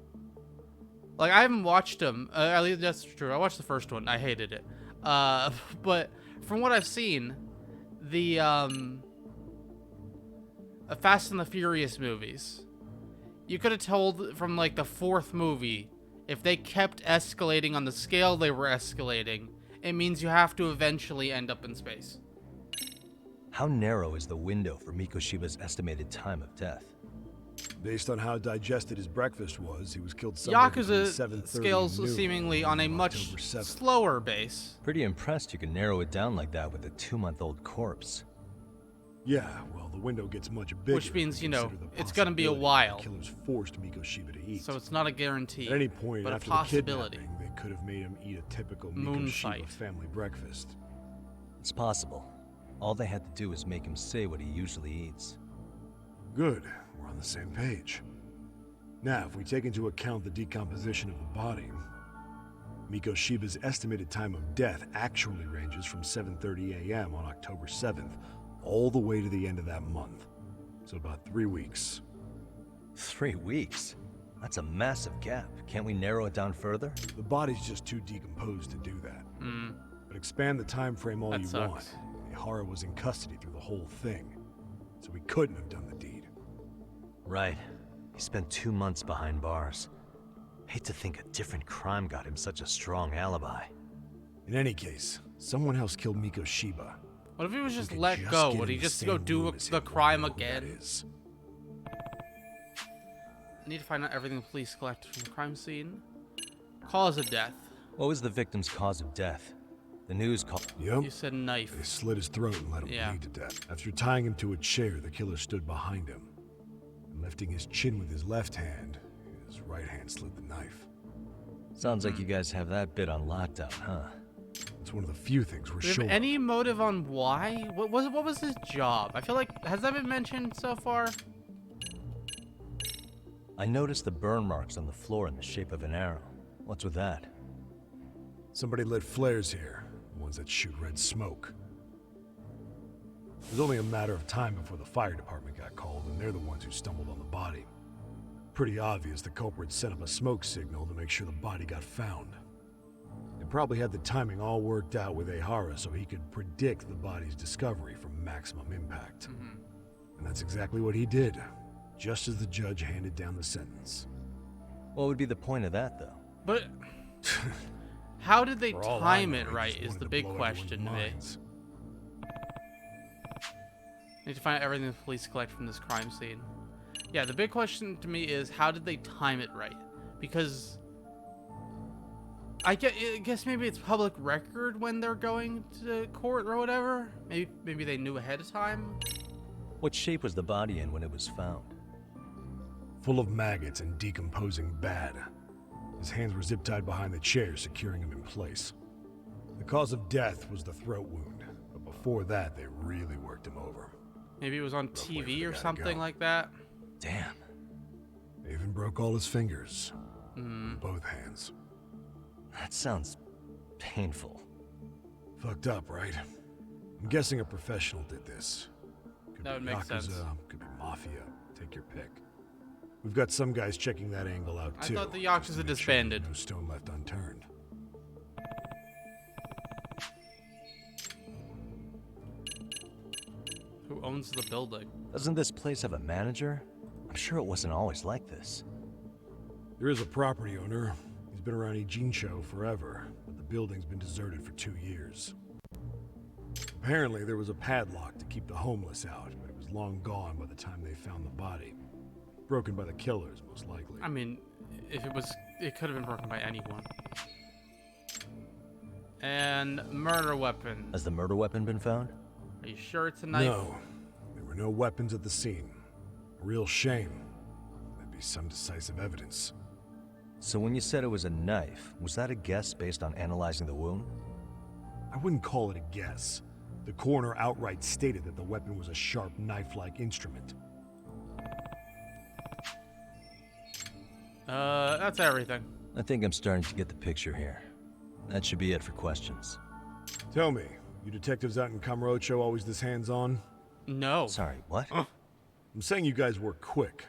Like, I haven't watched them. At least that's true. I watched the first one. I hated it. But from what I've seen, the Fast and the Furious movies, you could have told from like the 4th movie, if they kept escalating on the scale they were escalating, it means you have to eventually end up in space. How narrow is the window for Mikoshiba's estimated time of death? Based on how digested his breakfast was, he was killed somewhere between Yakuza 7:30 scales and noon seemingly on a much October 7th. slower base. Pretty impressed you can narrow it down like that with a 2-month-old corpse. Yeah, well, the window gets much bigger. Which means, if you you know, consider the it's gonna be a possibility while. the killers forced Mikoshiba to eat. So it's not a guarantee, At any point but a after possibility. the kidnapping, they could have made him eat a typical Moon Mikoshiba fight. family breakfast. It's possible. All they had to do was make him say what he usually eats. Good, we're on the same page. Now, if we take into account the decomposition of the body, Mikoshiba's estimated time of death actually ranges from 7:30 a.m. on October 7th all the way to the end of that month. So about 3 weeks. 3 weeks? That's a massive gap. Can't we narrow it down further? The body's just too decomposed to do that. Hmm. But expand the time frame all That you sucks. want. Ehara was in custody through the whole thing, so he couldn't have done the deed. Right. He spent 2 months behind bars. Hate to think a different crime got him such a strong alibi. In any case, someone else killed Mikoshiba. What if he was We just could let just go? get Would he in the just go same do room as the him, crime whoever that again? is. I need to find out everything the police collected from the crime scene. Cause of death. What was the victim's cause of death? The news called. Yep. You said knife. They slit his throat and let him Yeah. bleed to death. After tying him to a chair, the killer stood behind him. And lifting his chin with his left hand, his right hand slid the knife. Sounds like you guys have that bit on lockdown, huh? It's one of the few things we're Do we sure have of. any motive on why? What was his job? I feel like, has that been mentioned so far? I noticed the burn marks on the floor in the shape of an arrow. What's with that? Somebody lit flares here, ones that shoot red smoke. It was only a matter of time before the fire department got called, and they're the ones who stumbled on the body. Pretty obvious the culprit set up a smoke signal to make sure the body got found. They probably had the timing all worked out with Ehara so he could predict the body's discovery from maximum impact. And that's exactly what he did, just as the judge handed down the sentence. What would be the point of that, though? But how did they For all I time know, it he right just is wanted the to big blow question to me. everyone's minds. Need to find out everything the police collect from this crime scene. Yeah, the big question to me is how did they time it right? Because I guess maybe it's public record when they're going to court or whatever. Maybe they knew ahead of time. What shape was the body in when it was found? Full of maggots and decomposing bad. His hands were zip-tied behind the chair, securing him in place. The cause of death was the throat wound, but before that, they really worked him over. Maybe it was on TV or something like that. Damn. They even broke all his fingers. Both hands. That sounds painful. Fucked up, right? I'm guessing a professional did this. Could That would be make sense. Could be Mafia. Take your pick. We've got some guys checking that angle out, I too. thought the Yakuza just to make sure disbanded. No stone left unturned. Who owns the building? Doesn't this place have a manager? I'm sure it wasn't always like this. There is a property owner. He's been around Ijincho forever, but the building's been deserted for 2 years. Apparently, there was a padlock to keep the homeless out, but it was long gone by the time they found the body. Broken by the killers, most likely. I mean, if it was, it could have been broken by anyone. And murder weapon. Has the murder weapon been found? Are you sure it's a knife? No, there were no weapons at the scene. A real shame. There'd be some decisive evidence. So when you said it was a knife, was that a guess based on analyzing the wound? I wouldn't call it a guess. The coroner outright stated that the weapon was a sharp knife-like instrument. That's everything. I think I'm starting to get the picture here. That should be it for questions. Tell me, you detectives out in Kamurocho always this hands-on? No. Sorry, what? I'm saying you guys work quick.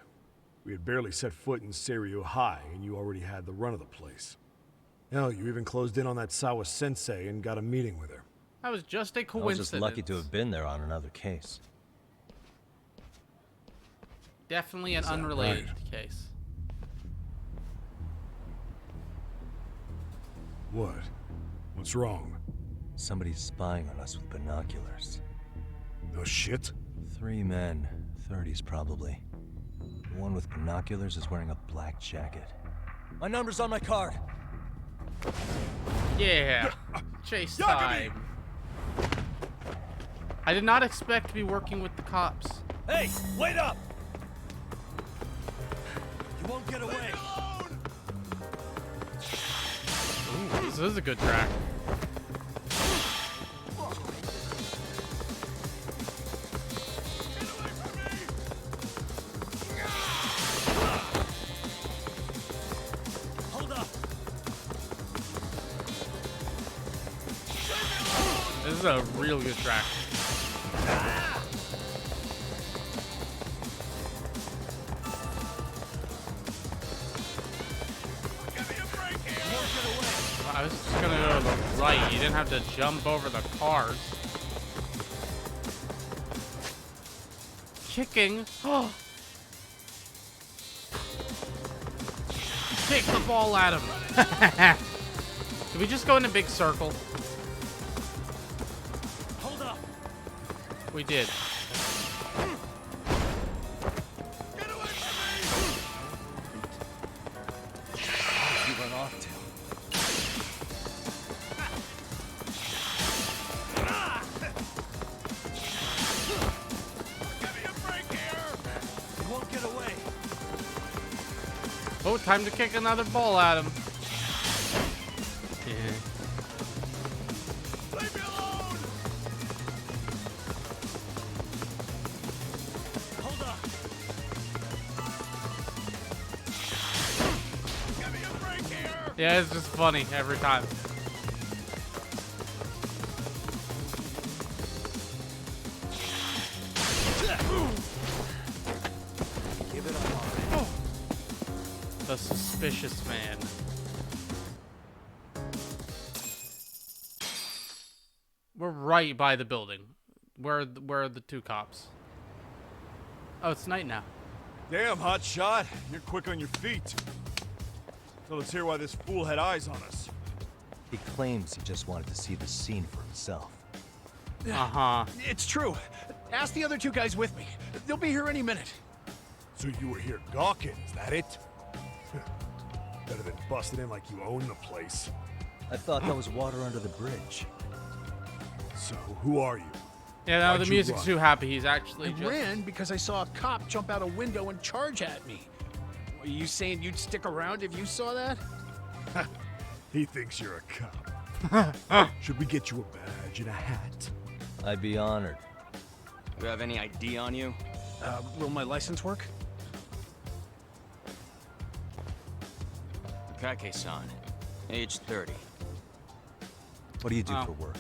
We had barely set foot in Seiryo High, and you already had the run of the place. Hell, you even closed in on that Sawa sensei and got a meeting with her. That was just a I was coincidence. just lucky to have been there on another case. Definitely an Is that unrelated right? case. What? What's wrong? Somebody's spying on us with binoculars. No shit? 3 men, 30s probably. The one with binoculars is wearing a black jacket. My number's on my card! Yeah. Chase time. I did not expect to be working with the cops. Hey, wait up! You won't get away. Ooh, this is a good track. Hold up. This is a real good track. I was just gonna go to the right. You didn't have to jump over the cars. Kicking. Oh. Kick the ball at him. Did we just go in a big circle? Hold up. We did. You run off to. You won't get away. Oh, time to kick another ball at him. Yeah. Hold up. Yeah, it's just funny every time. Give it up. The suspicious man. We're right by the building. Where are the two cops? Oh, it's night now. Damn, hot shot. You're quick on your feet. So let's hear why this fool had eyes on us. He claims he just wanted to see the scene for himself. Uh-huh. It's true. Ask the other two guys with me. They'll be here any minute. So you were here gawking, is that it? Better than busting in like you own the place. I thought that was water under the bridge. So, who are you? Yeah, now Why'd the you music's run? too happy. He's actually I just... ran because I saw a cop jump out a window and charge at me. Are you saying you'd stick around if you saw that? He thinks you're a cop. Should we get you a badge and a hat? I'd be honored. Do you have any ID on you? Will my license work? Kake-san, age 30. What do you do for work?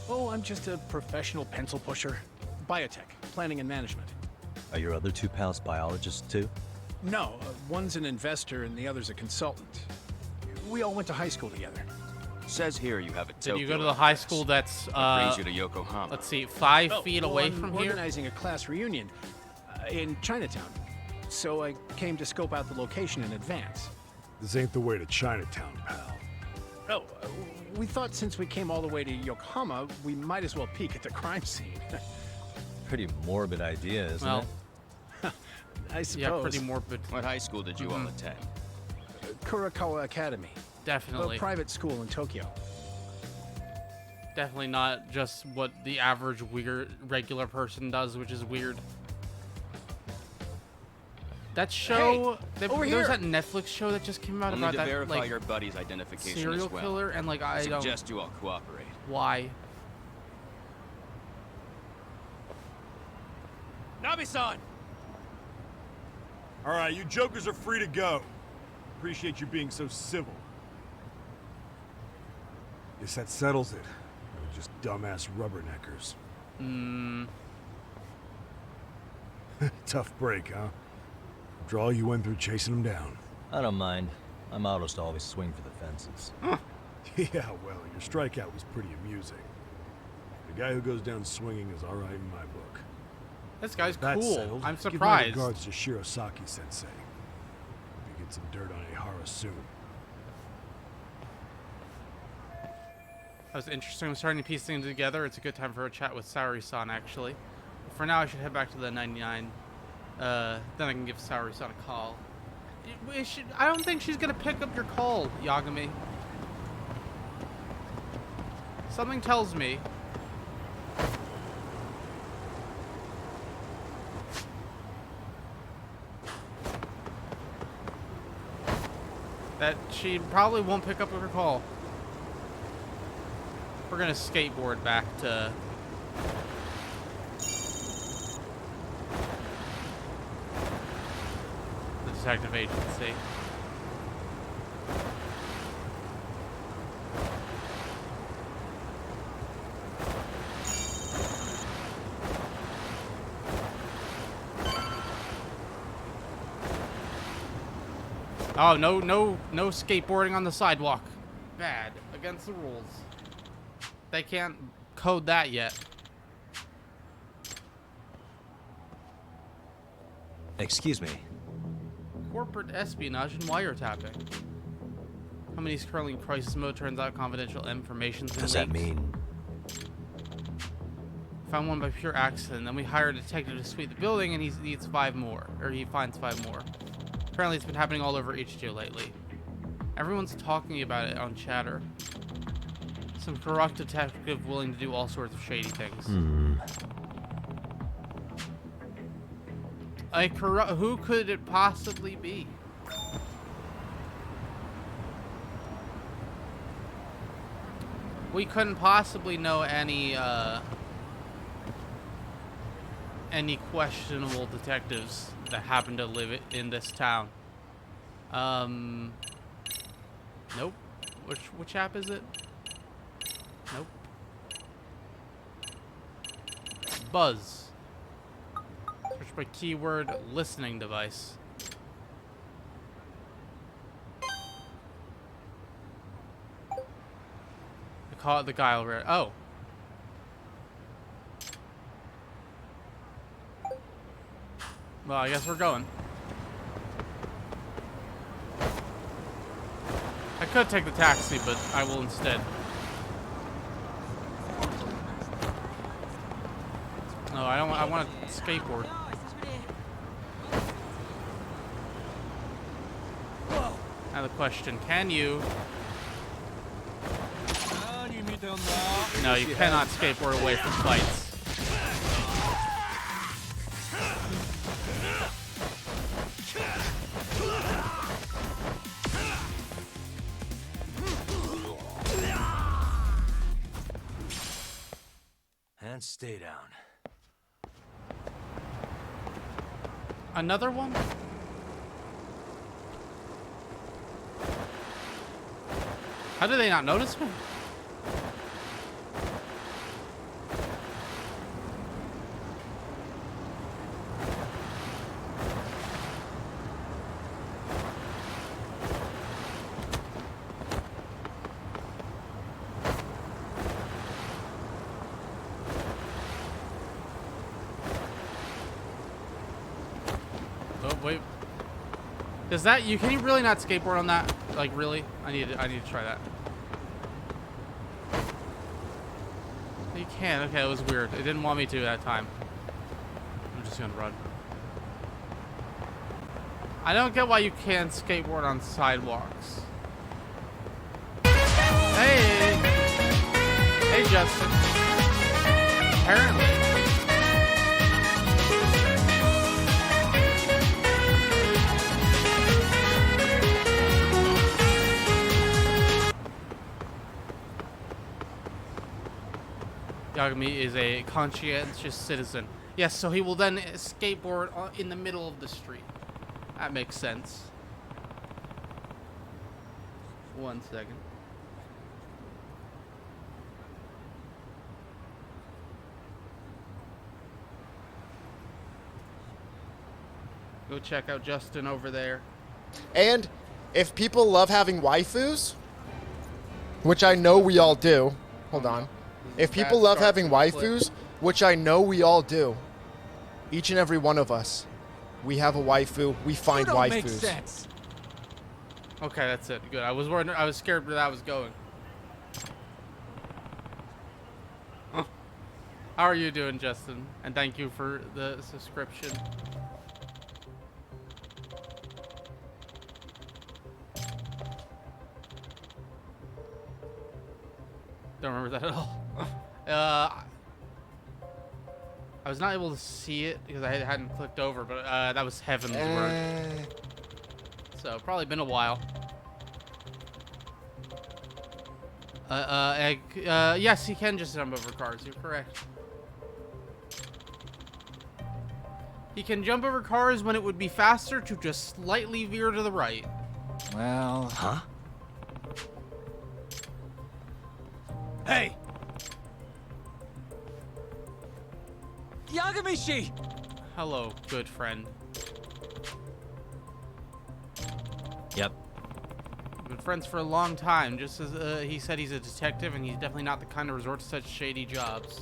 Oh, I'm just a professional pencil pusher. Biotech, planning and management. Are your other two pals biologists too? No, one's an investor and the other's a consultant. We all went to high school together. Says here you have a Did you Tokyo go to the high school that's, brings you to Yokohama? let's see, 5 feet well, away I'm from here? organizing a class reunion in Chinatown. So I came to scope out the location in advance. This ain't the way to Chinatown, pal. Oh, we thought since we came all the way to Yokohama, we might as well peek at the crime scene. Pretty morbid idea, isn't Well, it? I suppose. yeah, pretty morbid. What high school did you all attend? Kurakawa Academy. Definitely. A private school in Tokyo. Definitely not just what the average weird regular person does, which is weird. That show, over there was here. that Netflix show that just came out Only about to that verify like your buddy's identification serial as well. killer, and like I don't suggest you all cooperate. why. Nabi-san! All right, you jokers are free to go. Appreciate you being so civil. Guess that settles it. We're just dumbass rubberneckers. Tough break, huh? After all you went through chasing them down. I don't mind. My motto's to always swing for the fences. Yeah, well, your strikeout was pretty amusing. The guy who goes down swinging is all right in my book. This guy's That cool. settled, I'm give my surprised. regards to Shirosaki-sensei. Hope you get some dirt on Ehara soon. That was interesting. I'm starting to piece things together. It's a good time for a chat with Saori-san, actually. For now, I should head back to the 99. Then I can give Saori-san a call. I don't think she's gonna pick up your call, Yagami. Something tells me. That she probably won't pick up her call. We're gonna skateboard back to the detective agency. Oh, no skateboarding on the sidewalk. Bad. Against the rules. They can't code that yet. Excuse me. Corporate espionage and wiretapping. Company's currently in crisis mode. Turns out confidential information's been Does that leaked. mean Found one by pure accident. Then we hired a detective to sweep the building, and he needs 5 more. Or he finds 5 more. Apparently it's been happening all over HQ lately. Everyone's talking about it on chatter. Some corrupt detective willing to do all sorts of shady things. Who could it possibly be? We couldn't possibly know any questionable detectives that happen to live in this town. Nope. Which app is it? Nope. Buzz. Search by keyword listening device. Call it the guy over there. Oh. Well, I guess we're going. I could take the taxi, but I will instead. No, I don't. I want a skateboard. Now the question: can you? No, you cannot skateboard away from fights. And stay down. Another one? How did they not notice me? Wait. Does that can you really not skateboard on that? Like really? I need to try that. You can. Okay, it was weird. It didn't want me to that time. I'm just gonna run. I don't get why you can't skateboard on sidewalks. Hey! Hey, Justin. Apparently. Yagami is a conscientious citizen. Yes, so he will then skateboard in the middle of the street. That makes sense. 1 second. Go check out Justin over there. And if people love having waifus, which I know we all do, hold on. If people love having waifus, which I know we all do, each and every one of us, we have a waifu, we find waifus. Make sense. Okay, that's it. Good. I was worried. I was scared where that was going. How are you doing, Justin? And thank you for the subscription. Don't remember that at all. I was not able to see it because I hadn't clicked over, but that was Heaven's Word. So probably been a while. Yes, he can just jump over cars. You're correct. He can jump over cars when it would be faster to just slightly veer to the right. Well, huh? Hey! Yagami-shi! Hello, good friend. Yep. We've been friends for a long time, just as he said he's a detective, and he's definitely not the kind to resort to such shady jobs.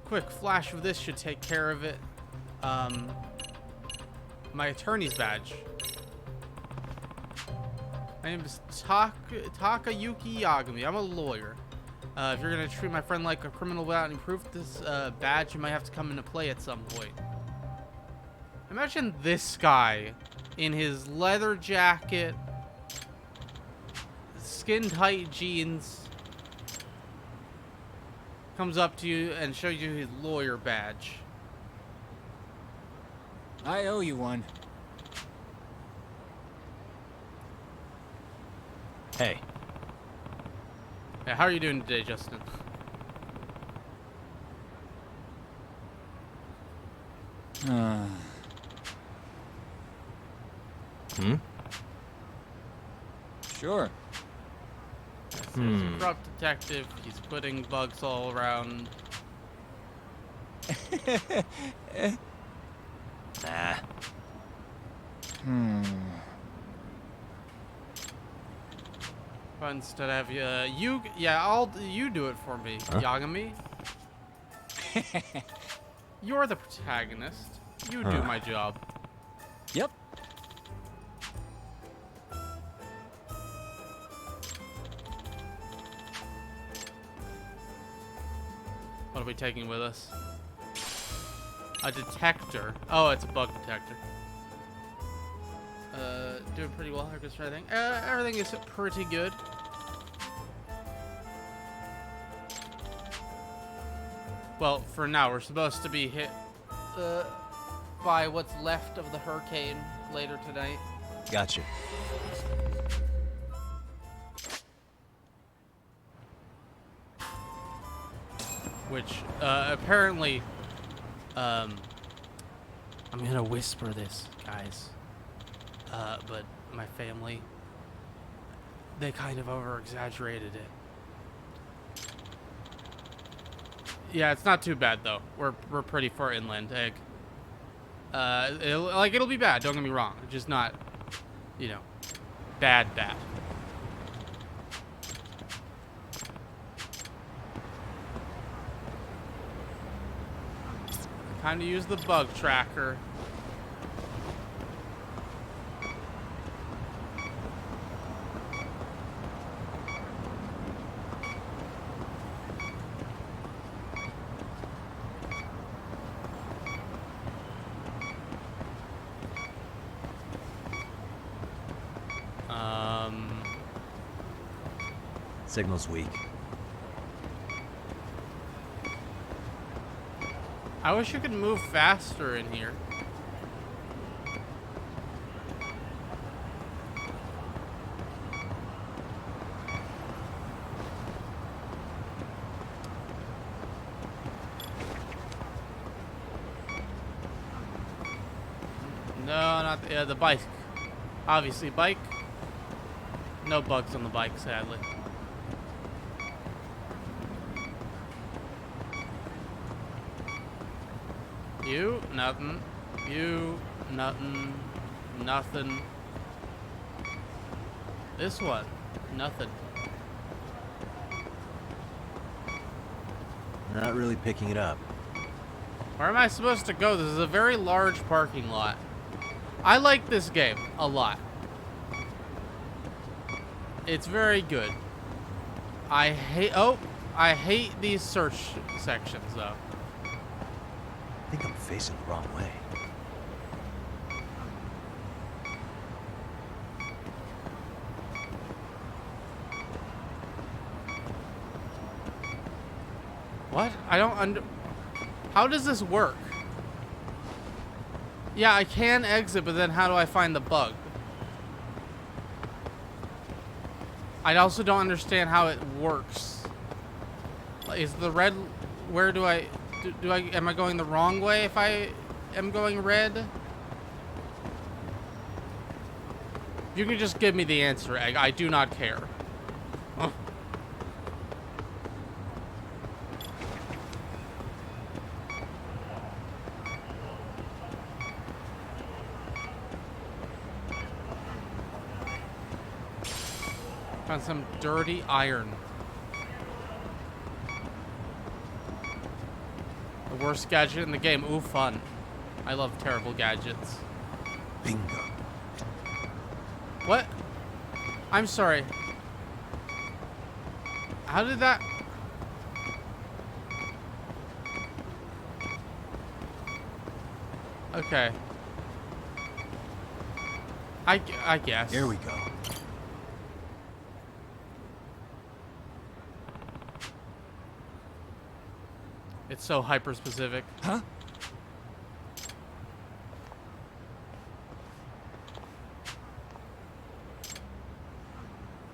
Quick flash of this should take care of it. My attorney's badge. My name is Takayuki Yagami. I'm a lawyer. If you're gonna treat my friend like a criminal without any proof, this badge might have to come into play at some point. Imagine this guy in his leather jacket, skin-tight jeans, comes up to you and shows you his lawyer badge. I owe you one. Hey. Yeah, how are you doing today, Justin? Hmm? Sure. There's a corrupt detective. He's putting bugs all around. Nah. But instead of you do it for me, Huh? Yagami. You're the protagonist. You do Huh. my job. Yep. What are we taking with us? A detector. Oh, it's a bug detector. Doing pretty well, everything. Everything is pretty good. Well, for now, we're supposed to be hit by what's left of the hurricane later tonight. Gotcha. Which, apparently, I'm gonna whisper this, guys. But my family, they kind of over-exaggerated it. Yeah, it's not too bad though. We're pretty far inland. It'll be bad. Don't get me wrong. It's just not, you know, bad. Time to use the bug tracker. Signal's weak. I wish you could move faster in here. No, not the bike. Obviously, bike. No bugs on the bike, sadly. You, nothing. You, nothing. Nothing. This one, nothing. Not really picking it up. Where am I supposed to go? This is a very large parking lot. I like this game a lot. It's very good. I hate these search sections though. I think I'm facing the wrong way. What? I don't How does this work? Yeah, I can exit, but then how do I find the bug? I also don't understand how it works. Is the red... Where do I... Am I going the wrong way if I am going red? You can just give me the answer, Egg. I do not care. Found some dirty iron. The worst gadget in the game. Ooh, fun. I love terrible gadgets. Bingo. What? I'm sorry. How did that... Okay. I guess. Here we go. It's so hyper-specific. Huh?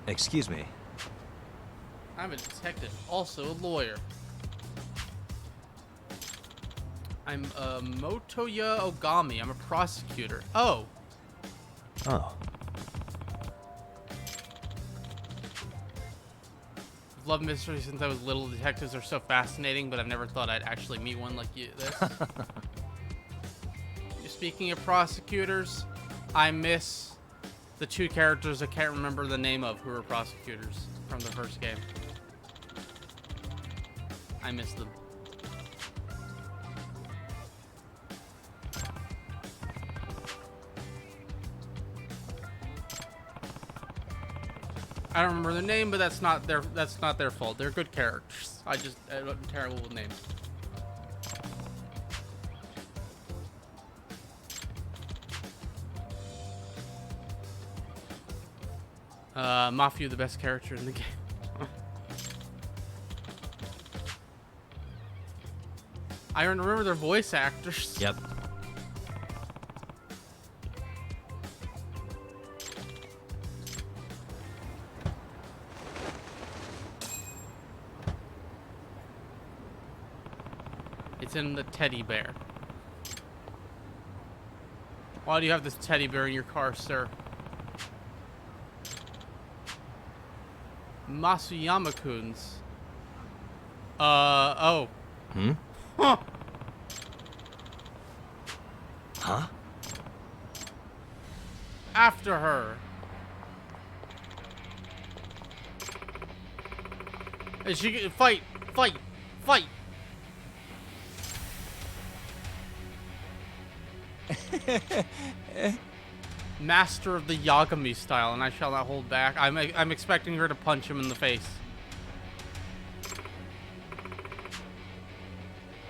Excuse me. I'm a detective, also a lawyer. I'm Motoya Ogami. I'm a prosecutor. Oh. Oh. I've loved mysteries since I was little. Detectives are so fascinating, but I've never thought I'd actually meet one like you. Speaking of prosecutors, I miss the two characters I can't remember the name of who were prosecutors from the first game. I miss them. I don't remember their name, but that's not their fault. They're good characters. I'm terrible with names. Mafia, the best character in the game. I remember their voice actors. Yep. It's in the teddy bear. Why do you have this teddy bear in your car, sir? Masuyama-kun's. Oh. Hmm? Huh. Huh? After her. And she fight. Master of the Yagami style, and I shall not hold back. I'm expecting her to punch him in the face.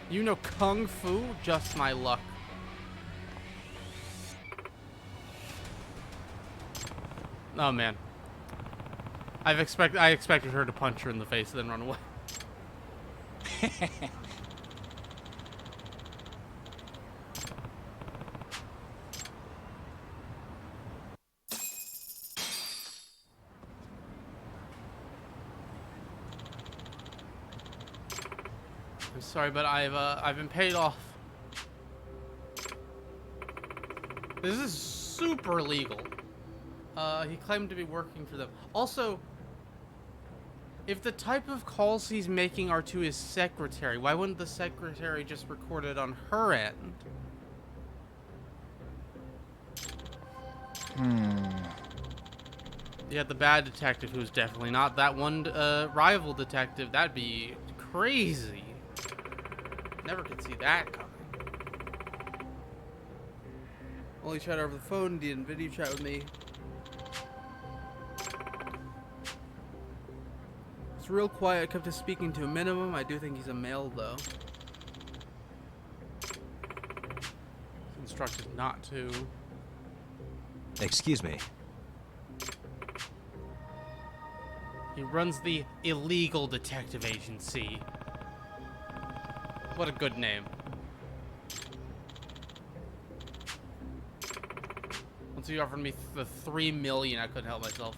You know Kung Fu? Just my luck. Oh man. I expected her to punch her in the face and then run away. I'm sorry, but I've been paid off. This is super legal. He claimed to be working for them. Also, if the type of calls he's making are to his secretary, why wouldn't the secretary just record it on her end? Yeah, the bad detective, who's definitely not that one rival detective. That'd be crazy. Never could see that coming. Only chat over the phone, didn't video chat with me. It's real quiet, kept his speaking to a minimum. I do think he's a male, though. Instructed not to. Excuse me. He runs the illegal detective agency. What a good name. Once he offered me the $3 million, I couldn't help myself.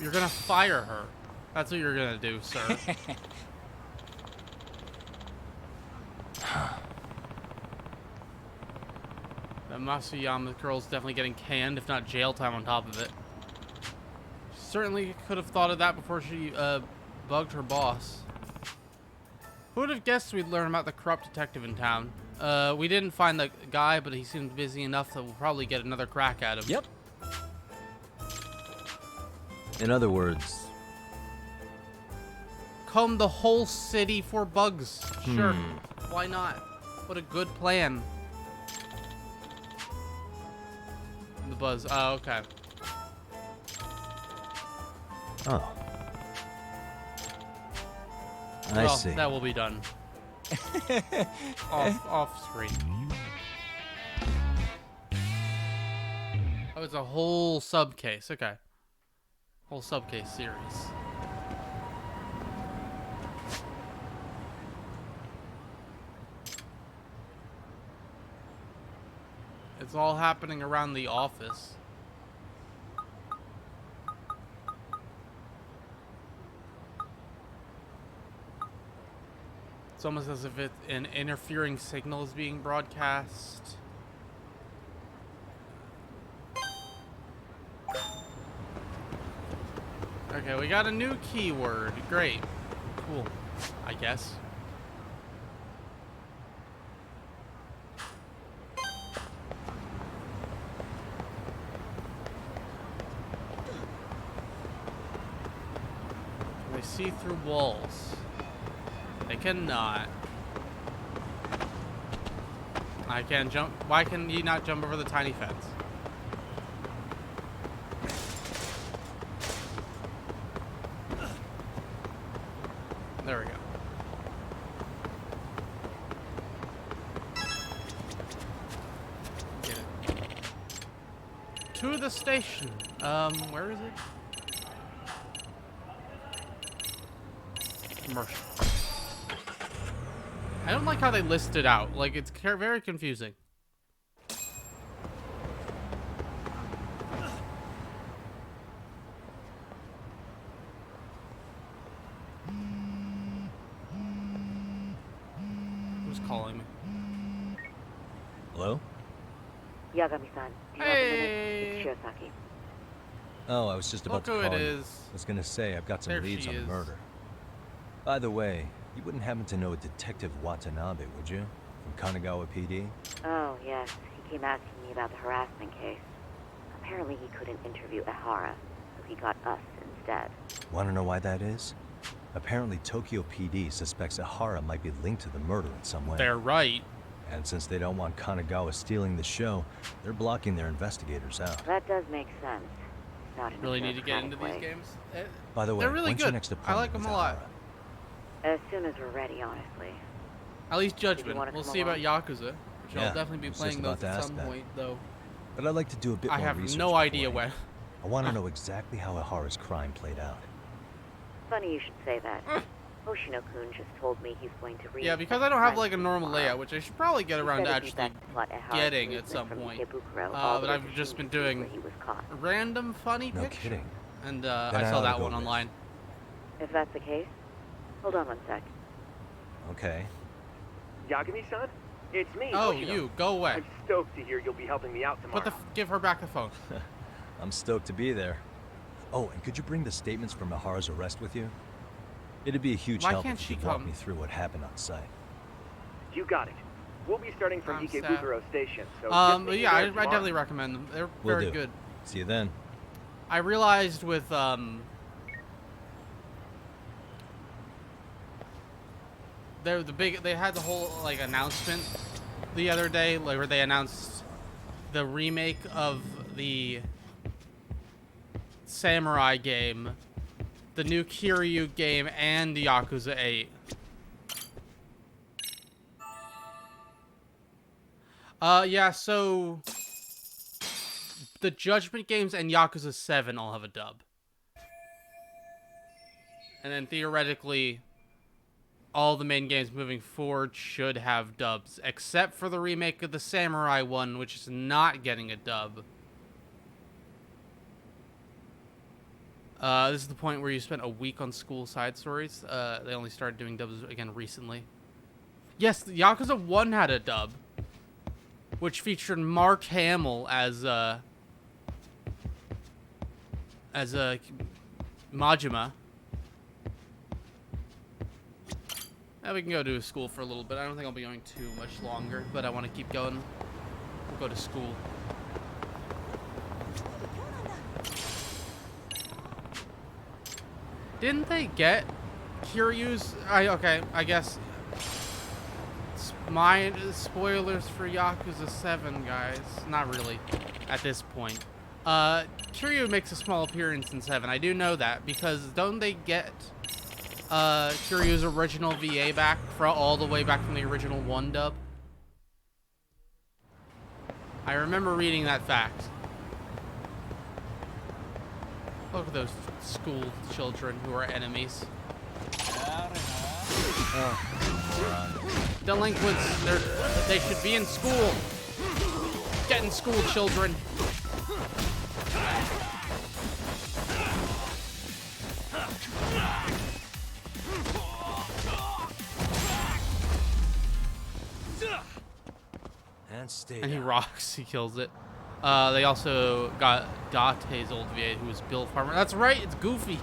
You're gonna fire her. That's what you're gonna do, sir. That Masuyama girl's definitely getting canned, if not jail time on top of it. She certainly could have thought of that before she bugged her boss. Who would have guessed we'd learn about the corrupt detective in town? We didn't find the guy, but he seemed busy enough that we'll probably get another crack at him. Yep. In other words... Comb the whole city for bugs. Sure. Why not? What a good plan. The buzz. Oh, okay. Oh. I see. That will be done. off screen. Oh, it's a whole sub case. Okay. Whole sub case series. It's all happening around the office. It's almost as if an interfering signal is being broadcast. Okay, we got a new keyword. Great. Cool. I guess. Can they see through walls? They cannot. I can't jump. Why can you not jump over the tiny fence? There we go. Get it. To the station. Where is it? Commercial. I don't like how they list it out. Like, it's very confusing. Who's calling me? Hello? Yagami-san, do you have a minute? It's Shiosaki. Oh, I was just about Look to who call it you. is. I was gonna say, I've got some There leads she on the is. murder. By the way, you wouldn't happen to know a Detective Watanabe, would you? From Kanagawa PD? Oh, yes. He came asking me about the harassment case. Apparently he couldn't interview Ehara, so he got us instead. Wanna know why that is? Apparently Tokyo PD suspects Ehara might be linked to the murder in some way. They're right. And since they don't want Kanagawa stealing the show, they're blocking their investigators out. That does make sense. Not in a Really need to get bureaucratic into these way. games. By the way, They're really when's good. your next I appointment like them with a lot. Ehara? As soon as we're ready, honestly. At least Did you Judgment. wanna We'll come see about along? Yakuza, which Yeah, I'll definitely I be was playing just those about to at ask some that. point, though. But I'd like to do a bit I more have research no idea beforehand. when. I want to know exactly how Ehara's crime played out. Funny you should say that. Hoshino-kun just told me he's going to read. Yeah, because I don't have like a normal layout, which I should probably get He around said to it'd be actually best to plot Ehara's getting at movement some from point. Ikebukuro all the But way I've to just been Shinjuku doing where he was caught. random funny No picture. kidding. And Then I I saw oughta that go one with. online. If that's the case, hold on one sec. Okay. Yagami-san? It's me, Oh, Hoshino. you, go away. I'm stoked to hear you'll be helping me out tomorrow. Give her back the phone. I'm stoked to be there. Oh, and could you bring the statements from Ehara's arrest with you? It'd be a huge Why help can't if she you could walk come? me through what happened on site. You got it. We'll be starting from I'm Ikebukuro Station, so But yeah, I definitely recommend them. They're Will very do. good. See you then. I realized with they had the whole like announcement the other day, like where they announced the remake of the Samurai game, the new Kiryu game, and Yakuza 8. Yeah, so the Judgment games and Yakuza 7 all have a dub. And then theoretically, all the main games moving forward should have dubs, except for the remake of the Samurai one, which is not getting a dub. This is the point where you spent a week on school side stories. They only started doing dubs again recently. Yes, Yakuza 1 had a dub, which featured Mark Hamill as Majima. Now we can go to school for a little bit. I don't think I'll be going too much longer, but I want to keep going. We'll go to school. Didn't they get Kiryu's? I guess. Spoilers for Yakuza 7, guys. Not really, at this point. Kiryu makes a small appearance in 7. I do know that, because don't they get Kiryu's original VA back all the way back from the original 1 dub? I remember reading that fact. Look at those school children who are enemies. Delinquents, they should be in school. Get in school, children. And stay And he down. rocks, he kills it. They also got Date's old VA, who was Bill Farmer. That's right, it's Goofy.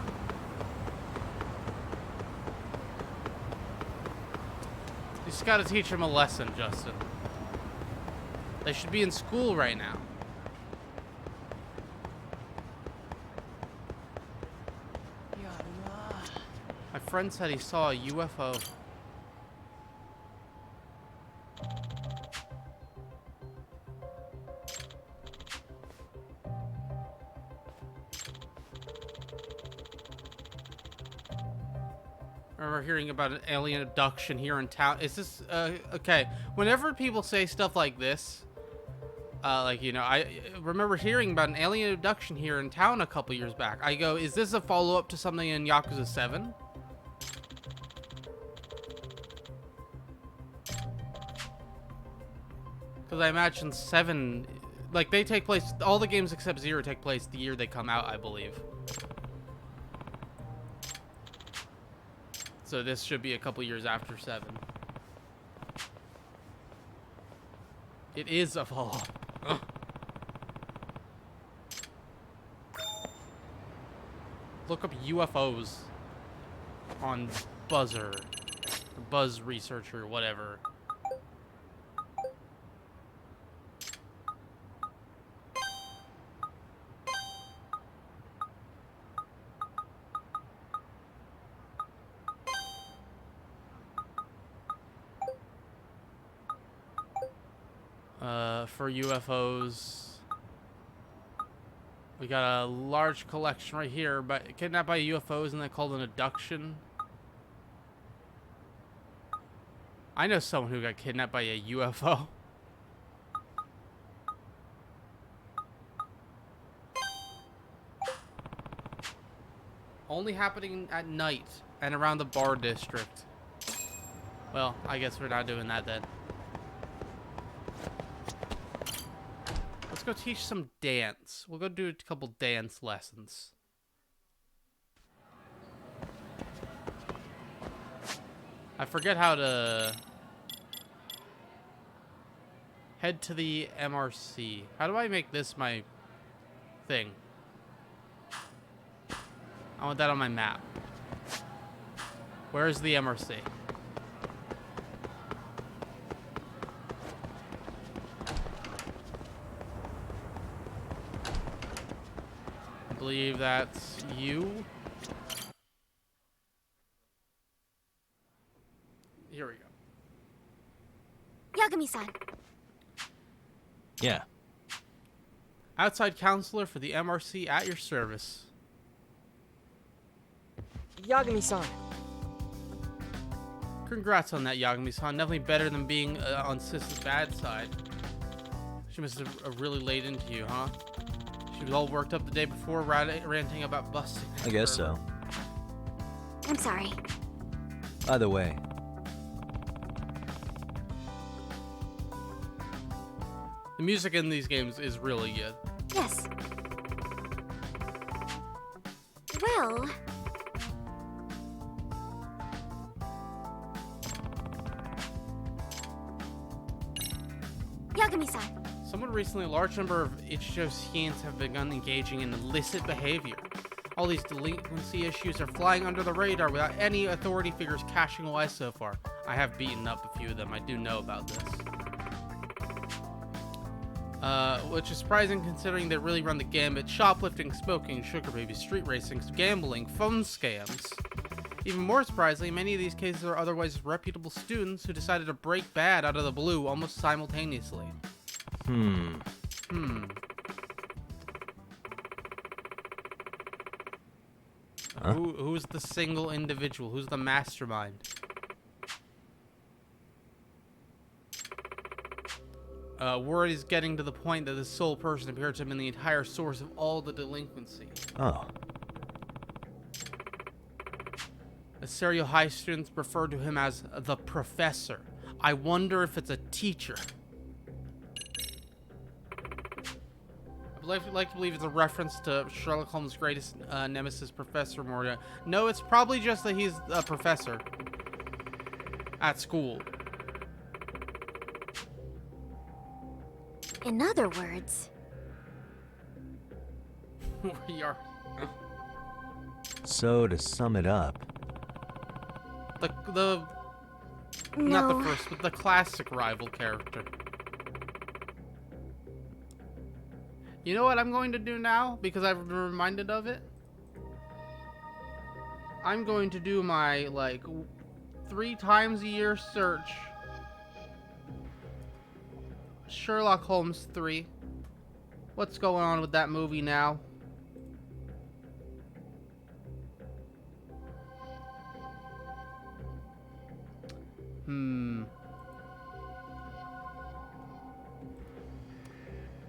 just gotta teach him a lesson, Justin. They should be in school right now. My friend said he saw a UFO. I remember hearing about an alien abduction here in town. Is this, okay. Whenever people say stuff like this, like, you know, I remember hearing about an alien abduction here in town a couple years back. I go, is this a follow-up to something in Yakuza 7? Because I imagine 7, like, they take place, all the games except 0 take place the year they come out, I believe. So this should be a couple years after 7. It is a follow-up. Look up UFOs on Buzzer, or Buzz Researcher, whatever. For UFOs, we got a large collection right here, but kidnapped by UFOs, isn't that called an abduction? I know someone who got kidnapped by a UFO. Only happening at night and around the bar district. Well, I guess we're not doing that then. Let's go teach some dance. We'll go do a couple dance lessons. I forget how to head to the MRC. How do I make this my thing? I want that on my map. Where's the MRC? I believe that's you. Here we go. Yagami-san. Yeah. Outside counselor for the MRC at your service. Yagami-san. Congrats on that, Yagami-san. Definitely better than being on Sis's bad side. She must have really laid into you, huh? She was all worked up the day before, ranting about busting. I guess so. I'm sorry. Either way. The music in these games is really good. Yes. Well... Yagami-san. Someone recently, a large number of Ichijo's scenes have begun engaging in illicit behavior. All these delinquency issues are flying under the radar without any authority figures catching away so far. I have beaten up a few of them. I do know about this. Which is surprising considering they really run the gambit: shoplifting, smoking, sugar babies, street racing, gambling, phone scams. Even more surprisingly, many of these cases are otherwise reputable students who decided to break bad out of the blue almost simultaneously. Huh? Who's the single individual? Who's the mastermind? Word is getting to the point that the sole person appeared to have been the entire source of all the delinquency. Oh. Aserio High students refer to him as the Professor. I wonder if it's a teacher. I'd like to believe it's a reference to Sherlock Holmes' greatest nemesis, Professor Morgan. No, it's probably just that he's a professor at school. In other words... We are... So, to sum it up... Not No. the first, but the classic rival character. You know what I'm going to do now? Because I've been reminded of it. I'm going to do my, like, 3 times a year search. Sherlock Holmes 3. What's going on with that movie now?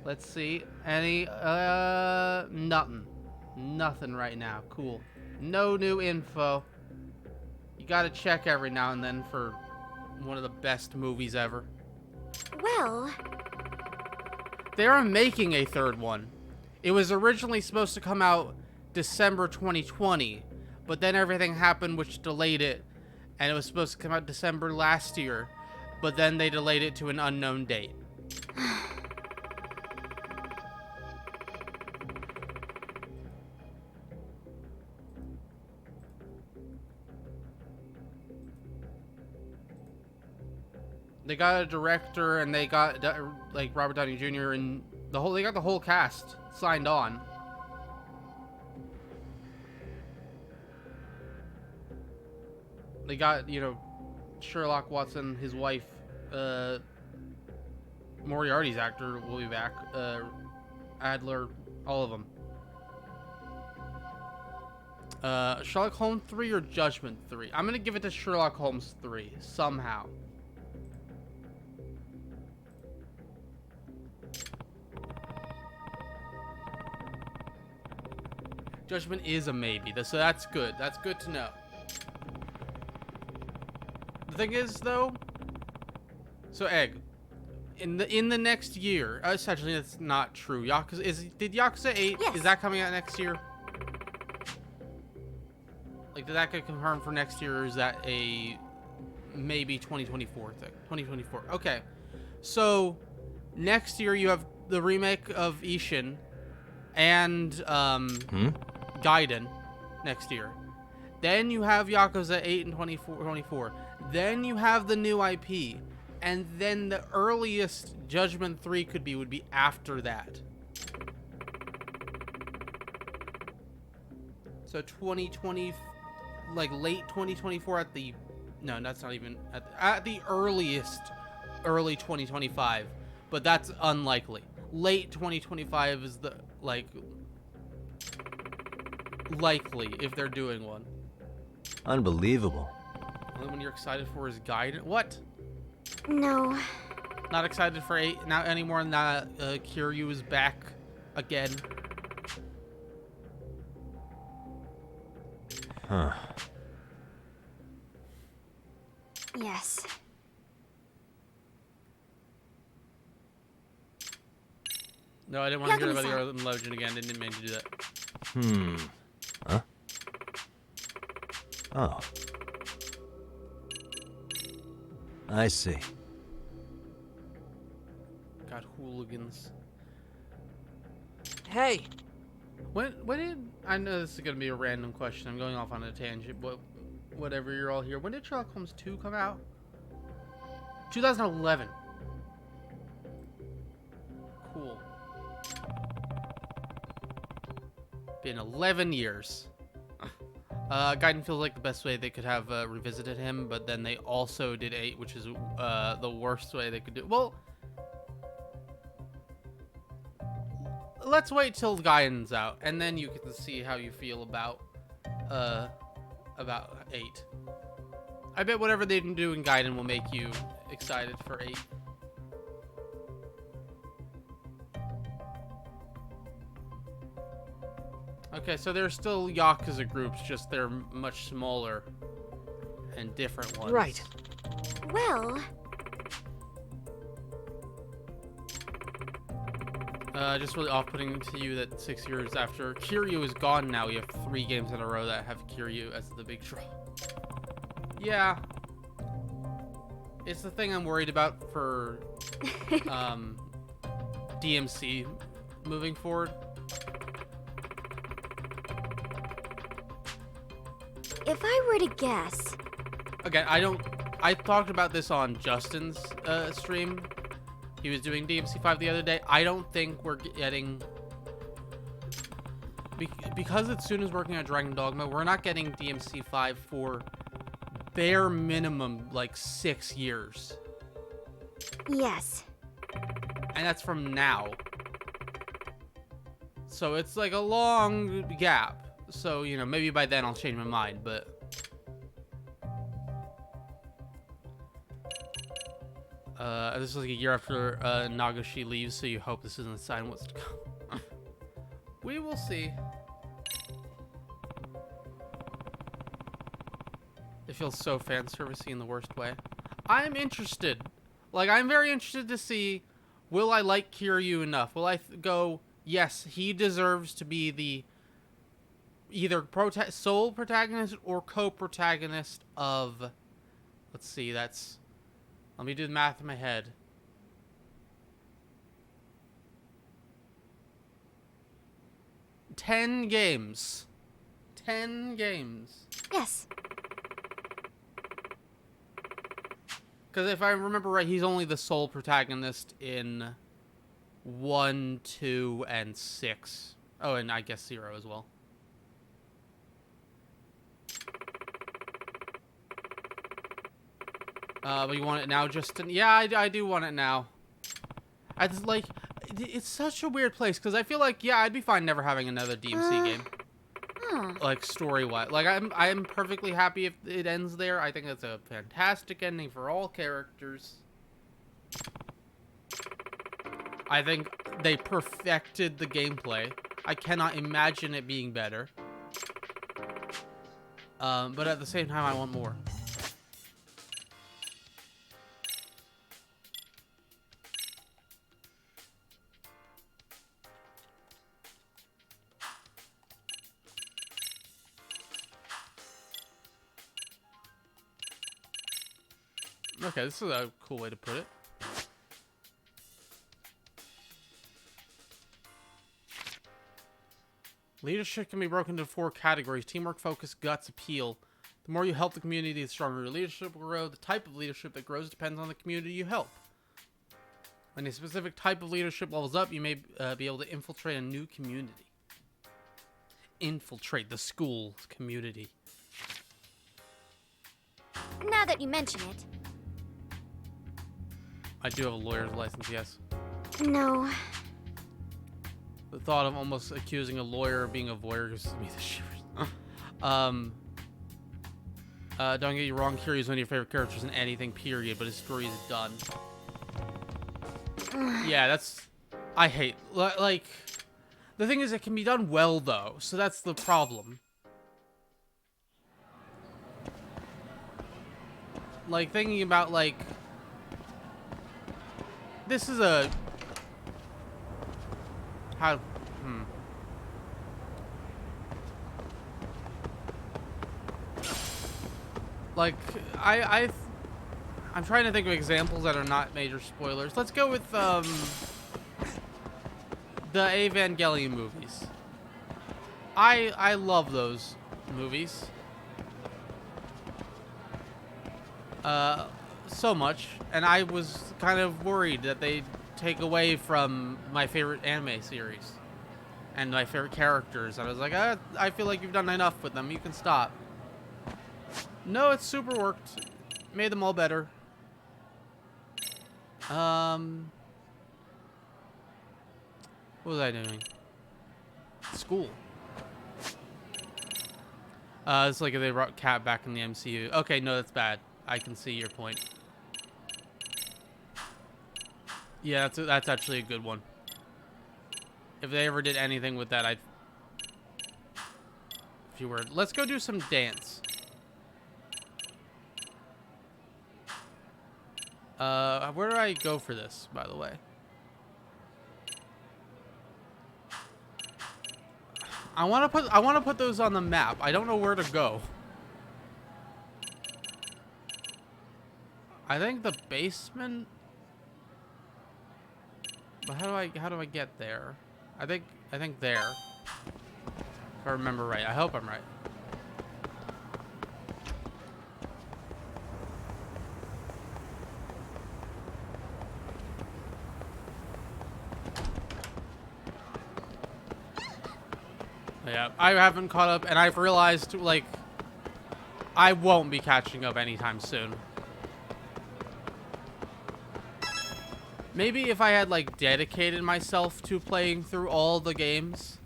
Let's see. Any, nothing. Nothing right now. Cool. No new info. You gotta check every now and then for one of the best movies ever. Well, They are making a 3rd one. It was originally supposed to come out December 2020, but then everything happened which delayed it, and it was supposed to come out December last year, but then they delayed it to an unknown date. They got a director, and they got like Robert Downey Jr. and they got the whole cast signed on. They got, you know, Sherlock Watson, his wife, Moriarty's actor will be back, Adler, all of them. Sherlock Holmes 3 or Judgment 3? I'm gonna give it to Sherlock Holmes 3 somehow. Judgment is a maybe, so that's good. That's good to know. The thing is, though, so Egg, in the next year, essentially that's not true. Did Yakuza 8? Yes. Is that coming out next year? Like, did that get confirmed for next year, or is that a maybe 2024 thing? 2024. Okay, so next year you have the remake of Ishin and Gaiden next year. Then you have Yakuza 8 and 24. Then you have the new IP. And then the earliest Judgment 3 would be after that. So 2020, like late 2024 at the... No, that's not even... At the earliest, early 2025. But that's unlikely. Late 2025 is the, like... likely if they're doing one. Unbelievable. Only one you're excited for is Gaiden. What? no. Not excited for 8 now anymore. Now Kiryu is back again. Huh. Yes. No, I didn't want to hear about the Urban Legend again. Didn't mean to do that. Huh? Oh. I see. God, hooligans. Hey! When did... I know this is going to be a random question. I'm going off on a tangent, but whatever, you're all here. When did Sherlock Holmes 2 come out? 2011. Cool. Been 11 years. Gaiden feels like the best way they could have revisited him, but then they also did 8, which is the worst way they could do. Well, let's wait till Gaiden's out, and then you get to see how you feel about 8. I bet whatever they do in Gaiden will make you excited for 8. Okay, so there's still Yakuza groups, just they're much smaller and different ones. Right. Well, just really off-putting to you that 6 years after Kiryu is gone now, you have 3 games in a row that have Kiryu as the big draw. Yeah. It's the thing I'm worried about for DMC moving forward. if I were to guess, Again, I don't I talked about this on Justin's stream. He was doing DMC5 the other day. I don't think we're getting... Because Itsuna's working on Dragon Dogma, we're not getting DMC5 for bare minimum, like, 6 years. Yes. And that's from now. So it's like a long gap. So, you know, maybe by then I'll change my mind, but... this is like a year after Nagashi leaves, so you hope this isn't a sign what's to come. We will see. It feels so fan servicey in the worst way. I'm interested. Like, I'm very interested to see, will I like Kiryu enough? Will I go, yes, he deserves to be the either sole protagonist or co-protagonist of, let's see, that's, let me do the math in my head. Ten games. 10 games. Yes. Because if I remember right, he's only the sole protagonist in 1, 2, and 6. Oh, and I guess 0 as well. But you want it now, Justin? Yeah, I do want it now. I just, like, it's such a weird place, because I feel like, yeah, I'd be fine never having another DMC game. Like, story-wise. Like, I'm perfectly happy if it ends there. I think it's a fantastic ending for all characters. I think they perfected the gameplay. I cannot imagine it being better. But at the same time, I want more. Okay, this is a cool way to put it. Leadership can be broken into 4 categories: teamwork, focus, guts, appeal. The more you help the community, the stronger your leadership will grow. The type of leadership that grows depends on the community you help. When a specific type of leadership levels up, you may be able to infiltrate a new community. Infiltrate the school community. Now that you mention it. I do have a lawyer's license, yes. No. The thought of almost accusing a lawyer of being a voyeur gives me the shivers. Don't get you wrong, Kiryu is one of your favorite characters in anything, period, but his story is done. Yeah, that's... I hate... Like... The thing is, it can be done well, though, so that's the problem. Like, thinking about, like... This is a... How... Like, I'm trying to think of examples that are not major spoilers. Let's go with, the Evangelion movies. I love those movies. So much, and I was kind of worried that they'd take away from my favorite anime series and my favorite characters. And I was like, I feel like you've done enough with them. You can stop. No, it super worked. Made them all better. What was I doing? School. It's like if they brought Cat back in the MCU. Okay, no, that's bad. I can see your point. Yeah, that's actually a good one. If they ever did anything with that, I'd... If you were... Let's go do some dance. Where do I go for this, by the way? I want to put those on the map. I don't know where to go. I think the basement. But how do I get there? I think there. If I remember right. I hope I'm right. Yeah, I haven't caught up, and I've realized, like, I won't be catching up anytime soon. Maybe if I had, like, dedicated myself to playing through all the games.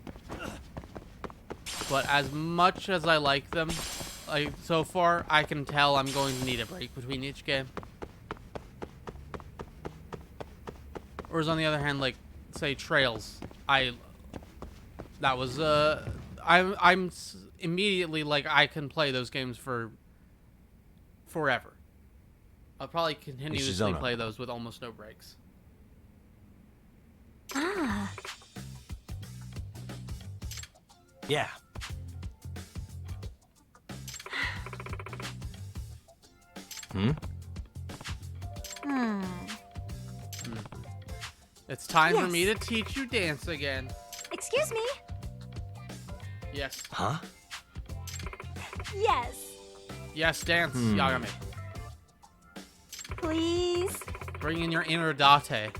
But as much as I like them, like, so far, I can tell I'm going to need a break between each game. Whereas on the other hand, like, say, Trails, I'm immediately, like, I can play those games for forever. I'll probably continuously play those with almost no breaks. Ah. Yeah. It's time for Yes. me to teach you dance again. Excuse me? Yes. Huh? Yes. Yes, dance, Yagami. Please? Bring in your inner Date.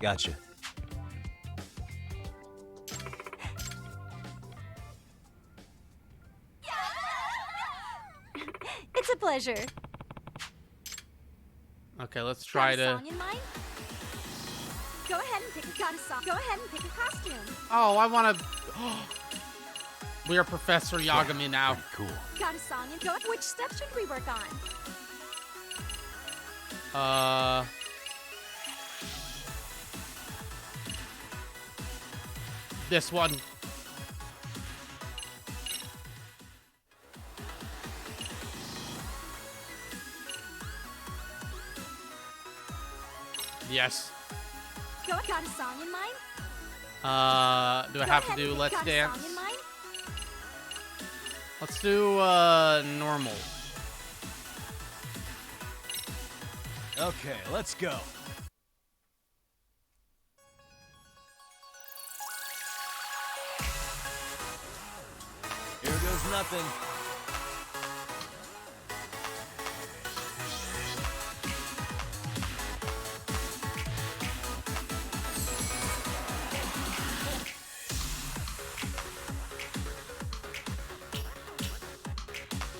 Gotcha. It's a pleasure. Okay, let's try Got a to... song in mind? Go ahead and pick a song. Go ahead and pick a costume. Oh, I want to... We are Professor Yagami now. Cool. Got a song in go. Which step should we work on? This one. Yes. Got a song in mind? Do I have to do Let's Dance? Song in mind? Let's do, normal. Okay, let's go. Here goes nothing.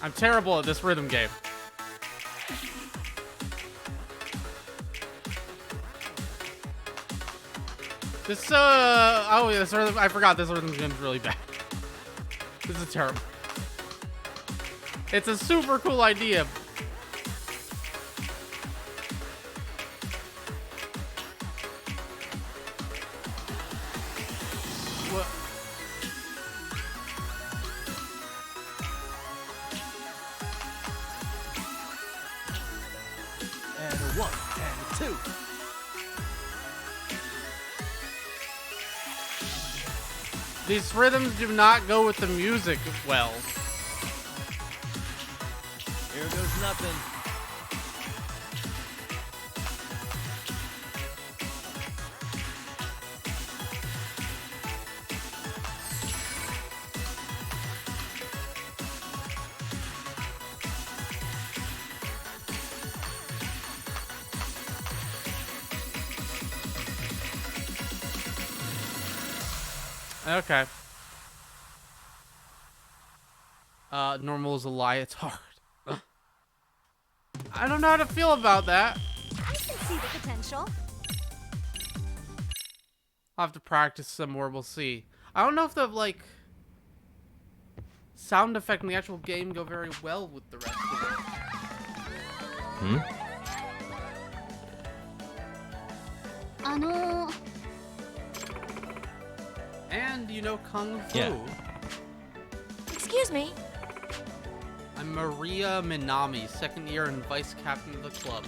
I'm terrible at this rhythm game. This, oh yeah, this rhythm, I forgot this rhythm game's really bad. This is terrible. It's a super cool idea. What? And a 1, and a 2. These rhythms do not go with the music well. Here goes nothing. Okay. Normal is a lie, it's hard. I don't know how to feel about that. I can see the potential. I'll have to practice some more, we'll see. I don't know if the, like, sound effect in the actual game go very well with the rest of it. And you know Kung Fu. Yeah. Excuse me? I'm Maria Minami, second year and vice captain of the club.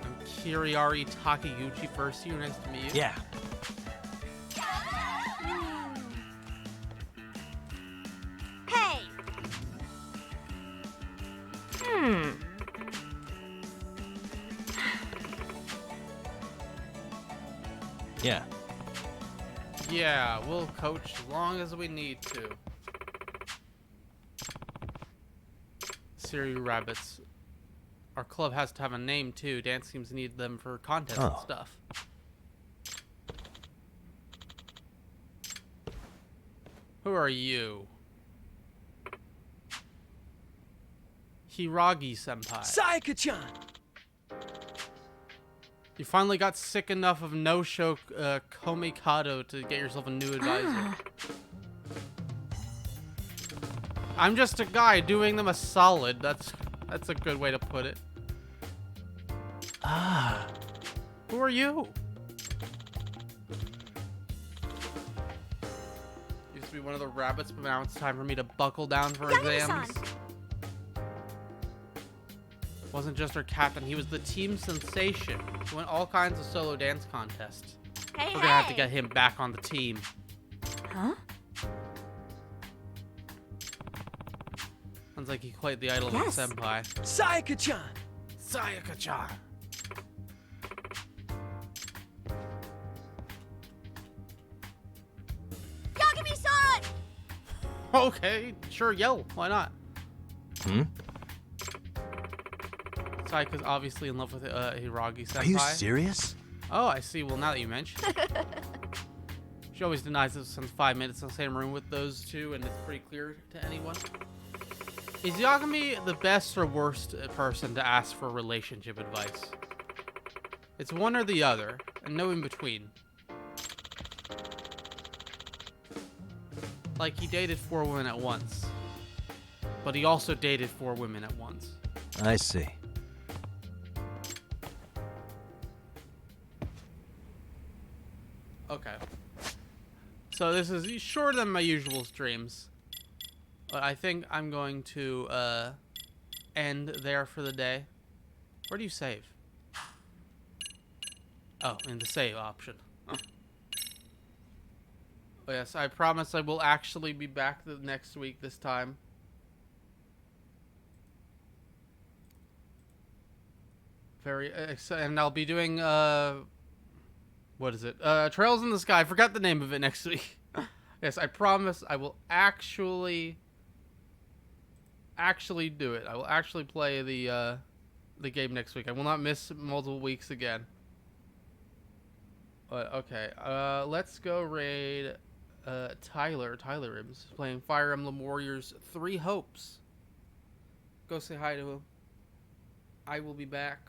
I'm Kiriari Takiguchi, first year. Nice to meet you. Yeah. Hey! Yeah. Yeah, we'll coach as long as we need to. Siri Rabbits. Our club has to have a name too. Dance teams need them for contests and stuff. Who are you? Hiragi-senpai. Sayaka-chan! You finally got sick enough of no-show Komikado to get yourself a new advisor. I'm just a guy doing them a solid. That's a good way to put it. Ah. Who are you? Used to be one of the rabbits, but now it's time for me to buckle down for exams. Wasn't just our captain, he was the team sensation. He won all kinds of solo dance contests. Hey, We're gonna have to get him back on the team. Huh? Sounds like he quite the idol of the senpai. Sayaka-chan! Sayaka-chan! Yagami-san! Okay, sure, yell. Why not? Hmm? Sayaka's obviously in love with Hiragi-senpai. Are you serious? Oh, I see. Well, now that you mention it. She always denies it since 5 minutes in the same room with those two, and it's pretty clear to anyone. Is Yagami the best or worst person to ask for relationship advice? It's one or the other, and no in between. Like, he dated 4 women at once. But he also dated 4 women at once. I see. Okay. So this is shorter than my usual streams. But I think I'm going to end there for the day. Where do you save? Oh, in the save option. Oh, yes, I promise I will actually be back the next week this time. Very and I'll be doing what is it? Trails in the Sky. I forgot the name of it next week. Yes, I promise I will actually do it. I will actually play the game next week. I will not miss multiple weeks again. But okay, let's go raid Tyler. Tyler is playing Fire Emblem Warriors 3 Hopes. Go say hi to him. I will be back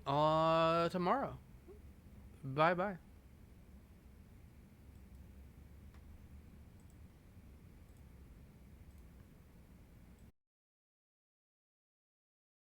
tomorrow. Bye-bye.